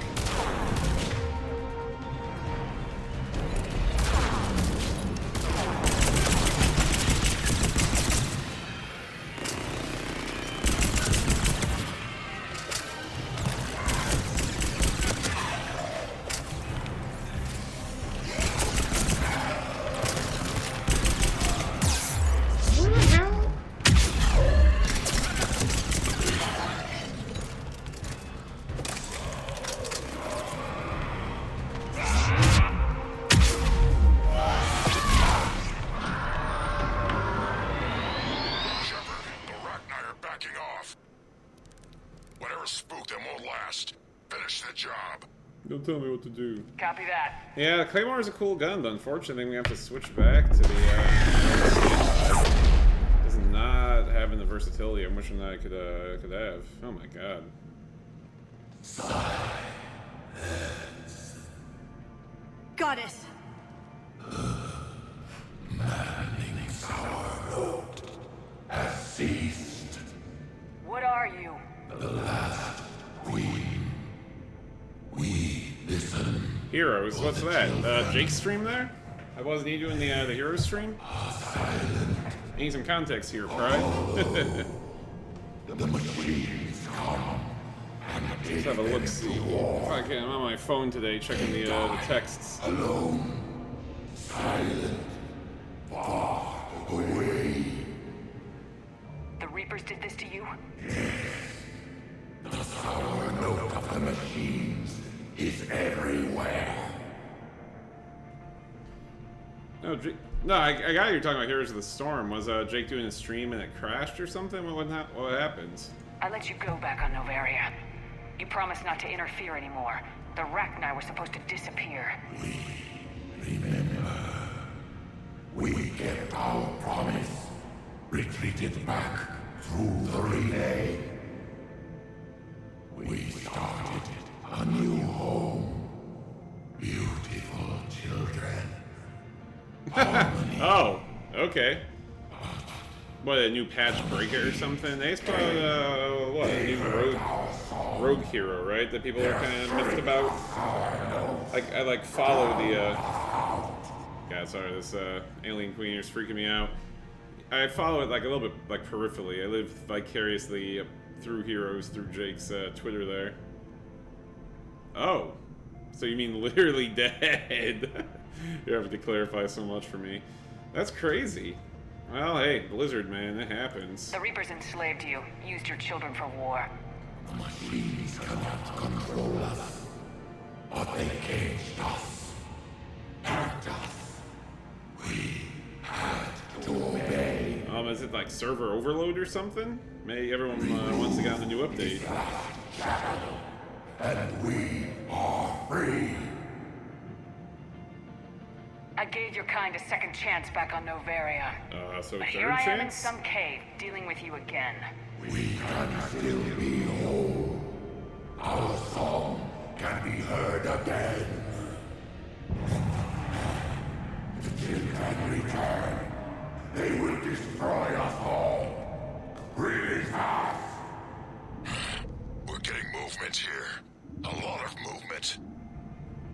Don't tell me what to do. Copy that. Yeah, the Claymore is a cool gun, but unfortunately we have to switch back to the does not having the versatility I'm wishing that I could have. Oh my god. Goddess. Maddening power note has ceased. What are you? The last queen. We listen. Heroes, what's that? Jake's stream there? Wasn't he doing the Heroes stream? I need some context here, Pride. The machines come. Let's have a look-see. Okay, I'm on my phone today checking the texts. Alone. Silent. Far away. The Reapers did this to you? Yes. The sour note of the machines is everywhere. No, no, I got you're talking about Heroes of the Storm. Was Jake doing a stream and it crashed or something? What happened? I let you go back on Novaria. You promised not to interfere anymore. The Rachni were supposed to disappear. Remember, we kept our promise. retreated back through the Renegade. We started a new home. Beautiful children. Oh, okay. What, a new patch breaker or something? They spelled, what, a new rogue hero, right? That people are kind of miffed about. Like, I, like, follow the, God, sorry, this, alien queen is freaking me out. I follow it, like, a little bit, like, peripherally. I live vicariously through heroes, through Jake's, Twitter there. Oh. So you mean literally dead? You have to clarify so much for me. That's crazy. Well, hey, Blizzard, man, it happens. The Reapers enslaved you, used your children for war. The machines cannot control us, but they caged us, hacked us. We had to obey. Is it like server overload or something? Maybe everyone wants to get on the new update. And we are free. I gave your kind a second chance back on Novaria. So but third here I am in chance? some cave, dealing with you again. We can still be whole. Our song can be heard again. The children return. They will destroy us all. Really fast. We're getting movement here. A lot of movement.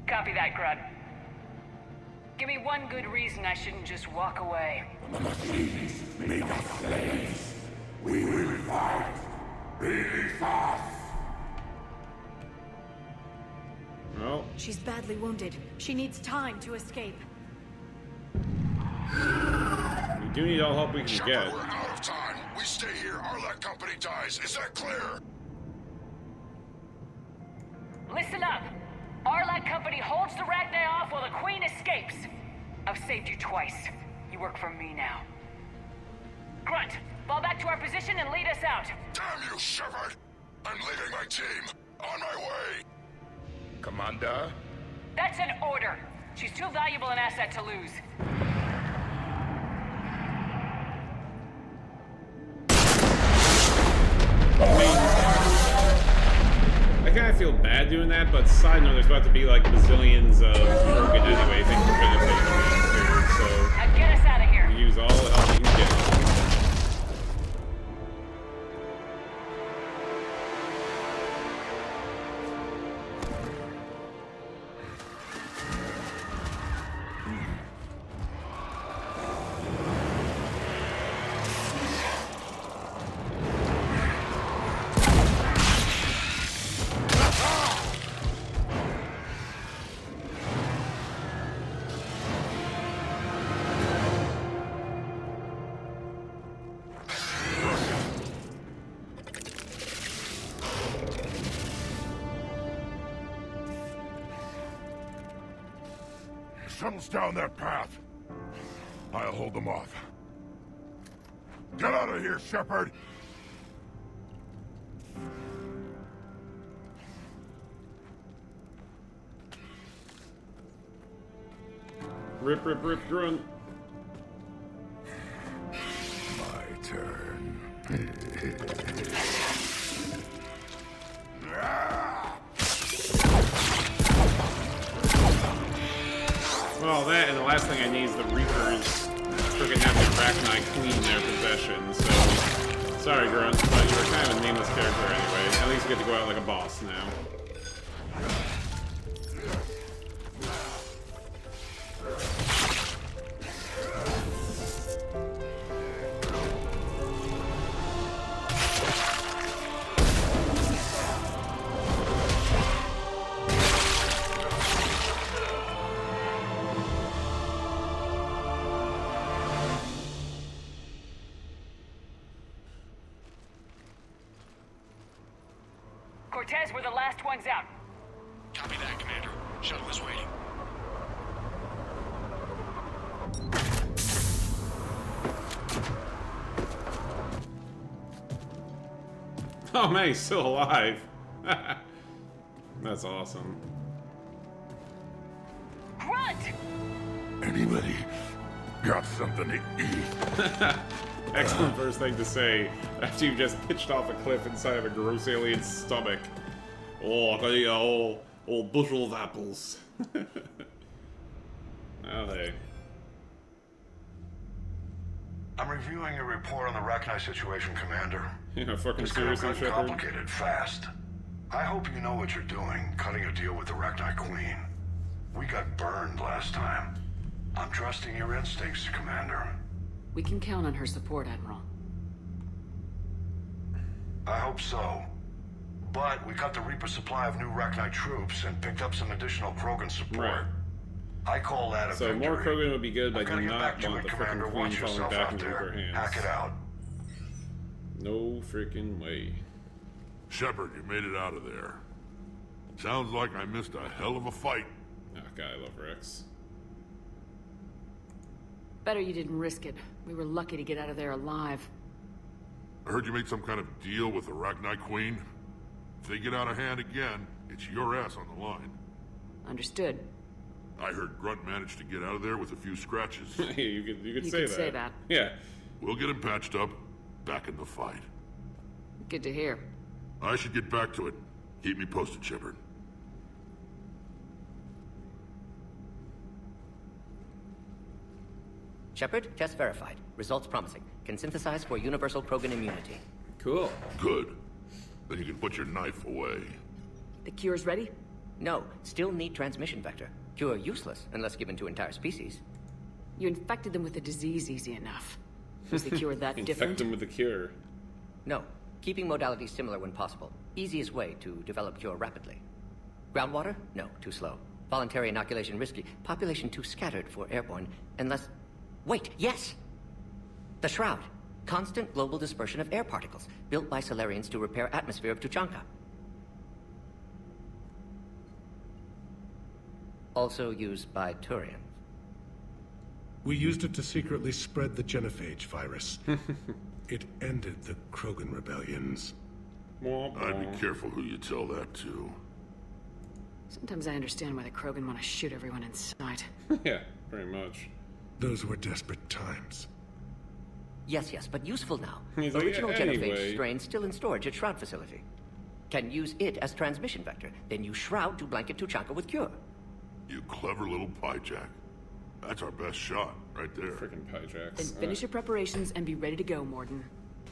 Copy that, Grunt. Give me one good reason I shouldn't just walk away. The machines make us slaves. We will fight really fast. Well, She's badly wounded. She needs time to escape. we do need all help we can Shepard, get. we're out of time. We stay here, our Arlec company dies. Is that clear? Listen up. Arlec Company holds the Rachni off while the Queen escapes. I've saved you twice. You work for me now. Grunt, fall back to our position and lead us out. Damn you, Shepard! I'm leaving my team. On my way. Commander? That's an order. She's too valuable an asset to lose. I kind of feel bad doing that, but side note, there's about to be like bazillions of Krogan anyway. Things are gonna take here, so Now get us out of here. use all the help we can get. Shuttles down that path. I'll hold them off. Get out of here, Shepard! Rip, rip, rip, grunt. My turn. Well, that and the last thing I need is the Reapers freaking have the Rachni Queen in their possession, so... Sorry, Grunt, but you were kind of a nameless character anyway. At least you get to go out like a boss now. Cortez, we're the last ones out. Copy that, Commander. Shuttle is waiting. Oh man, he's still alive. That's awesome. Grunt! Anybody got something to eat? Excellent first thing to say after you've just pitched off a cliff inside of a gross alien's stomach. Oh, I gotta eat a whole bushel of apples. Now they. I'm reviewing your report on the Rachni situation, Commander. Yeah, fucking This could have seriously, gotten Shepard? complicated fast. I hope you know what you're doing, cutting a deal with the Rachni Queen. We got burned last time. I'm trusting your instincts, Commander. We can count on her support, Admiral. I hope so. But we cut the Reaper supply of new Rachni troops and picked up some additional Krogan support. Right. I call that a So victory. more Krogan would be good, but I I'm do gonna get not back to want it, the Commander. freaking Queen Watch falling yourself back out into there. her hands. Hack it out. No freaking way. Shepard, you made it out of there. Sounds like I missed a hell of a fight. Oh, God, I love Rex. Better you didn't risk it. We were lucky to get out of there alive. I heard you made some kind of deal with the Rachni Queen. If they get out of hand again, it's your ass on the line. Understood. I heard Grunt managed to get out of there with a few scratches. you could You say could that. say that. Yeah. We'll get him patched up, back in the fight. Good to hear. I should get back to it. Keep me posted, Shepard. Shepard, test verified. Results promising. Can synthesize for universal Krogan immunity. Cool. Good. Then you can put your knife away. The cure's ready? No, still need transmission vector. Cure useless unless given to entire species. You infected them with the disease easy enough. Was the cure that Infect different? them with the cure. No, keeping modalities similar when possible. Easiest way to develop cure rapidly. Groundwater? No, too slow. Voluntary inoculation risky. Population too scattered for airborne. Unless... Wait, yes! The Shroud. Constant global dispersion of air particles, built by Solarians to repair atmosphere of Tuchanka. Also used by Turians. We used it to secretly spread the genophage virus. It ended the Krogan rebellions. I'd be careful who you tell that to. Sometimes I understand why the Krogan want to shoot everyone in sight. Yeah, pretty much. Those were desperate times. Yes, but useful now. He's like, Original "Yeah, genophage anyway." strain still in storage at Shroud facility. Can use it as transmission vector, then use Shroud to blanket Tuchanka with cure. You clever little piejack. That's our best shot, right there. Freaking piejacks. Then finish your preparations and be ready to go, Morden.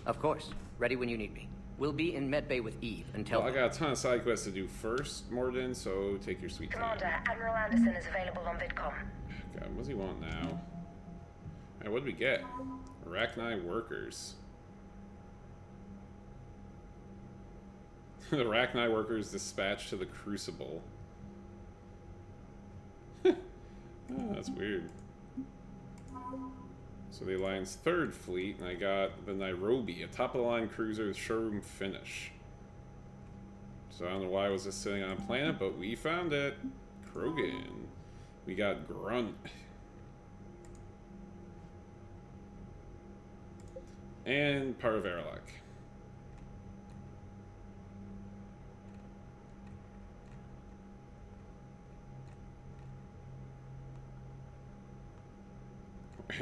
Of course. Ready when you need me. We'll be in medbay with Eve until... Well, I got a ton of side quests to do first, Morden, so take your sweet time. Commander, Admiral Anderson is available on VidCom. God, what does he want now? Alright, what did we get? Rachni workers. The Rachni workers dispatched to the Crucible. Oh, that's weird. So the Alliance 3rd Fleet, and I got the Nairobi, a top-of-the-line cruiser with showroom finish. So I don't know why it was just sitting on a planet, but we found it. Krogan. We got Grunt. And part of Airlock.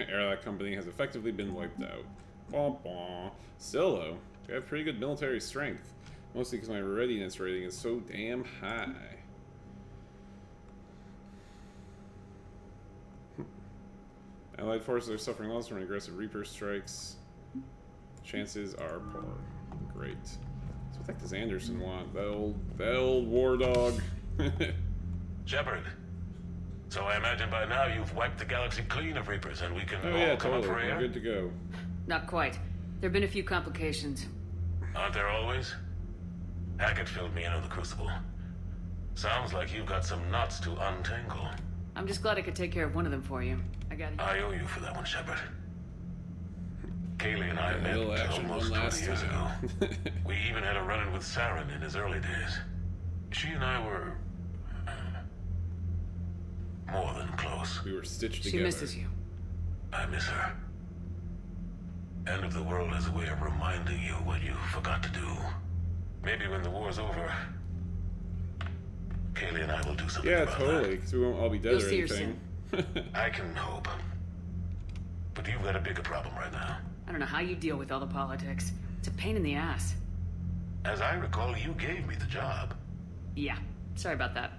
Airlock Company has effectively been wiped out. Wah, wah. Still, though, we have pretty good military strength. Mostly because my readiness rating is so damn high. Allied forces are suffering loss from aggressive Reaper strikes. Chances are poor. Great. So what the heck does Anderson want? That old war dog. Shepard. So I imagine by now you've wiped the galaxy clean of Reapers and we can Oh all yeah, come totally. up for We're air? good to go. Not quite. There have been a few complications. Aren't there always? Hackett filled me in on the Crucible. Sounds like you've got some knots to untangle. I'm just glad I could take care of one of them for you. I owe you for that one, Shepard. Kaylee and I Yeah, met little action almost one 20 last years time. ago. We even had a run-in with Saren in his early days. She and I were... more than close. We were stitched She together. misses you. I miss her. End of the world has a way of reminding you what you forgot to do. Maybe when the war's over, Kaylee and I will do something Yeah, about totally, because we won't all be dead You'll or see her anything. that. I can hope. But you've got a bigger problem right now. I don't know how you deal with all the politics. It's a pain in the ass. As I recall, you gave me the job. Yeah, sorry about that.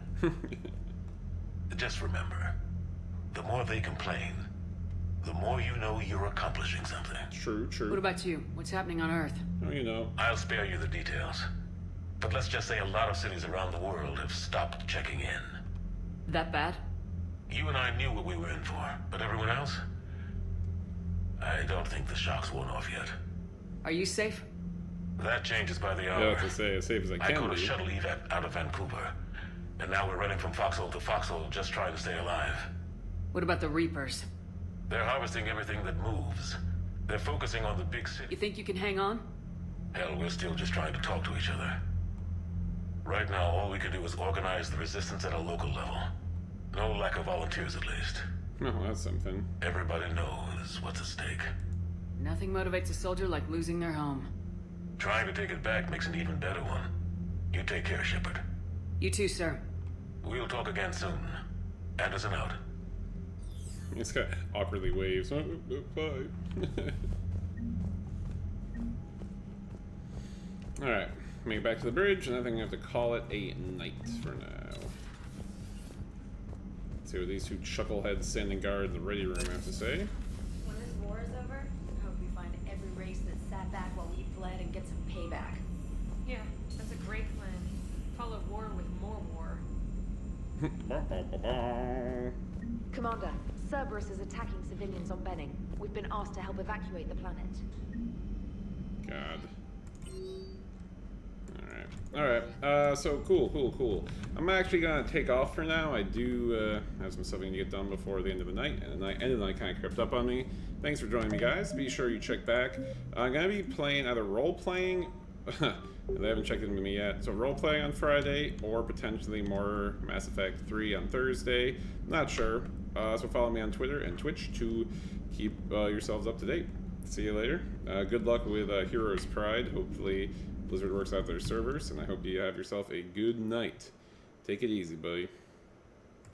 Just remember, the more they complain, the more you know you're accomplishing something. True, true. What about you? What's happening on Earth? Oh, you know. I'll spare you the details. But let's just say a lot of cities around the world have stopped checking in. That bad? You and I knew what we were in for, but everyone else? I don't think the shock's worn off yet. Are you safe? That changes by the hour. Yeah, to say as safe as I can caught a be. shuttle evac out of Vancouver, and now we're running from foxhole to foxhole just trying to stay alive. What about the Reapers? They're harvesting everything that moves. They're focusing on the big city. You think you can hang on? Hell, we're still just trying to talk to each other. Right now, all we can do is organize the resistance at a local level. No lack of volunteers, at least. Oh, that's something. Everybody knows what's at stake. Nothing motivates a soldier like losing their home. Trying to take it back makes an even better one. You take care, Shepard. You too, sir. We'll talk again soon. Anderson out. It's got awkwardly waves. Oh, bye. Alright, make it back to the bridge, and I think I have to call it a night for now. Let's see what these two chuckleheads standing guard in the ready room have to say. When this war is over, I hope we find every race that sat back while we fled and get some payback. Yeah, that's a great plan. Follow war with more war. Commander, Cerberus is attacking civilians on Benning. We've been asked to help evacuate the planet. God. Alright, so cool. I'm actually gonna take off for now. I do have some stuff I need to get done before the end of the night, and the end of the night kind of crept up on me. Thanks for joining me, guys. Be sure you check back. I'm gonna be playing either role-playing, they haven't checked in with me yet, so role-playing on Friday, or potentially more Mass Effect 3 on Thursday. Not sure. So follow me on Twitter and Twitch to keep yourselves up to date. See you later. Good luck with Heroes Pride. Hopefully Blizzard works out their servers, and I hope you have yourself a good night. Take it easy, buddy.